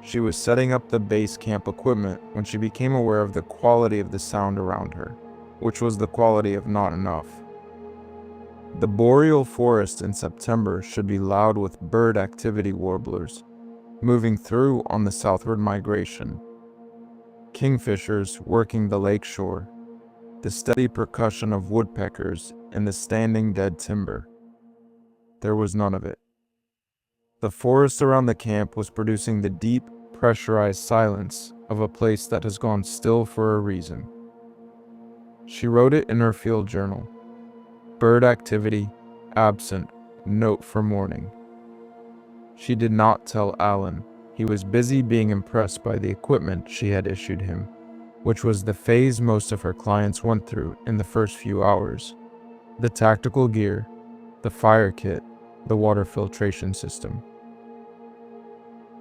She was setting up the base camp equipment when she became aware of the quality of the sound around her, which was the quality of not enough. The boreal forest in September should be loud with bird activity warblers, moving through on the southward migration. Kingfishers working the lakeshore, the steady percussion of woodpeckers in the standing dead timber. There was none of it. The forest around the camp was producing the deep, pressurized silence of a place that has gone still for a reason. She wrote it in her field journal. Bird activity, absent, note for morning. She did not tell Alan. He was busy being impressed by the equipment she had issued him, which was the phase most of her clients went through in the first few hours. The tactical gear, the fire kit, the water filtration system.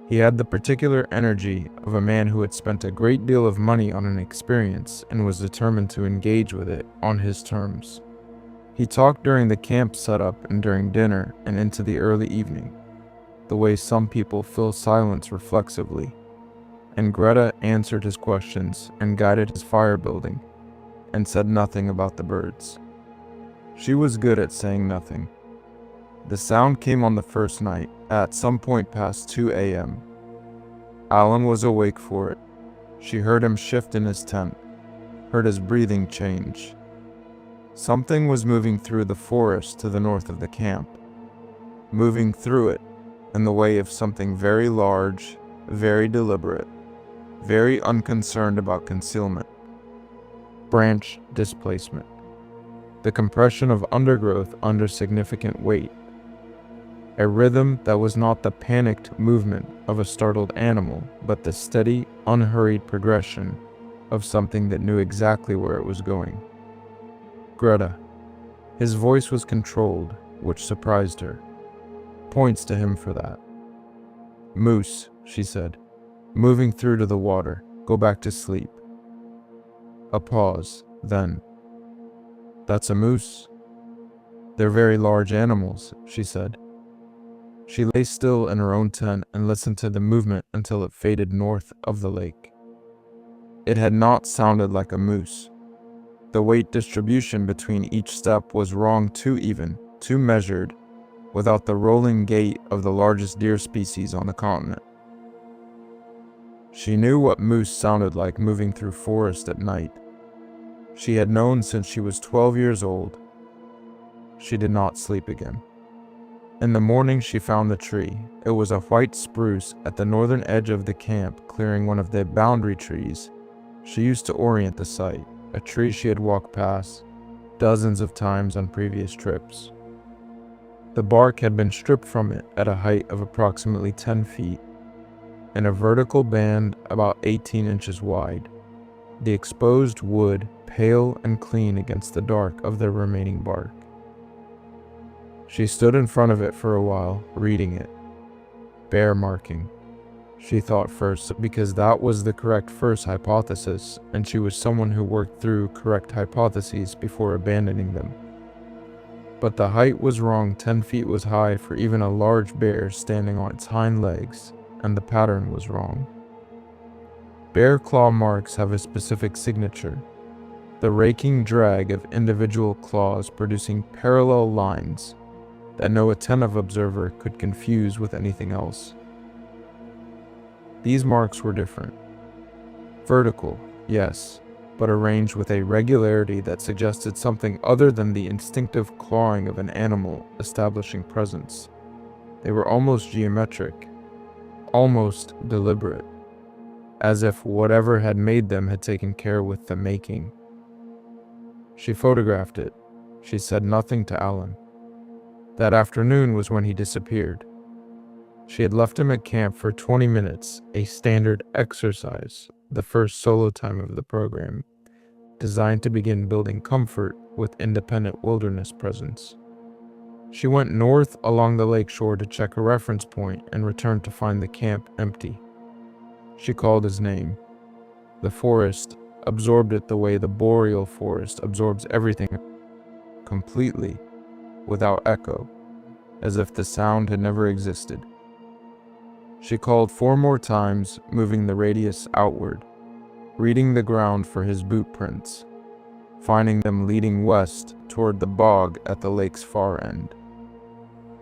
He had the particular energy of a man who had spent a great deal of money on an experience and was determined to engage with it on his terms. He talked during the camp setup and during dinner and into the early evening, the way some people fill silence reflexively, and Greta answered his questions and guided his fire building, and said nothing about the birds. She was good at saying nothing. The sound came on the first night, at some point past 2 a.m. Alan was awake for it. She heard him shift in his tent, heard his breathing change. Something was moving through the forest to the north of the camp, moving through it in the way of something very large, very deliberate, very unconcerned about concealment. Branch displacement. The compression of undergrowth under significant weight. A rhythm that was not the panicked movement of a startled animal, but the steady, unhurried progression of something that knew exactly where it was going. Greta. His voice was controlled, which surprised her. Points to him for that. Moose, she said, moving through to the water. Go back to sleep. A pause, then. That's a moose. They're very large animals, she said. She lay still in her own tent and listened to the movement until it faded north of the lake. It had not sounded like a moose. The weight distribution between each step was wrong, too even, too measured, without the rolling gait of the largest deer species on the continent. She knew what moose sounded like moving through forest at night. She had known since she was 12 years old. She did not sleep again. In the morning she found the tree. It was a white spruce at the northern edge of the camp, clearing one of the boundary trees. She used to orient the site, a tree she had walked past dozens of times on previous trips. The bark had been stripped from it at a height of approximately 10 feet, in a vertical band about 18 inches wide, the exposed wood pale and clean against the dark of the remaining bark. She stood in front of it for a while, reading it. Bear marking, she thought first, because that was the correct first hypothesis, and she was someone who worked through correct hypotheses before abandoning them. But the height was wrong. 10 feet was high for even a large bear standing on its hind legs, and the pattern was wrong. Bear claw marks have a specific signature, the raking drag of individual claws producing parallel lines that no attentive observer could confuse with anything else. These marks were different. Vertical, yes, but arranged with a regularity that suggested something other than the instinctive clawing of an animal establishing presence. They were almost geometric, almost deliberate, as if whatever had made them had taken care with the making. She photographed it. She said nothing to Alan. That afternoon was when he disappeared. She had left him at camp for 20 minutes, a standard exercise, the first solo time of the program, designed to begin building comfort with independent wilderness presence. She went north along the lakeshore to check a reference point and returned to find the camp empty. She called his name. The forest absorbed it the way the boreal forest absorbs everything completely, without echo, as if the sound had never existed. She called 4 more times, moving the radius outward, reading the ground for his boot prints, finding them leading west toward the bog at the lake's far end.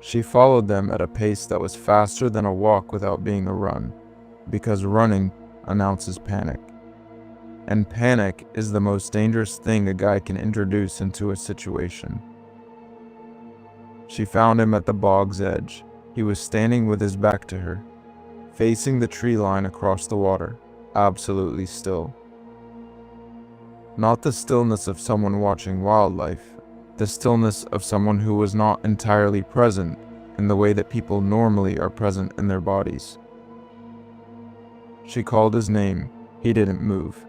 She followed them at a pace that was faster than a walk without being a run, because running announces panic. And panic is the most dangerous thing a guy can introduce into a situation. She found him at the bog's edge. He was standing with his back to her, facing the tree line across the water, absolutely still. Not the stillness of someone watching wildlife, the stillness of someone who was not entirely present in the way that people normally are present in their bodies. She called his name. He didn't move.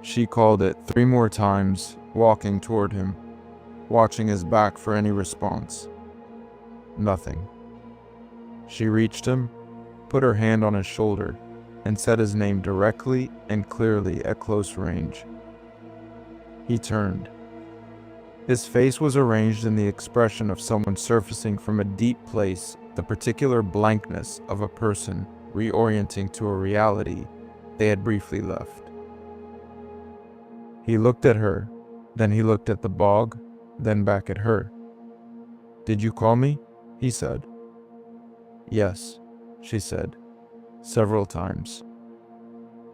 She called it 3 more times, walking toward him, watching his back for any response. Nothing. She reached him, put her hand on his shoulder, and said his name directly and clearly at close range. He turned. His face was arranged in the expression of someone surfacing from a deep place, the particular blankness of a person reorienting to a reality they had briefly left. He looked at her, then he looked at the bog, then back at her. "Did you call me?" he said. "Yes," she said, several times.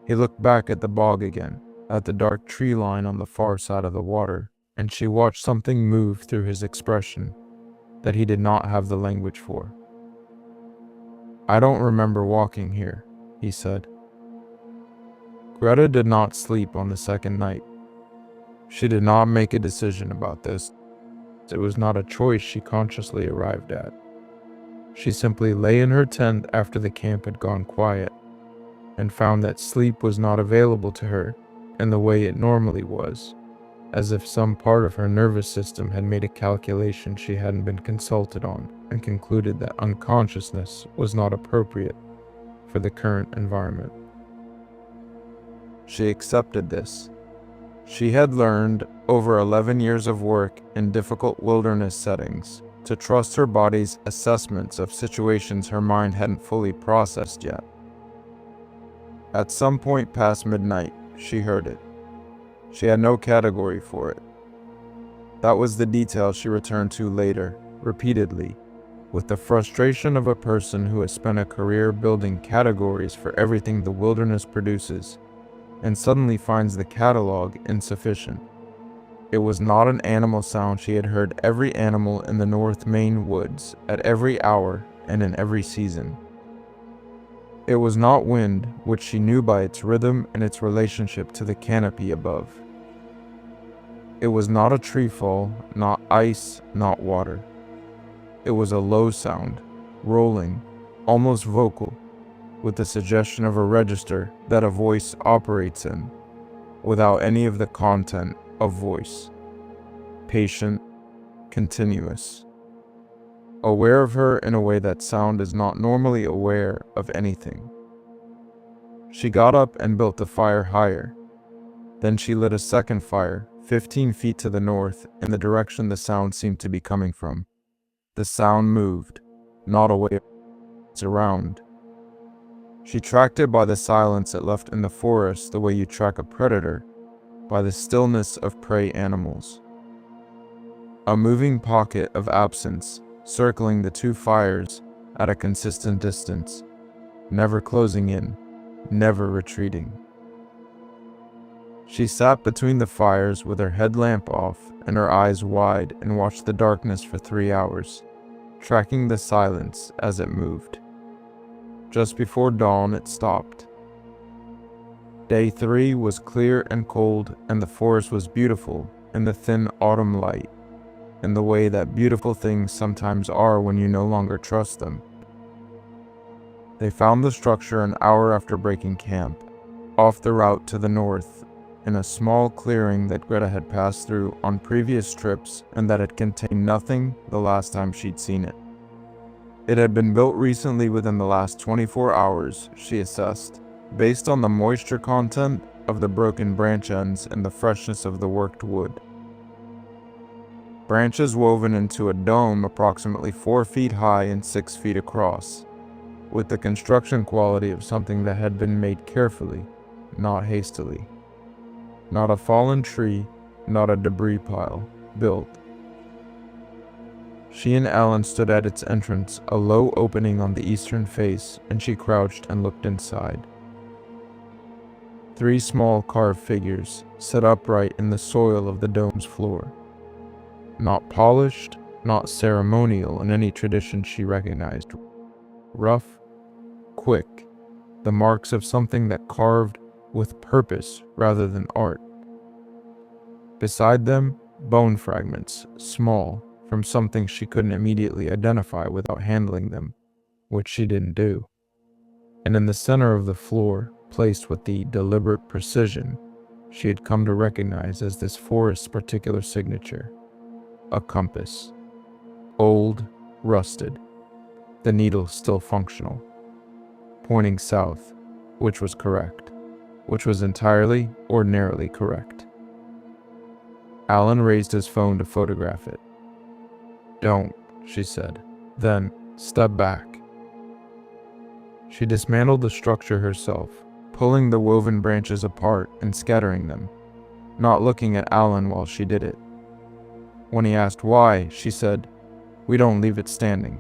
He looked back at the bog again, at the dark tree line on the far side of the water, and she watched something move through his expression that he did not have the language for. "I don't remember walking here," he said. Greta did not sleep on the second night. She did not make a decision about this. It was not a choice she consciously arrived at. She simply lay in her tent after the camp had gone quiet, and found that sleep was not available to her in the way it normally was, as if some part of her nervous system had made a calculation she hadn't been consulted on and concluded that unconsciousness was not appropriate for the current environment. She accepted this. She had learned, over 11 years of work in difficult wilderness settings, to trust her body's assessments of situations her mind hadn't fully processed yet. At some point past midnight, she heard it. She had no category for it. That was the detail she returned to later, repeatedly, with the frustration of a person who has spent a career building categories for everything the wilderness produces, and suddenly finds the catalog insufficient. It was not an animal sound she had heard every animal in the North Maine woods, at every hour and in every season. It was not wind, which she knew by its rhythm and its relationship to the canopy above. It was not a tree fall, not ice, not water. It was a low sound, rolling, almost vocal, with the suggestion of a register that a voice operates in, without any of the content of voice. Patient, continuous. Aware of her in a way that sound is not normally aware of anything. She got up and built the fire higher. Then she lit a second fire, 15 feet to the north, in the direction the sound seemed to be coming from. The sound moved, not away, it's around. She tracked it by the silence it left in the forest, the way you track a predator, by the stillness of prey animals. A moving pocket of absence, circling the 2 fires at a consistent distance, never closing in, never retreating. She sat between the fires with her headlamp off and her eyes wide and watched the darkness for 3 hours, tracking the silence as it moved. Just before dawn, it stopped. Day 3 was clear and cold, and the forest was beautiful in the thin autumn light, in the way that beautiful things sometimes are when you no longer trust them. They found the structure an hour after breaking camp, off the route to the north, in a small clearing that Greta had passed through on previous trips and that had contained nothing the last time she'd seen it. It had been built recently within the last 24 hours, she assessed, based on the moisture content of the broken branch ends and the freshness of the worked wood. Branches woven into a dome approximately 4 feet high and 6 feet across, with the construction quality of something that had been made carefully, not hastily. Not a fallen tree, not a debris pile, built. She and Alan stood at its entrance, a low opening on the eastern face, and she crouched and looked inside. 3 small carved figures set upright in the soil of the dome's floor. Not polished, not ceremonial in any tradition she recognized. Rough, quick, the marks of something that carved with purpose rather than art. Beside them, bone fragments, small, from something she couldn't immediately identify without handling them, which she didn't do. And in the center of the floor, placed with the deliberate precision she had come to recognize as this forest's particular signature, a compass. Old, rusted, the needle still functional, pointing south, which was correct, which was entirely, ordinarily correct. Alan raised his phone to photograph it. "Don't," she said. "Then, step back." She dismantled the structure herself, pulling the woven branches apart and scattering them, not looking at Alan while she did it. When he asked why, she said, "We don't leave it standing."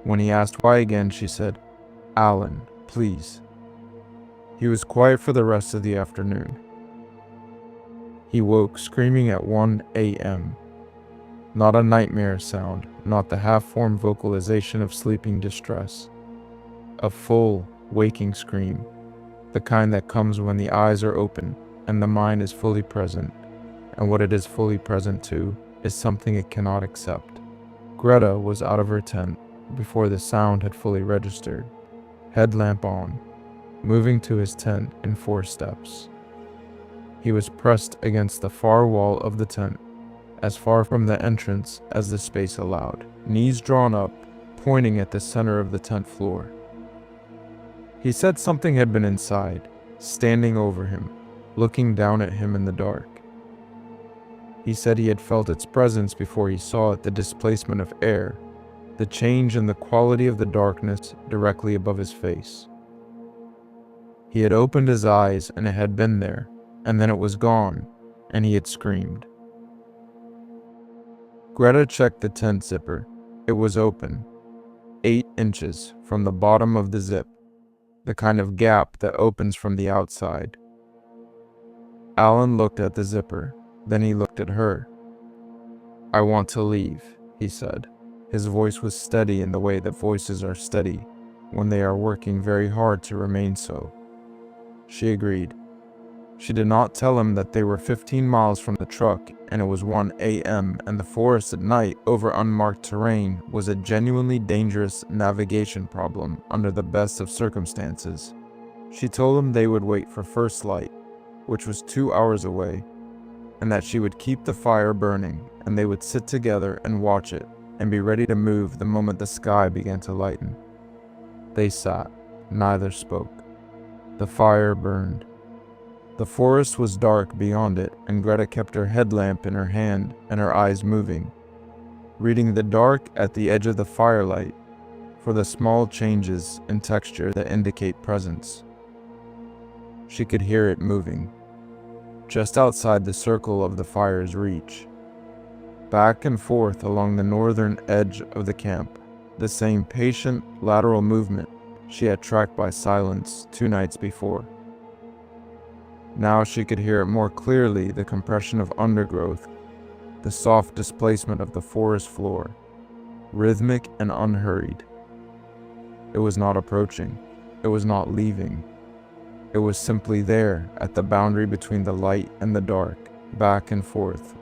When he asked why again, she said, "Alan, please." He was quiet for the rest of the afternoon. He woke screaming at 1 a.m. Not a nightmare sound, not the half-formed vocalization of sleeping distress. A full, waking scream, the kind that comes when the eyes are open and the mind is fully present, and what it is fully present to is something it cannot accept. Greta was out of her tent before the sound had fully registered, headlamp on, moving to his tent in 4 steps. He was pressed against the far wall of the tent, as far from the entrance as the space allowed, knees drawn up, pointing at the center of the tent floor. He said something had been inside, standing over him, looking down at him in the dark. He said he had felt its presence before he saw it, the displacement of air, the change in the quality of the darkness directly above his face. He had opened his eyes and it had been there, and then it was gone, and he had screamed. Greta checked the tent zipper. It was open, 8 inches from the bottom of the zip, the kind of gap that opens from the outside. Alan looked at the zipper, then he looked at her. "I want to leave," he said. His voice was steady in the way that voices are steady when they are working very hard to remain so. She agreed. She did not tell him that they were 15 miles from the truck and it was 1 a.m. and the forest at night over unmarked terrain was a genuinely dangerous navigation problem under the best of circumstances. She told him they would wait for first light, which was 2 hours away, and that she would keep the fire burning and they would sit together and watch it and be ready to move the moment the sky began to lighten. They sat. Neither spoke. The fire burned. The forest was dark beyond it, and Greta kept her headlamp in her hand and her eyes moving, reading the dark at the edge of the firelight for the small changes in texture that indicate presence. She could hear it moving, just outside the circle of the fire's reach, back and forth along the northern edge of the camp, the same patient lateral movement, she had tracked by silence 2 nights before. Now she could hear it more clearly, the compression of undergrowth, the soft displacement of the forest floor, rhythmic and unhurried. It was not approaching. It was not leaving. It was simply there, at the boundary between the light and the dark, back and forth,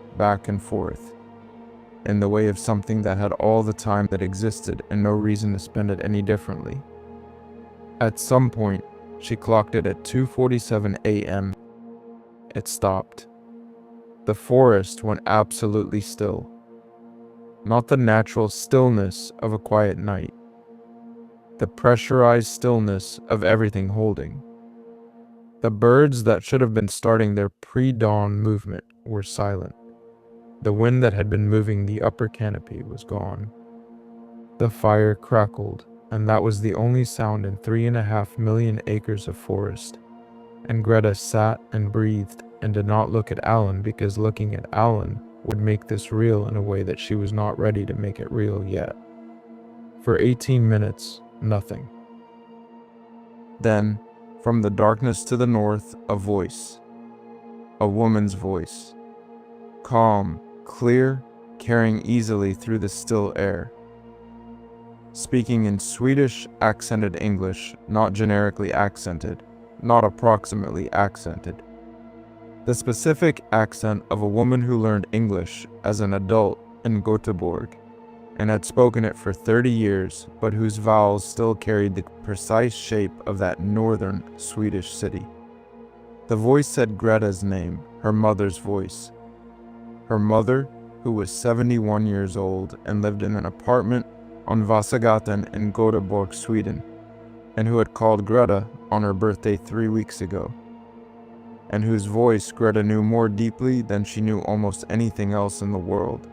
in the way of something that had all the time that existed and no reason to spend it any differently. At some point, she clocked it at 2:47 a.m. It stopped. The forest went absolutely still. Not the natural stillness of a quiet night. The pressurized stillness of everything holding. The birds that should have been starting their pre-dawn movement were silent. The wind that had been moving the upper canopy was gone. The fire crackled, and that was the only sound in 3.5 million acres of forest. And Greta sat and breathed and did not look at Alan, because looking at Alan would make this real in a way that she was not ready to make it real yet. For 18 minutes, nothing. Then, from the darkness to the north, a voice. A woman's voice. Calm, clear, carrying easily through the still air. Speaking in Swedish accented English, not generically accented, not approximately accented. The specific accent of a woman who learned English as an adult in Göteborg and had spoken it for 30 years, but whose vowels still carried the precise shape of that northern Swedish city. The voice said Greta's name, her mother's voice. Her mother, who was 71 years old and lived in an apartment on Vasagatan in Göteborg, Sweden, and who had called Greta on her birthday 3 weeks ago, and whose voice Greta knew more deeply than she knew almost anything else in the world.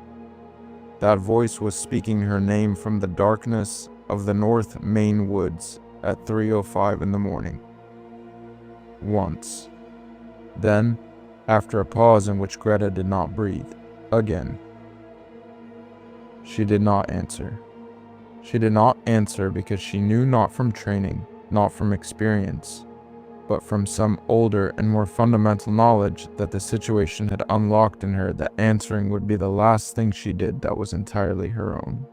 That voice was speaking her name from the darkness of the North Maine woods at 3:05 in the morning. Once. Then, after a pause in which Greta did not breathe, again. She did not answer. She did not answer because she knew, not from training, not from experience, but from some older and more fundamental knowledge that the situation had unlocked in her, that answering would be the last thing she did that was entirely her own.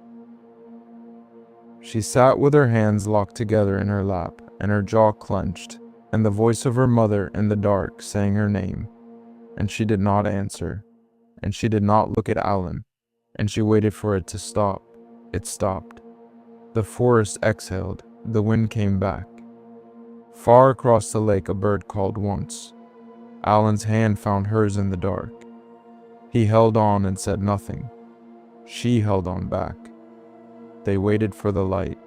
She sat with her hands locked together in her lap and her jaw clenched, and the voice of her mother in the dark saying her name, and she did not answer, and she did not look at Alan, and she waited for it to stop. It stopped. The forest exhaled. The wind came back. Far across the lake, a bird called once. Alan's hand found hers in the dark. He held on and said nothing. She held on back. They waited for the light.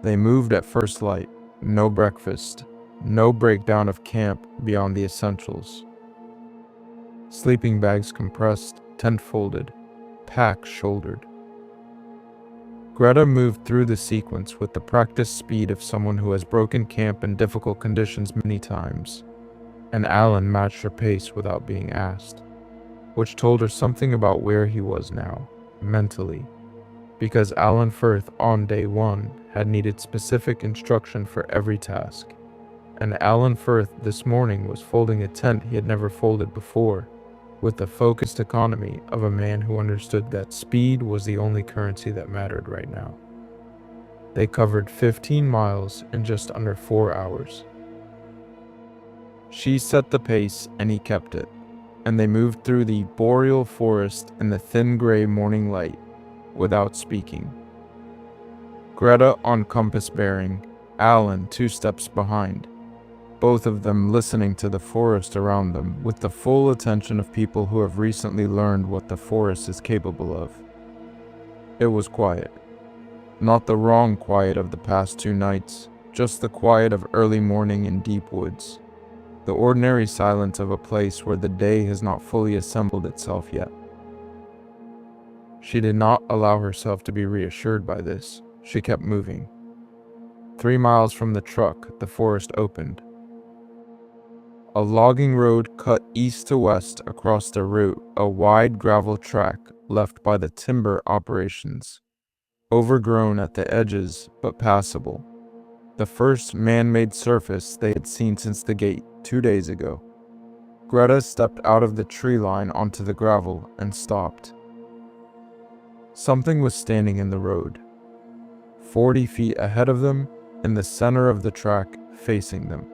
They moved at first light. No breakfast. No breakdown of camp beyond the essentials. Sleeping bags compressed, tent folded, pack shouldered. Greta moved through the sequence with the practiced speed of someone who has broken camp in difficult conditions many times, and Alan matched her pace without being asked, which told her something about where he was now, mentally, because Alan Firth on day one had needed specific instruction for every task, and Alan Firth this morning was folding a tent he had never folded before, with the focused economy of a man who understood that speed was the only currency that mattered right now. They covered 15 miles in just under 4 hours. She set the pace and he kept it, and they moved through the boreal forest in the thin gray morning light without speaking. Greta on compass bearing, Alan 2 steps behind, both of them listening to the forest around them with the full attention of people who have recently learned what the forest is capable of. It was quiet. Not the wrong quiet of the past 2 nights, just the quiet of early morning in deep woods. The ordinary silence of a place where the day has not fully assembled itself yet. She did not allow herself to be reassured by this. She kept moving. 3 miles from the truck, the forest opened. A logging road cut east to west across the route, a wide gravel track left by the timber operations. overgrown at the edges but passable. The first man-made surface they had seen since the gate 2 days ago. Greta stepped out of the tree line onto the gravel and stopped. Something was standing in the road, 40 feet ahead of them, in the center of the track, facing them.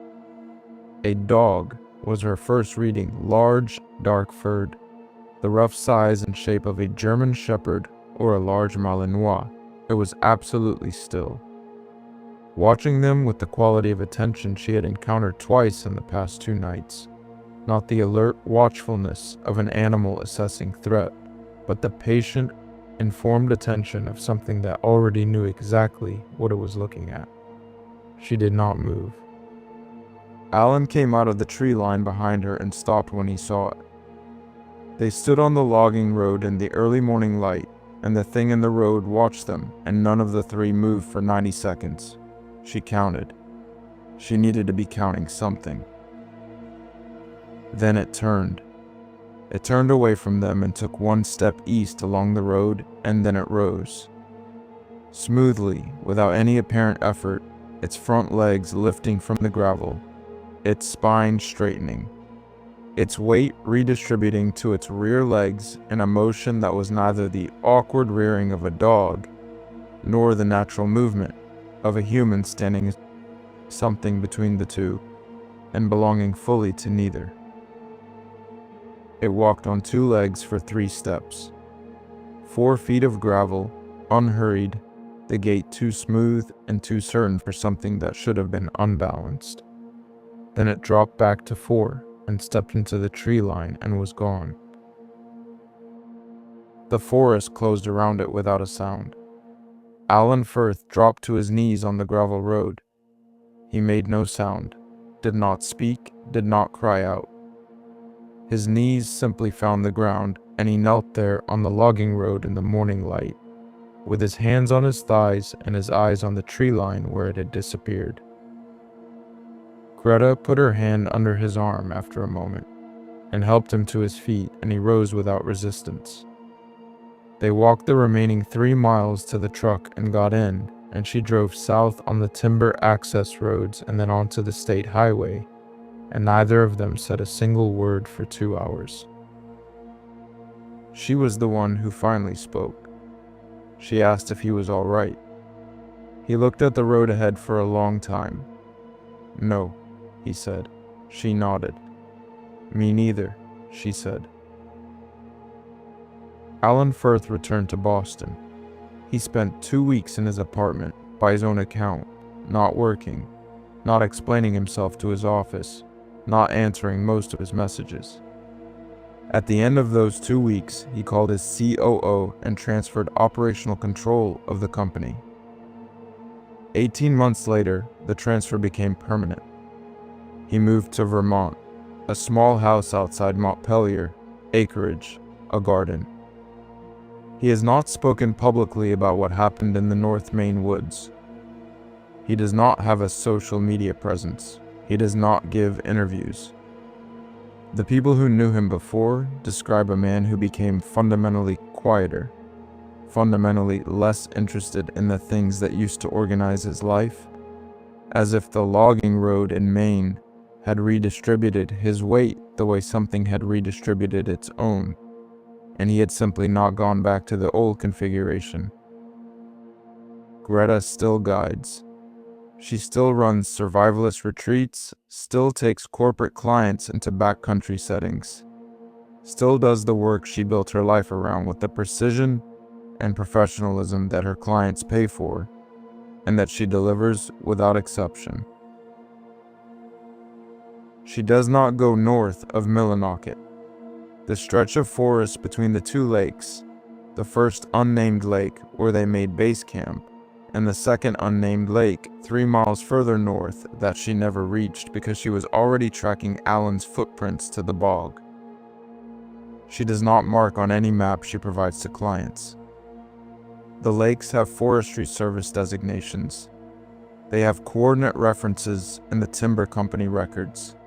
A dog was her first reading, large, dark-furred, the rough size and shape of a German Shepherd or a large Malinois. It was absolutely still, watching them with the quality of attention she had encountered twice in the past 2 nights. Not the alert watchfulness of an animal assessing threat, but the patient, informed attention of something that already knew exactly what it was looking at. She did not move. Alan came out of the tree line behind her and stopped when he saw it. They stood on the logging road in the early morning light, and the thing in the road watched them, and none of the 3 moved for 90 seconds. She counted. She needed to be counting something. Then it turned. It turned away from them and took 1 step east along the road, and then it rose. Smoothly, without any apparent effort, its front legs lifting from the gravel, its spine straightening, its weight redistributing to its rear legs in a motion that was neither the awkward rearing of a dog, nor the natural movement of a human, standing something between the two, and belonging fully to neither. It walked on 2 legs for 3 steps. 4 feet of gravel, unhurried, the gait too smooth and too certain for something that should have been unbalanced. Then it dropped back to 4 and stepped into the tree line and was gone. The forest closed around it without a sound. Alan Firth dropped to his knees on the gravel road. He made no sound, did not speak, did not cry out. His knees simply found the ground, and he knelt there on the logging road in the morning light, with his hands on his thighs and his eyes on the tree line where it had disappeared. Greta put her hand under his arm after a moment, and helped him to his feet, and he rose without resistance. They walked the remaining 3 miles to the truck and got in, and she drove south on the timber access roads and then onto the state highway, and neither of them said a single word for 2 hours. She was the one who finally spoke. She asked if he was all right. He looked at the road ahead for a long time. "No," he said. She nodded. "Me neither," she said. Alan Firth returned to Boston. He spent 2 weeks in his apartment, by his own account, not working, not explaining himself to his office, not answering most of his messages. At the end of those 2 weeks, he called his COO and transferred operational control of the company. 18 months later, the transfer became permanent. He moved to Vermont, a small house outside Montpelier, acreage, a garden. He has not spoken publicly about what happened in the North Maine woods. He does not have a social media presence. He does not give interviews. The people who knew him before describe a man who became fundamentally quieter, fundamentally less interested in the things that used to organize his life, as if the logging road in Maine had redistributed his weight the way something had redistributed its own, and he had simply not gone back to the old configuration. Greta still guides. She still runs survivalist retreats, still takes corporate clients into backcountry settings, still does the work she built her life around with the precision and professionalism that her clients pay for, and that she delivers without exception. She does not go north of Millinocket, the stretch of forest between the 2 lakes, the first unnamed lake where they made base camp, and the second unnamed lake 3 miles further north that she never reached because she was already tracking Alan's footprints to the bog. She does not mark on any map she provides to clients. The lakes have Forestry Service designations. They have coordinate references in the timber company records.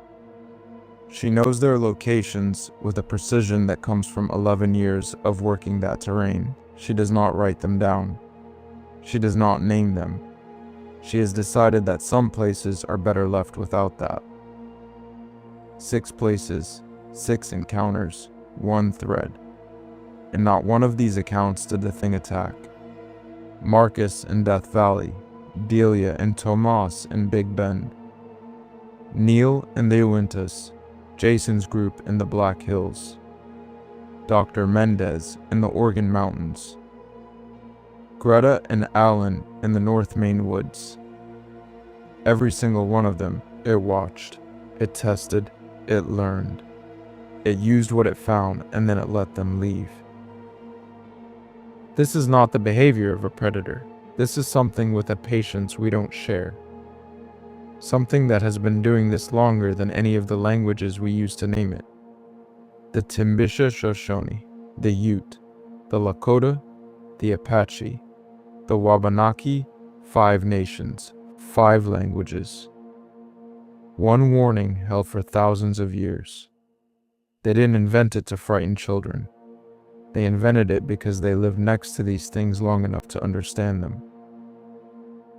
She knows their locations with a precision that comes from 11 years of working that terrain. She does not write them down. She does not name them. She has decided that some places are better left without that. 6 places, 6 encounters, 1 thread. In not one of these accounts did the thing attack. Marcus in Death Valley, Delia and Tomas in Big Bend, Neil in the Uintas, Jason's group in the Black Hills, Dr. Mendez in the Oregon Mountains, Greta and Alan in the North Maine woods. Every single one of them, it watched, it tested, it learned. It used what it found and then it let them leave. This is not the behavior of a predator. This is something with a patience we don't share. Something that has been doing this longer than any of the languages we use to name it. The Timbisha Shoshone, the Ute, the Lakota, the Apache, the Wabanaki, 5 nations, 5 languages. One warning held for thousands of years. They didn't invent it to frighten children. They invented it because they lived next to these things long enough to understand them.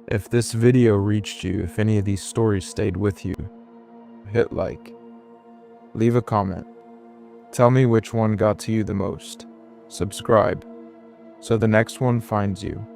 If this video reached you, if any of these stories stayed with you, hit like. Leave a comment. Tell me which one got to you the most. Subscribe, so the next one finds you.